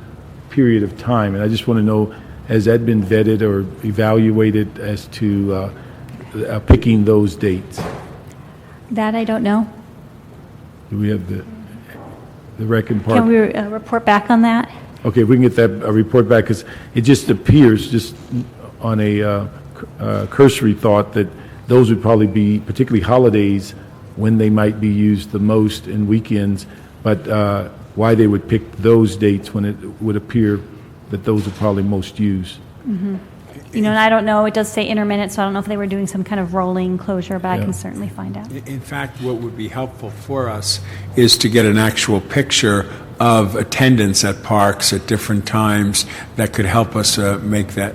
period of time. And I just want to know, has that been vetted or evaluated as to picking those dates? That I don't know. Do we have the Rec and Park? Can we report back on that? Okay, if we can get that report back, because it just appears, just on a cursory thought, that those would probably be, particularly holidays, when they might be used the most, and weekends, but why they would pick those dates when it would appear that those are probably most used. Mm-hmm. And I don't know, it does say intermittent, so I don't know if they were doing some kind of rolling closure, but I Yeah. can certainly find out. In fact, what would be helpful for us is to get an actual picture of attendance at parks at different times that could help us make that,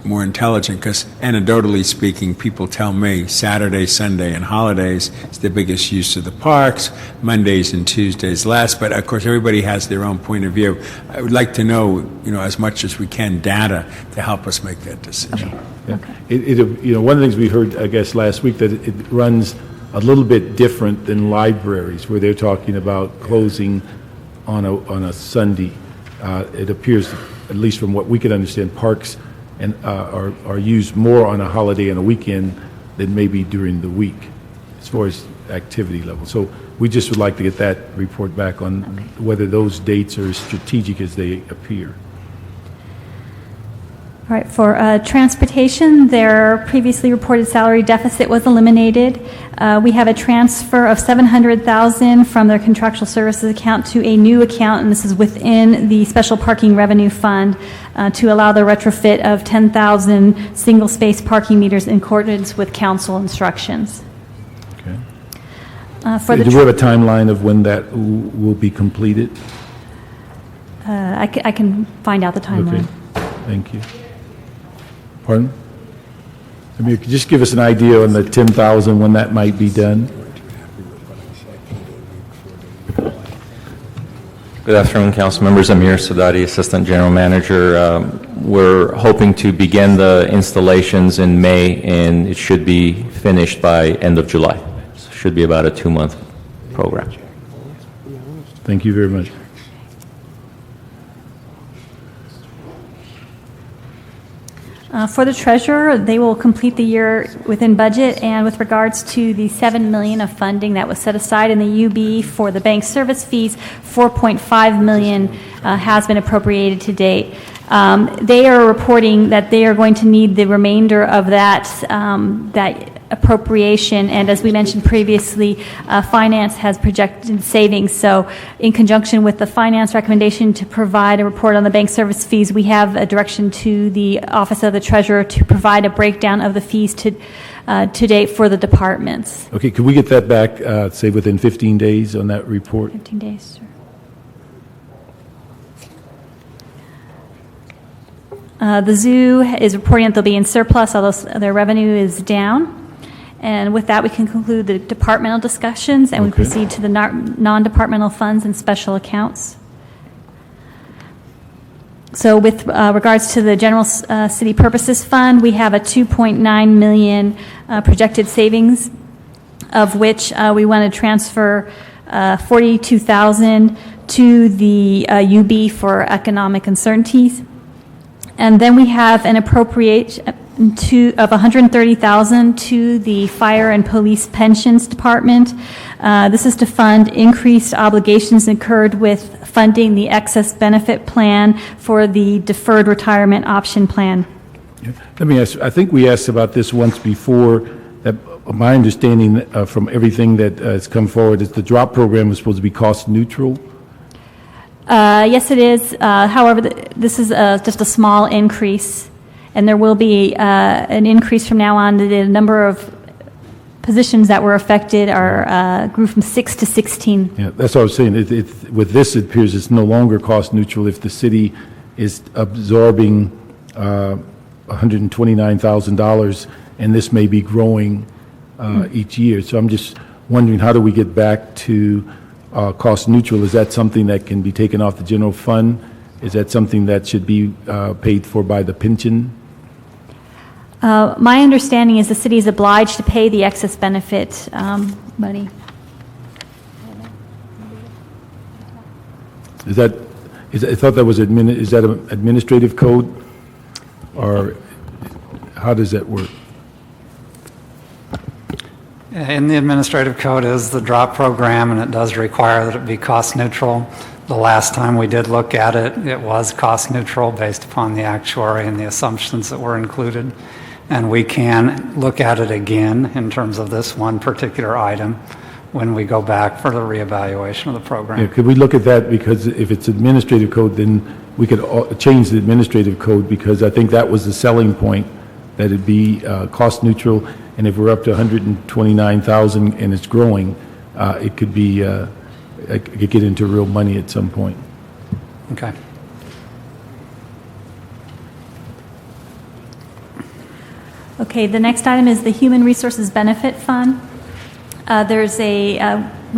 more intelligent. Because anecdotally speaking, people tell me Saturday, Sunday, and holidays is the biggest use of the parks. Mondays and Tuesdays less. But of course, everybody has their own point of view. I would like to know, as much as we can, data to help us make that decision. Okay. One of the things we heard, I guess, last week, that it runs a little bit different than libraries, where they're talking about closing on a Sunday. It appears, at least from what we can understand, parks and are used more on a holiday and a weekend than maybe during the week, as far as activity level. So we just would like to get that report back on whether those dates are as strategic as they appear. All right, for transportation, their previously reported salary deficit was eliminated. We have a transfer of $700,000 from their contractual services account to a new account, and this is within the special parking revenue fund to allow the retrofit of 10,000 single-space parking meters in accordance with council instructions. Okay. Do we have a timeline of when that will be completed? I can find out the timeline. Okay, thank you. Pardon? I mean, just give us an idea on the 10,000 when that might be done. Good afternoon, council members. Amir Sadati, Assistant General Manager. We're hoping to begin the installations in May, and it should be finished by end of July. So it should be about a 2-month program. Thank you very much. For the treasurer, they will complete the year within budget, and with regards to the $7 million of funding that was set aside in the UB for the bank service fees, $4.5 million has been appropriated to date. They are reporting that they are going to need the remainder of that appropriation, and as we mentioned previously, finance has projected savings. So in conjunction with the finance recommendation to provide a report on the bank service fees, we have a direction to the Office of the Treasurer to provide a breakdown of the fees to date for the departments. Okay, could we get that back, say, within 15 days on that report? 15 days, sir. The zoo is reporting that they'll be in surplus, although their revenue is down. And with that, we can conclude the departmental discussions, and we proceed to the non-departmental funds and special accounts. So with regards to the general city purposes fund, we have a $2.9 million projected savings, of which we want to transfer $42,000 to the UB for economic uncertainties. And then we have an appropriation of $130,000 to the Fire and Police Pensions Department. This is to fund increased obligations incurred with funding the excess benefit plan for the deferred retirement option plan. Let me ask, I think we asked about this once before. That my understanding from everything that has come forward is the drop program is supposed to be cost neutral. Yes, it is. However, this is just a small increase, and there will be an increase from now on. The number of positions that were affected grew from 6 to 16. Yeah, that's what I was saying. With this, it appears it's no longer cost neutral if the city is absorbing $129,000, and this may be growing each year. So I'm just wondering, how do we get back to cost neutral? Is that something that can be taken off the general fund? Is that something that should be paid for by the pension? My understanding is the city is obliged to pay the excess benefit money. I thought that was is that an administrative code, or how does that work? In the administrative code is the DROP program, and it does require that it be cost neutral. The last time we did look at it, it was cost neutral based upon the actuary and the assumptions that were included. And we can look at it again in terms of this one particular item when we go back for the reevaluation of the program. Yeah, could we look at that? Because if it's administrative code, then we could change the administrative code, because I think that was the selling point, that it'd be cost neutral. And if we're up to 129,000 and it's growing, it could be, it could get into real money at some point. Okay. Okay, the next item is the Human Resources Benefit Fund. There's we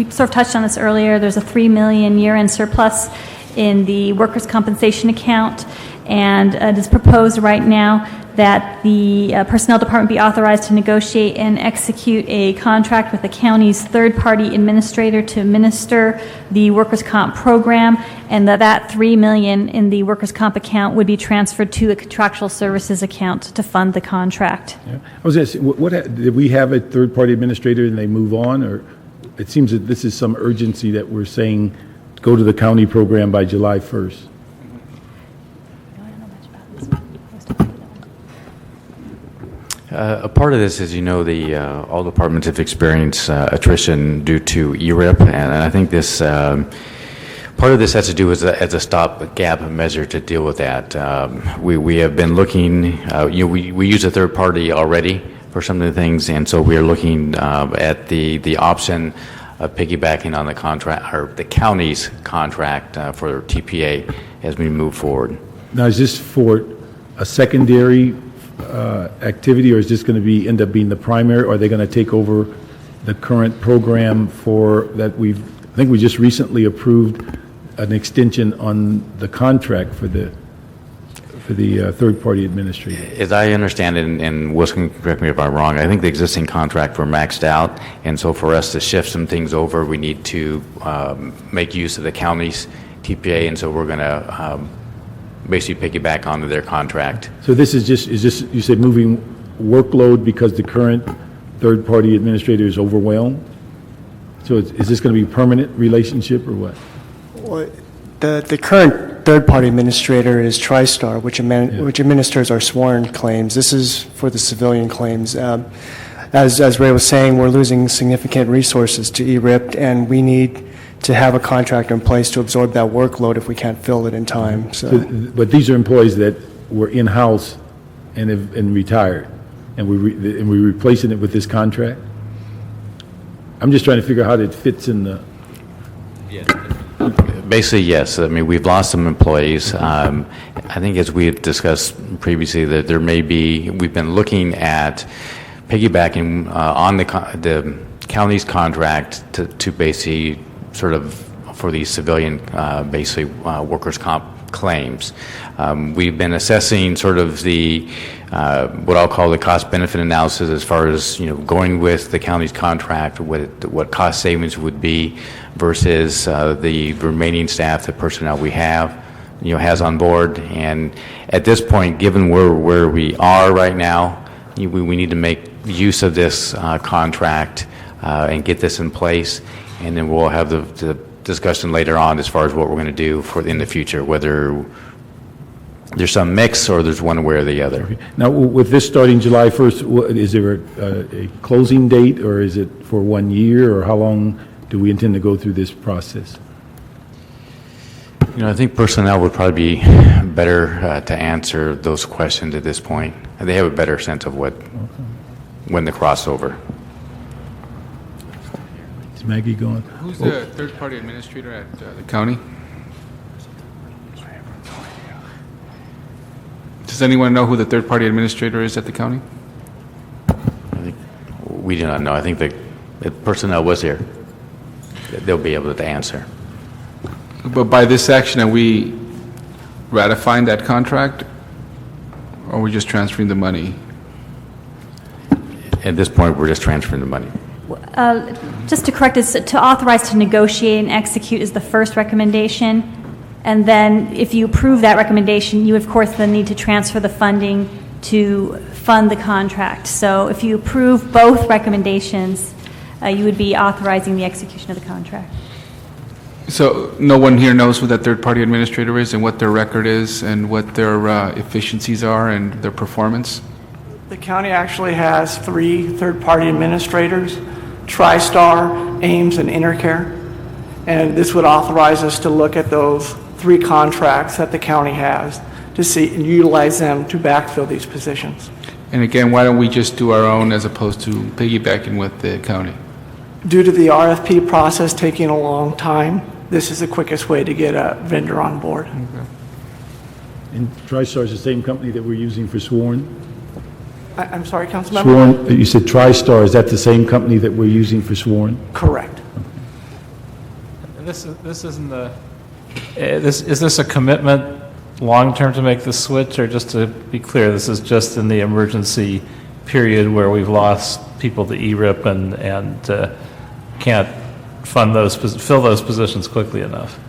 sort of touched on this earlier, there's a $3 million year-end surplus in the workers' compensation account, and it is proposed right now that the Personnel Department be authorized to negotiate and execute a contract with the county's third-party administrator to administer the workers' comp program, and that $3 million in the workers' comp account would be transferred to the contractual services account to fund the contract. Yeah. I was going to say, did we have a third-party administrator and they move on, or it seems that this is some urgency that we're saying go to the county program by July 1st? A part of this is, all departments have experienced attrition due to ERIP, and I think this part of this has to do as a stopgap measure to deal with that. We have been looking, we use a third party already for some of the things, and so we are looking at the option of piggybacking on the contract, or the county's contract for TPA as we move forward. Now, is this for a secondary activity, or is this going to end up being the primary, or are they going to take over the current program I think we just recently approved an extension on the contract for the third-party administrator? As I understand it, and Wilson, correct me if I'm wrong, I think the existing contract were maxed out, and so for us to shift some things over, we need to make use of the county's TPA, and so we're going to basically piggyback onto their contract. So this is just, you said moving workload because the current third-party administrator is overwhelmed? So is this going to be a permanent relationship, or what? Well, the current third-party administrator is TriStar, which administers our sworn claims. This is for the civilian claims. As Ray was saying, we're losing significant resources to ERIP, and we need to have a contractor in place to absorb that workload if we can't fill it in time. But these are employees that were in-house and retired, and we're replacing it with this contract? I'm just trying to figure out how it fits in the... Basically, yes. I mean, we've lost some employees. I think as we had discussed previously, that we've been looking at piggybacking on the county's contract to basically sort of for these civilian, basically workers' comp claims. We've been assessing sort of the what I'll call the cost-benefit analysis as far as going with the county's contract, what cost savings would be versus the remaining staff, the personnel we have, has on board. And at this point, given where we are right now, we need to make use of this contract and get this in place, and then we'll have the discussion later on as far as what we're going to do in the future, whether there's some mix or there's one way or the other. Okay. Now, with this starting July 1st, is there a closing date, or is it for 1 year, or how long do we intend to go through this process? I think personnel would probably be better to answer those questions at this point. They have a better sense of when the crossover. Is Maggie going? Who's the third-party administrator at the county? Does anyone know who the third-party administrator is at the county? We do not know. I think the personnel was here. They'll be able to answer. But by this action, are we ratifying that contract, or are we just transferring the money? At this point, we're just transferring the money. Just to correct this, to authorize to negotiate and execute is the first recommendation. And then if you approve that recommendation, you of course then need to transfer the funding to fund the contract. So if you approve both recommendations, you would be authorizing the execution of the contract. So no one here knows who that third-party administrator is and what their record is and what their efficiencies are and their performance? The county actually has 3 third-party administrators, TriStar, Ames, and Intercare. And this would authorize us to look at those 3 contracts that the county has to see and utilize them to backfill these positions. And again, why don't we just do our own as opposed to piggybacking with the county? Due to the RFP process taking a long time, this is the quickest way to get a vendor on board. Okay. And TriStar is the same company that we're using for Sworn? I'm sorry, Councilmember? Sworn, you said TriStar, is that the same company that we're using for Sworn? Correct. And this isn't is this a commitment long-term to make the switch, or just to be clear, this is just in the emergency period where we've lost people to ERIP and can't fill those positions quickly enough?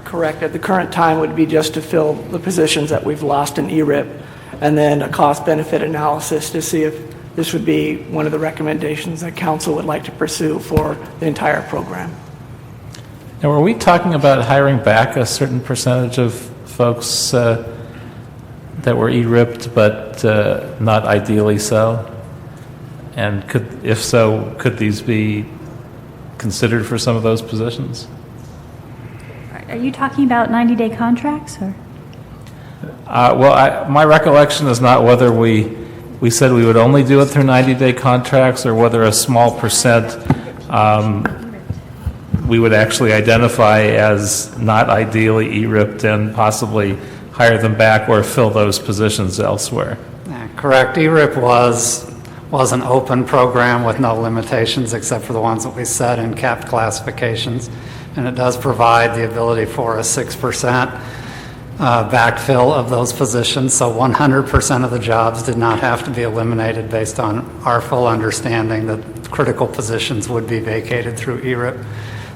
Correct. At the current time would be just to fill the positions that we've lost in ERIP, and then a cost-benefit analysis to see if this would be one of the recommendations that council would like to pursue for the entire program. Now, were we talking about hiring back a certain percentage of folks that were ERIP'd but not ideally so? And if so, could these be considered for some of those positions? Are you talking about 90-day contracts, or? My recollection is not whether we said we would only do it through 90-day contracts, or whether a small percent we would actually identify as not ideally ERIP'd and possibly hire them back or fill those positions elsewhere. Yeah, correct. ERIP was an open program with no limitations except for the ones that we set in capped classifications, and it does provide the ability for a 6% backfill of those positions, so 100% of the jobs did not have to be eliminated based on our full understanding that critical positions would be vacated through ERIP.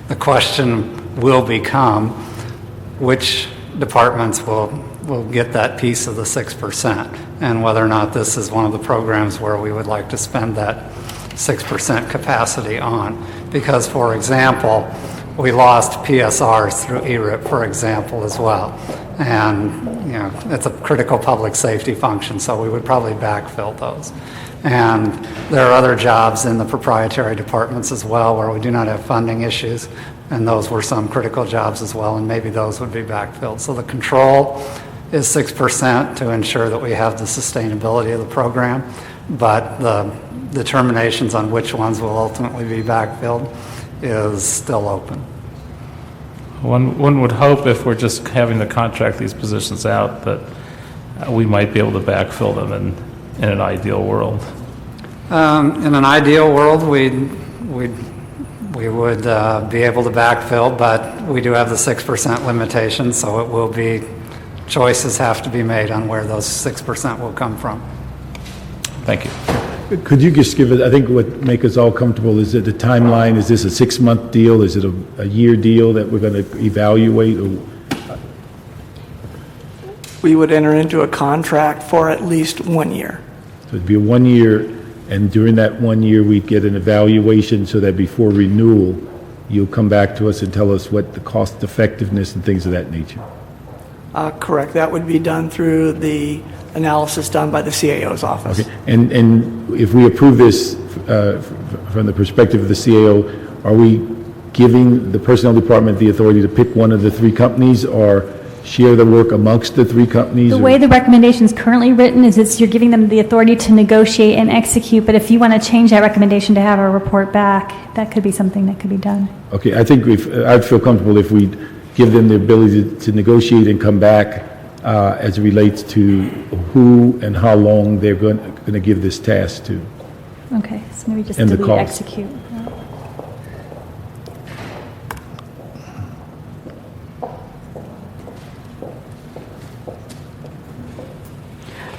The question will become which departments will get that piece of the 6%, and whether or not this is one of the programs where we would like to spend that 6% capacity on. Because, for example, we lost PSRs through ERIP, for example, as well. And, it's a critical public safety function, so we would probably backfill those. And there are other jobs in the proprietary departments as well where we do not have funding issues, and those were some critical jobs as well, and maybe those would be backfilled. So the control is 6% to ensure that we have the sustainability of the program, but the determinations on which ones will ultimately be backfilled is still open. One would hope, if we're just having to contract these positions out, that we might be able to backfill them in an ideal world. In an ideal world, we would be able to backfill, but we do have the 6% limitation, so it will be, choices have to be made on where those 6% will come from. Thank you. Could you just give it, I think what make us all comfortable is that the timeline, is this a 6-month deal? Is it a year deal that we're going to evaluate? Or? We would enter into a contract for at least 1 year. So it'd be a 1 year, and during that 1 year, we'd get an evaluation so that before renewal, you'll come back to us and tell us what the cost effectiveness and things of that nature. Correct. That would be done through the analysis done by the CAO's office. Okay. And if we approve this from the perspective of the CAO, are we giving the Personnel Department the authority to pick one of the three companies or share the work amongst the three companies? The or- way the recommendation is currently written is you're giving them the authority to negotiate and execute, but if you want to change that recommendation to have a report back, that could be something that could be done. Okay, I think I'd feel comfortable if we give them the ability to negotiate and come back as it relates to who and how long they're going to give this task to. Okay, so maybe just And the delete cost. execute.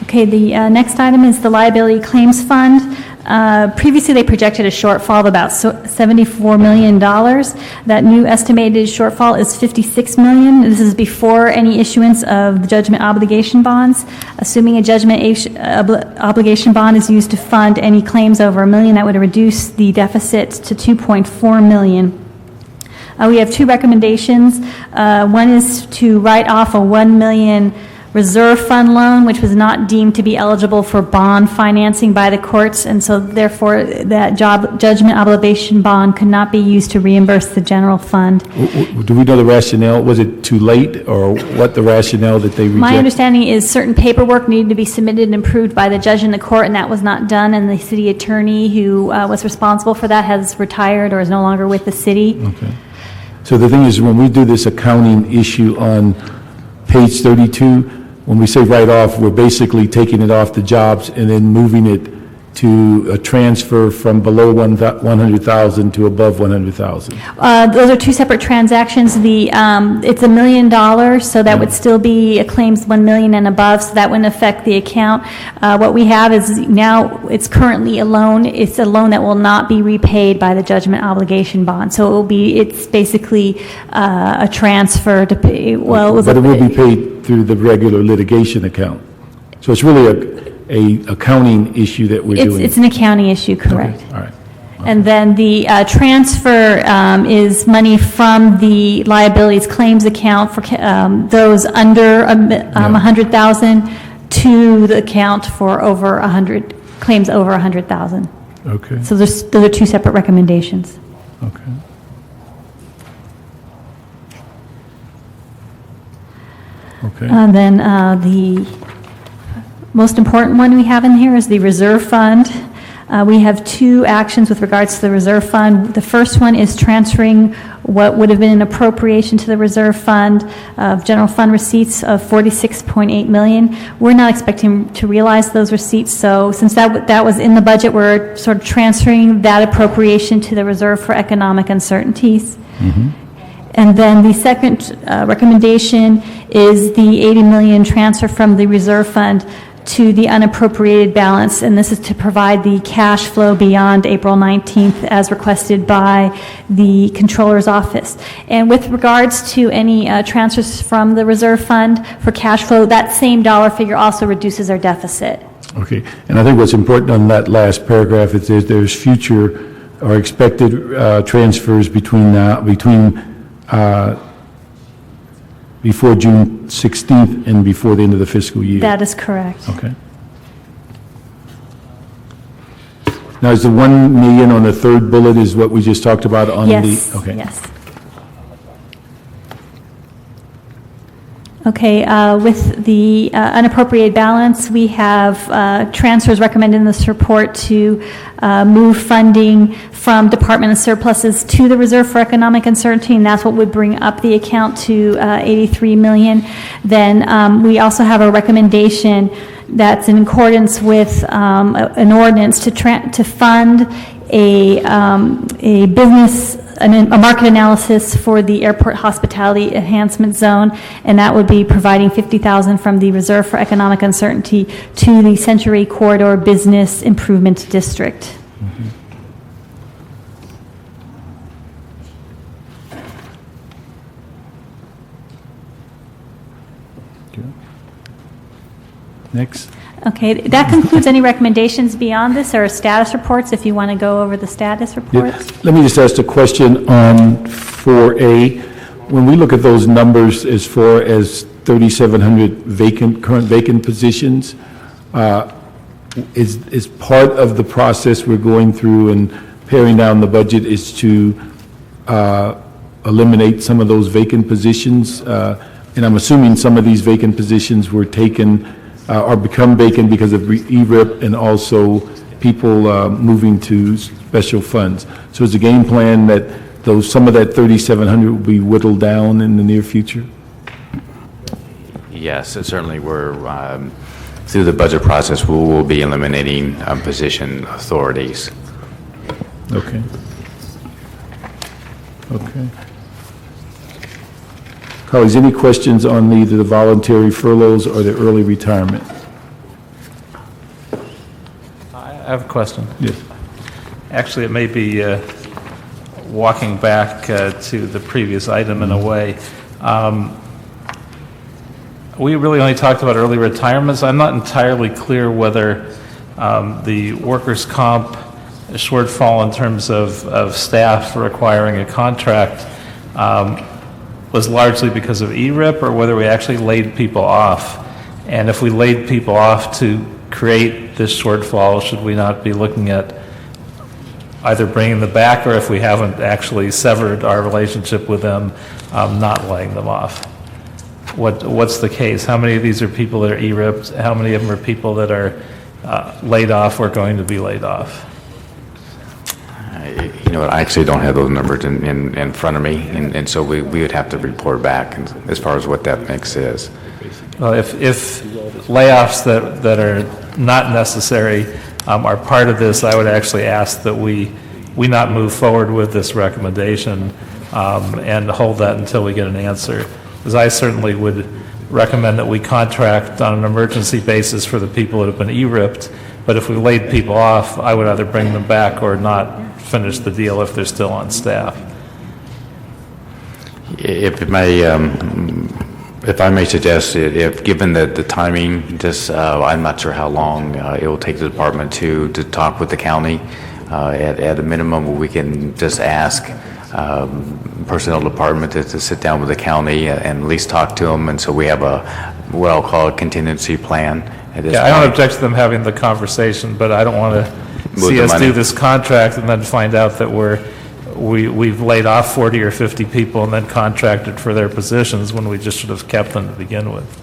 Okay, the next item is the liability claims fund. Previously, they projected a shortfall of about $74 million. That new estimated shortfall is $56 million. This is before any issuance of the judgment obligation bonds. Assuming a judgment obligation bond is used to fund any claims over $1 million, that would reduce the deficit to $2.4 million. We have two recommendations. One is to write off a $1 million reserve fund loan, which was not deemed to be eligible for bond financing by the courts, and so therefore that judgment obligation bond could not be used to reimburse the general fund. Do we know the rationale? Was it too late, or what the rationale that they rejected? My understanding is certain paperwork needed to be submitted and approved by the judge in the court, and that was not done, and the city attorney who was responsible for that has retired or is no longer with the city. Okay. So the thing is, when we do this accounting issue on page 32, when we say write off, we're basically taking it off the jobs and then moving it to a transfer from below 100,000 to above 100,000. Those are two separate transactions. It's $1 million, so that would still be a claims $1 million and above, so that wouldn't affect the account. What we have is now it's currently a loan. It's a loan that will not be repaid by the judgment obligation bond. So it's basically a transfer to pay. Well, but it will be paid through the regular litigation account. So it's really a accounting issue that we're doing. It's an accounting issue, correct. Okay. All right. And then the transfer is money from the liabilities claims account for those under 100,000 to the account for over 100 claims over 100,000. Okay. So those are two separate recommendations. Okay. Okay. And then the most important one we have in here is the reserve fund. We have two actions with regards to the reserve fund. The first one is transferring what would have been an appropriation to the reserve fund of general fund receipts of $46.8 million. We're not expecting to realize those receipts, so since that was in the budget, we're sort of transferring that appropriation to the reserve for economic uncertainties. Mm-hmm. And then the second recommendation is the $80 million transfer from the reserve fund to the unappropriated balance, and this is to provide the cash flow beyond April 19th as requested by the Controller's Office. And with regards to any transfers from the reserve fund for cash flow, that same dollar figure also reduces our deficit. Okay. And I think what's important on that last paragraph is there's future or expected transfers before June 16th and before the end of the fiscal year. That is correct. Okay. Now, is the 1 million on the third bullet is what we just talked about on Yes, the? Okay. yes. Okay, with the unappropriated balance, we have transfers recommended in this report to move funding from Department of Surpluses to the Reserve for Economic Uncertainty, and that's what would bring up the account to $83 million. Then we also have a recommendation that's in accordance with an ordinance to fund a business, a market analysis for the Airport Hospitality Enhancement Zone, and that would be providing $50,000 from the Reserve for Economic Uncertainty to the Century Corridor Business Improvement District. Mm-hmm. Next. Okay, that concludes any recommendations beyond this or status reports, if you want to go over the status reports. Yeah. Let me just ask a question on 4A. When we look at those numbers as far as 3,700 current vacant positions, is part of the process we're going through and paring down the budget is to eliminate some of those vacant positions. And I'm assuming some of these vacant positions were taken or become vacant because of ERIP and also people moving to special funds. So is the game plan that some of that 3,700 will be whittled down in the near future? Yes, certainly we're, through the budget process, we will be eliminating position authorities. Okay. Okay. Colleagues, any questions on either the voluntary furloughs or the early retirement? I have a question. Yes. Actually, it may be walking back to the previous item in a way. We really only talked about early retirements. I'm not entirely clear whether the workers' comp shortfall in terms of staff requiring a contract was largely because of ERIP or whether we actually laid people off. And if we laid people off to create this shortfall, should we not be looking at either bringing them back or if we haven't actually severed our relationship with them, not laying them off? What's the case? How many of these are people that are ERIP'd? How many of them are people that are laid off or going to be laid off? You know, I actually don't have those numbers in front of me, and so we would have to report back as far as what that mix is. Well, if layoffs that are not necessary are part of this, I would actually ask that we not move forward with this recommendation and hold that until we get an answer. Because I certainly would recommend that we contract on an emergency basis for the people that have been ERIP'd, but if we laid people off, I would either bring them back or not finish the deal if they're still on staff. If I may suggest, if given the timing, just I'm not sure how long it will take the department to talk with the county. At a minimum, we can just ask personnel department to sit down with the county and at least talk to them, and so we have what I'll call a contingency plan at this point. I don't object to them having the conversation, but I don't want to see us do this contract and then find out that we've laid off 40 or 50 people and then contracted for their positions when we just should have kept them to begin with.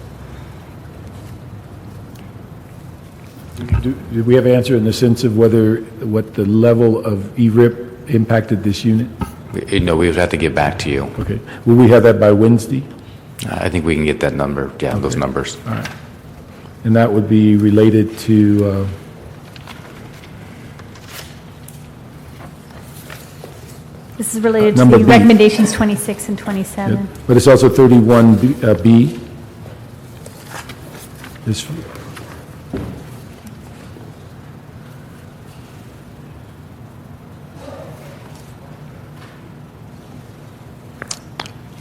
Did we have an answer in the sense of what the level of ERIP impacted this unit? No, we would have to get back to you. Okay. Will we have that by Wednesday? I think we can get that number, okay. Those numbers. All right. And that would be related to... This is related to Number the B. recommendations 26 and 27. Yeah. But it's also 31B. This,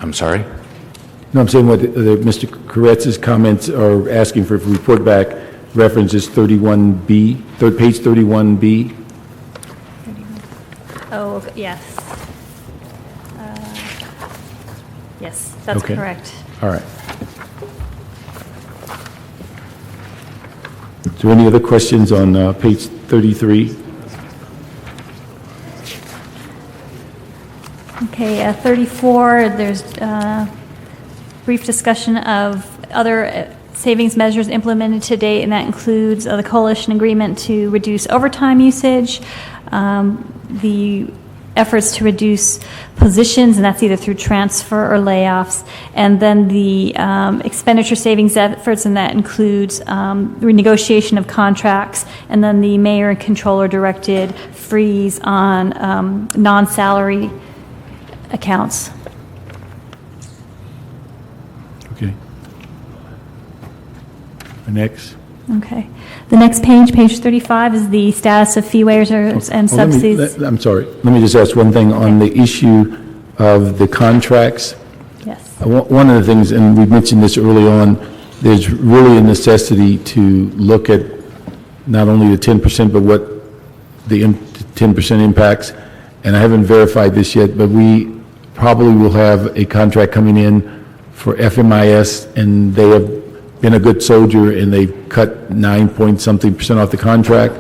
I'm sorry? no, I'm saying what Mr. Koretz's comments are asking for report back references 31B, page 31B. Oh, okay, yes. Yes, that's Okay. correct. All right. Is there any other questions on page 33? Okay, 34, there's brief discussion of other savings measures implemented to date, and that includes the coalition agreement to reduce overtime usage, the efforts to reduce positions, and that's either through transfer or layoffs, and then the expenditure savings efforts, and that includes renegotiation of contracts, and then the mayor and controller directed freeze on non-salary accounts. Okay. Next. Okay. The next page, page 35, is the status of fee waivers and Well, subsidies. I'm sorry. Let me just ask one thing on the issue of the contracts. Yes. One of the things, and we mentioned this early on, there's really a necessity to look at not only the 10%, but what the 10% impacts. And I haven't verified this yet, but we probably will have a contract coming in for FMIS, and they have been a good soldier, and they've cut 9-point-something% off the contract.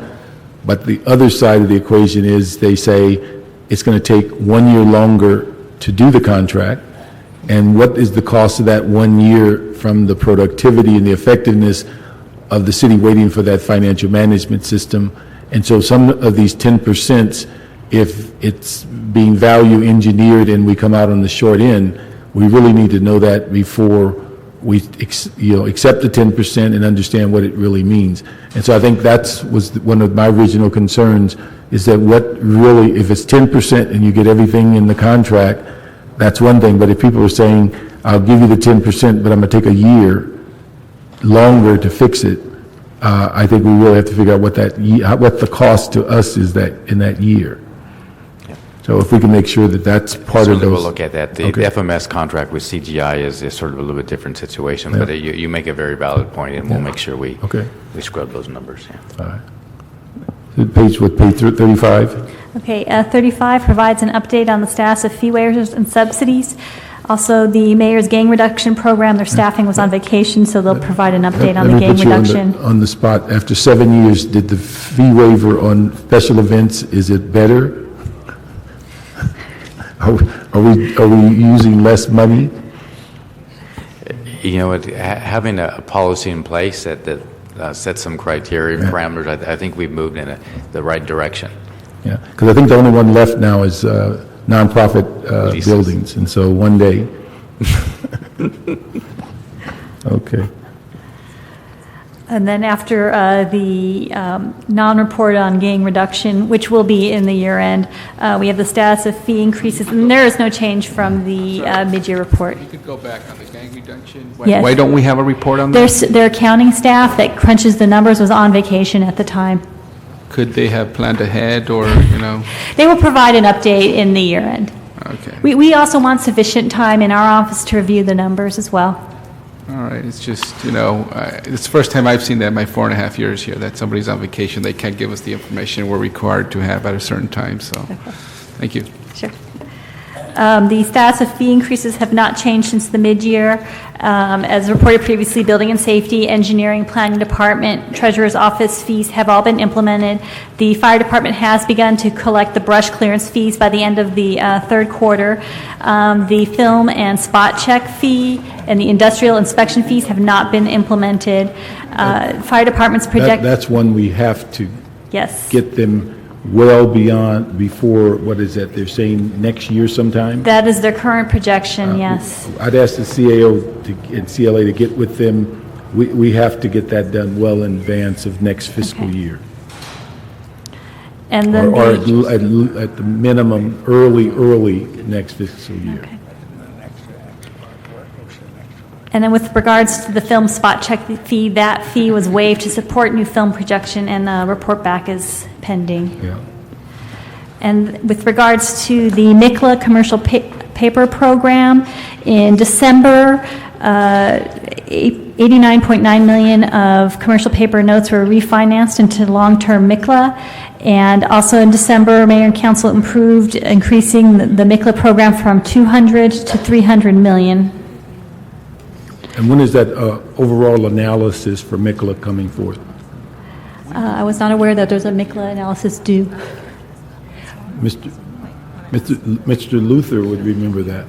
But the other side of the equation is they say it's going to take 1 year longer to do the contract, and what is the cost of that 1 year from the productivity and the effectiveness of the city waiting for that financial management system. And so some of these 10%, if it's being value engineered and we come out on the short end, we really need to know that before we accept the 10% and understand what it really means. And so I think was one of my original concerns, is that what really, if it's 10% and you get everything in the contract, that's one thing. But if people are saying, I'll give you the 10%, but I'm going to take a year longer to fix it, I think we really have to figure out what the cost to us is in that year. So if we can make sure that that's part of those. We'll look at that. The FMS contract with CGI is sort of a little bit different situation, but you make a very valid point, and we'll make sure we scrub those numbers. All right. Page 35? Okay, 35 provides an update on the status of fee waivers and subsidies. Also, the mayor's gang reduction program, their staffing was on vacation, so they'll provide an update on the gang reduction. On the spot, after 7 years, did the fee waiver on special events, is it better? Are we using less money? You know, having a policy in place that sets some criteria and parameters, I think we've moved in the right direction. Yeah, because I think the only one left now is nonprofit buildings, and so one day. Okay. And then after the non-report on gang reduction, which will be in the year end, we have the status of fee increases, and there is no change from the mid-year report. You could go back on the gang reduction. Yes. Why don't we have a report on that? Their accounting staff that crunches the numbers was on vacation at the time. Could they have planned ahead, or, They will provide an update in the year end. Okay. We also want sufficient time in our office to review the numbers as well. All right, it's just, it's the first time I've seen that in my 4.5 years here, that somebody's on vacation, they can't give us the information we're required to have at a certain time, so, thank you. Sure. The status of fee increases have not changed since the mid-year. As reported previously, building and safety, engineering, planning department, treasurer's office fees have all been implemented. The fire department has begun to collect the brush clearance fees by the end of the third quarter. The film and spot check fee and the industrial inspection fees have not been implemented. Fire department's That's one we have to yes. get them well before, what is that, they're saying next year sometime? That is their current projection, yes. I'd ask the CAO and CLA to get with them. We have to get that done well in advance of next fiscal year. And then or at the minimum, early next fiscal year. Okay. And then with regards to the film spot check fee, that fee was waived to support new film projection, and the report back is pending. Yeah. And with regards to the MICLA commercial paper program, in December, 89.9 million of commercial paper notes were refinanced into long-term MICLA. And also in December, Mayor and Council approved increasing the MICLA program from 200 to 300 million. And when is that overall analysis for MICLA coming forth? I was not aware that there's a MICLA analysis due. Mr. Luther would remember that.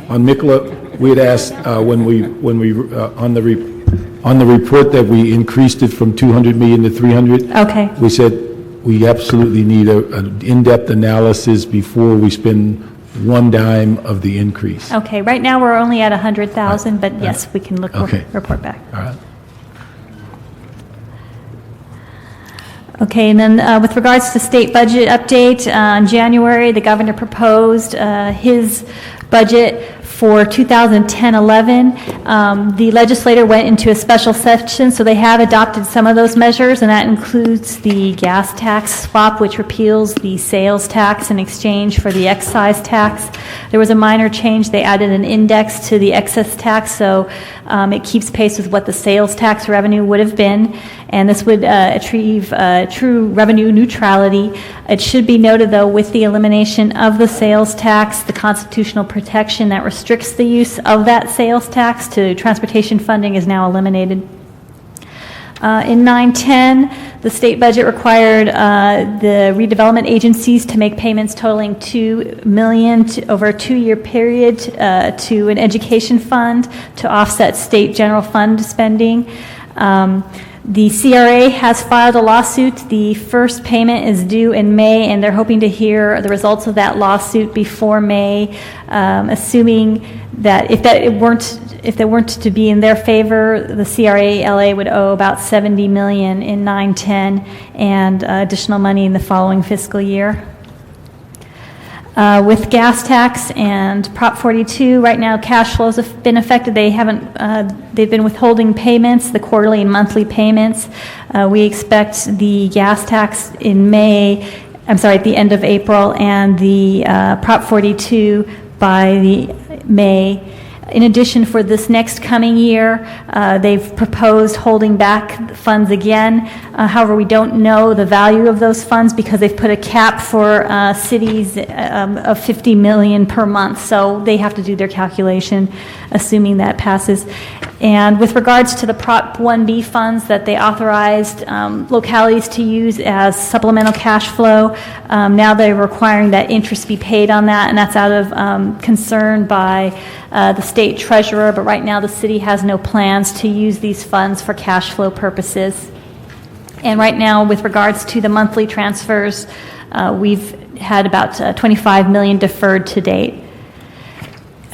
On MICLA, we had asked when we on the report that we increased it from 200 million to 300. Okay. We said we absolutely need an in-depth analysis before we spend one dime of the increase. Okay, right now we're only at 100,000, but yes, we can report back. All right. Okay, and then with regards to state budget update, in January, the governor proposed his budget for 2010-11. The legislator went into a special session, so they have adopted some of those measures, and that includes the gas tax swap, which repeals the sales tax in exchange for the excise tax. There was a minor change. They added an index to the excess tax, so it keeps pace with what the sales tax revenue would have been, and this would achieve true revenue neutrality. It should be noted, though, with the elimination of the sales tax, the constitutional protection that restricts the use of that sales tax to transportation funding is now eliminated. In 910, the state budget required the redevelopment agencies to make payments totaling $2 million over a 2-year period to an education fund to offset state general fund spending. The CRA has filed a lawsuit. The first payment is due in May, and they're hoping to hear the results of that lawsuit before May, assuming that if they weren't to be in their favor, the CRA LA would owe about $70 million in 910 and additional money in the following fiscal year. With gas tax and Prop 42, right now cash flows have been affected. They've been withholding payments, the quarterly and monthly payments. We expect the gas tax at the end of April, and the Prop 42 by the May. In addition, for this next coming year, they've proposed holding back funds again. However, we don't know the value of those funds because they've put a cap for cities of $50 million per month. So they have to do their calculation, assuming that passes. And with regards to the Prop 1B funds that they authorized localities to use as supplemental cash flow, now they're requiring that interest be paid on that, and that's out of concern by the state treasurer, but right now the city has no plans to use these funds for cash flow purposes. And right now, with regards to the monthly transfers, we've had about $25 million deferred to date.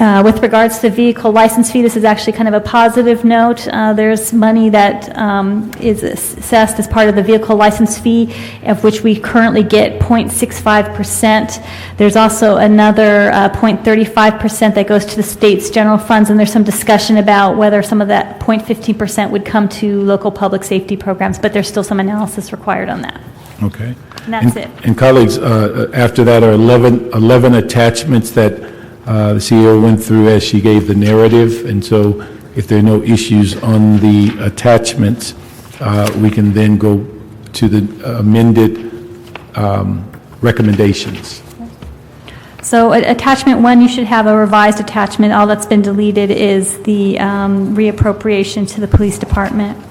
With regards to the vehicle license fee, this is actually kind of a positive note. There's money that is assessed as part of the vehicle license fee, of which we currently get 0.65%. There's also another 0.35% that goes to the state's general funds, and there's some discussion about whether some of that 0.15% would come to local public safety programs, but there's still some analysis required on that. Okay. And that's it. And colleagues, after that are 11 attachments that the CEO went through as she gave the narrative, and so if there are no issues on the attachments, we can then go to the amended recommendations. So attachment 1, you should have a revised attachment. All that's been deleted is the reappropriation to the police department.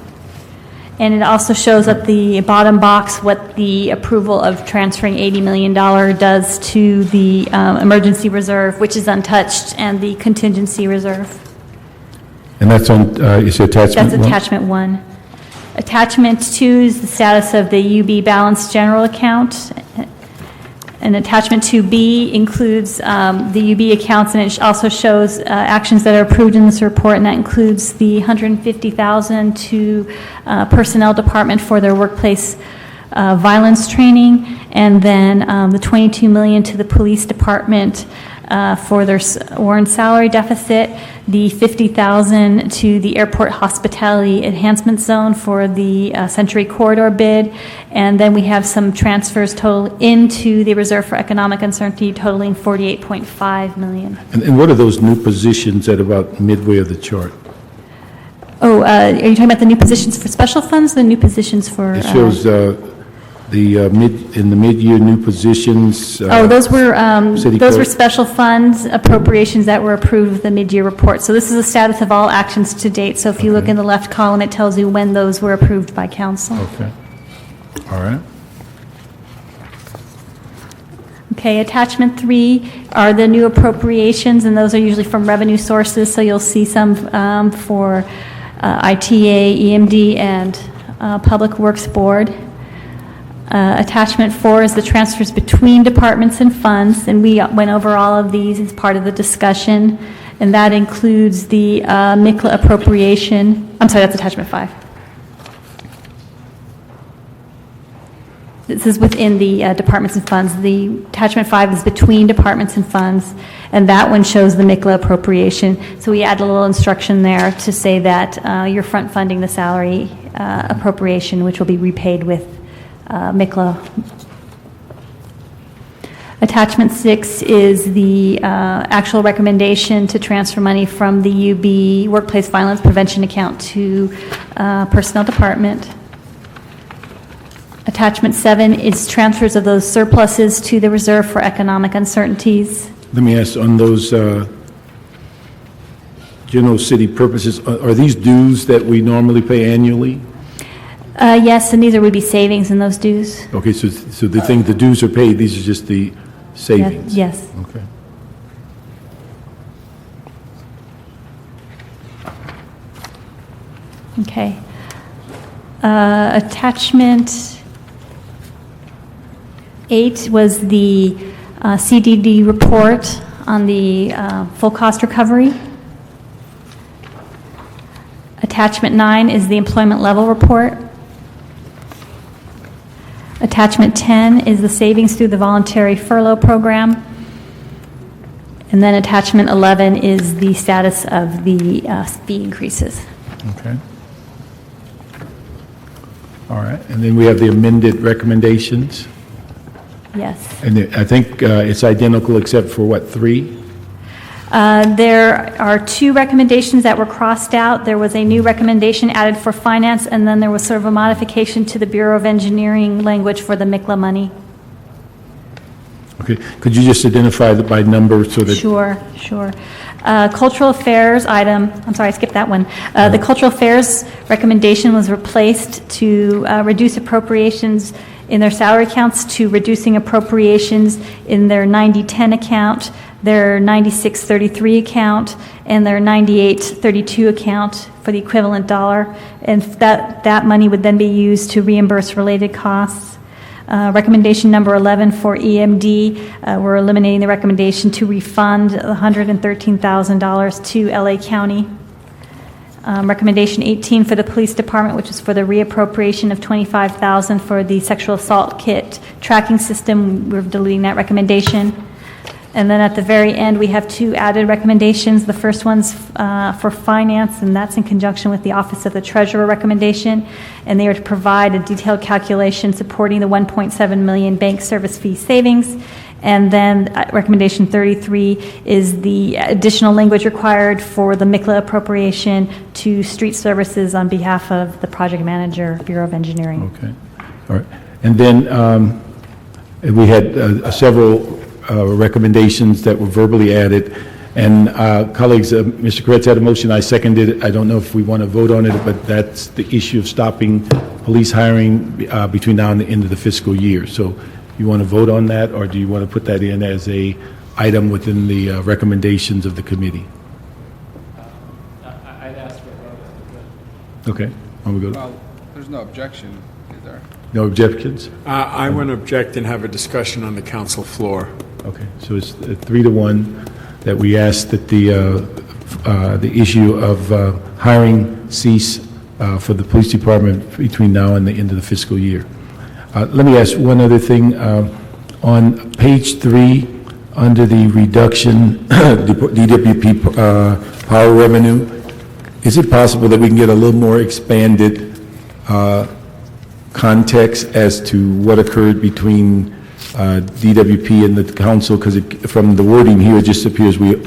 And it also shows at the bottom box what the approval of transferring $80 million does to the emergency reserve, which is untouched, and the contingency reserve. And that's on, you said attachment 1? That's attachment 1. Attachment 2 is the status of the UB balance general account. And attachment 2B includes the UB accounts, and it also shows actions that are approved in this report, and that includes the $150,000 to personnel department for their workplace violence training, and then the $22 million to the police department for their warrant salary deficit, the $50,000 to the airport hospitality enhancement zone for the Century Corridor bid, and then we have some transfers total into the reserve for economic uncertainty totaling $48.5 million. And what are those new positions at about midway of the chart? Oh, are you talking about the new positions for special funds, the new positions for? It shows in the mid-year new positions. Those were clerk. special funds appropriations that were approved with the mid-year report. So this is the status of all actions to date. So if you look in the left column, it tells you when those were approved by council. Okay. All right. Okay, attachment 3 are the new appropriations, and those are usually from revenue sources. So you'll see some for ITA, EMD, and Public Works Board. Attachment 4 is the transfers between departments and funds, and we went over all of these as part of the discussion, and that includes the MICLA appropriation. I'm sorry, that's attachment 5. This is within the departments and funds. The attachment 5 is between departments and funds, and that one shows the MICLA appropriation. So we add a little instruction there to say that you're front funding the salary appropriation, which will be repaid with MICLA. Attachment 6 is the actual recommendation to transfer money from the UB Workplace Violence Prevention account to Personnel Department. Attachment 7 is transfers of those surpluses to the Reserve for Economic Uncertainties. Let me ask, on those general city purposes, are these dues that we normally pay annually? Yes, and these would be savings in those dues. Okay, so the dues are paid, these are just the savings? Yes. Okay. Okay. Attachment 8 was the CDD report on the full cost recovery. Attachment 9 is the employment level report. Attachment 10 is the savings through the voluntary furlough program. And then attachment 11 is the status of the fee increases. Okay. All right, and then we have the amended recommendations. Yes. And I think it's identical except for what, 3? There are 2 recommendations that were crossed out. There was a new recommendation added for finance, and then there was sort of a modification to the Bureau of Engineering language for the MICLA money. Okay, could you just identify that by number so that? Sure. Cultural Affairs item, I'm sorry, I skipped that one. The Cultural Affairs recommendation was replaced to reduce appropriations in their salary accounts to reducing appropriations in their 9010 account, their 9633 account, and their 9832 account for the equivalent dollar. And that money would then be used to reimburse related costs. Recommendation number 11 for EMD, we're eliminating the recommendation to refund $113,000 to LA County. Recommendation 18 for the police department, which is for the reappropriation of $25,000 for the sexual assault kit tracking system. We're deleting that recommendation. And then at the very end, we have 2 added recommendations. The first one's for finance, and that's in conjunction with the Office of the Treasurer recommendation. And they are to provide a detailed calculation supporting the $1.7 million bank service fee savings. And then recommendation 33 is the additional language required for the MICLA appropriation to street services on behalf of the project manager, Bureau of Engineering. Okay, all right. And then we had several recommendations that were verbally added. And colleagues, Mr. Koretz had a motion, I seconded it. I don't know if we want to vote on it, but that's the issue of stopping police hiring between now and the end of the fiscal year. So you want to vote on that, or do you want to put that in as a item within the recommendations of the committee? I'd ask for a vote. Okay, want to go? Well, there's no objection, is there? No objections? I want to object and have a discussion on the council floor. Okay, so it's 3-1 that we ask that the issue of hiring cease for the police department between now and the end of the fiscal year. Let me ask one other thing. On page 3, under the reduction DWP power revenue, is it possible that we can get a little more expanded context as to what occurred between DWP and the council? Because from the wording here, it just appears we...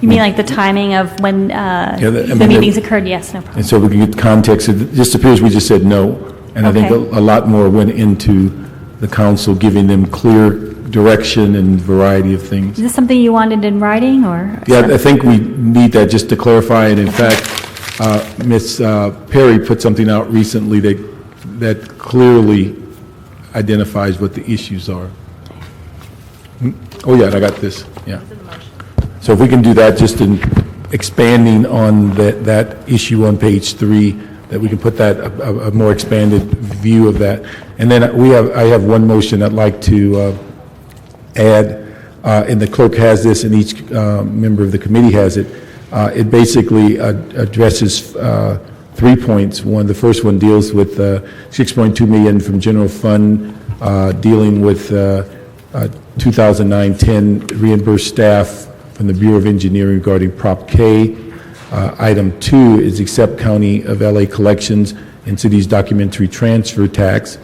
You mean like the timing of when the meetings occurred? Yes, no problem. And so we can get context. It just appears we just said no. And I think a lot more went into the council, giving them clear direction and variety of things. Is this something you wanted in writing, or? Yeah, I think we need that just to clarify. And in fact, Ms. Perry put something out recently that clearly identifies what the issues are. Oh, yeah, I got this. Yeah. So if we can do that, just in expanding on that issue on page 3, that we can put that a more expanded view of that. And then I have one motion I'd like to add, and the clerk has this, and each member of the committee has it. It basically addresses 3 points. The first one deals with $6.2 million from general fund, dealing with 2009-10 reimbursed staff from the Bureau of Engineering regarding Prop K. Item 2 is accept County of LA collections and city's documentary transfer tax.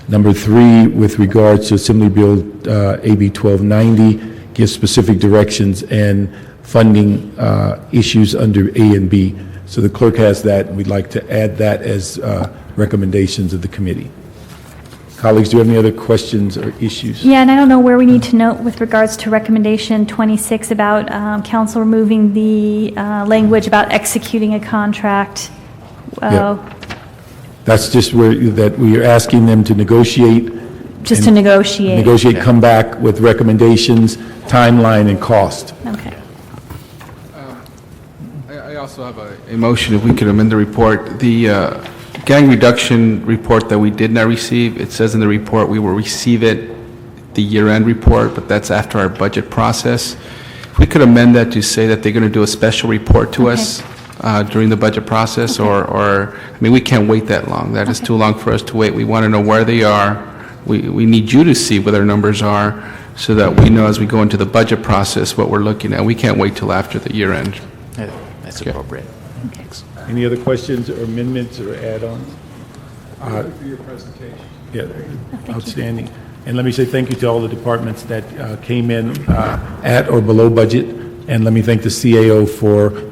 Number 3, with regards to Assembly Bill AB 1290, gives specific directions and funding issues under A and B. So the clerk has that, and we'd like to add that as recommendations of the committee. Colleagues, do you have any other questions or issues? Yeah, and I don't know where we need to note with regards to recommendation 26 about council removing the language about executing a contract. Yeah. That's just that we are asking them to negotiate. Just to negotiate. Negotiate, come back with recommendations, timeline, and cost. Okay. I also have a motion, if we could amend the report. The gang reduction report that we did not receive, it says in the report we will receive it, the year-end report, but that's after our budget process. If we could amend that to say that they're going to do a special report to us during the budget process, or, I mean, we can't wait that long. That is too long for us to wait. We want to know where they are. We need you to see what their numbers are so that we know as we go into the budget process what we're looking at. We can't wait till after the year end. That's appropriate. Any other questions or amendments or add-ons? For your presentation. Yeah, outstanding. And let me say thank you to all the departments that came in at or below budget. And let me thank the CAO for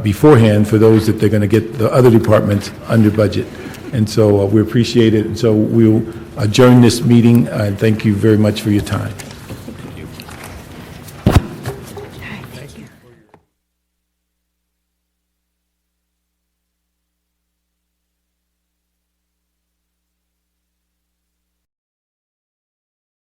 beforehand for those that they're going to get the other departments under budget. And so we appreciate it. And so we'll adjourn this meeting. And thank you very much for your time.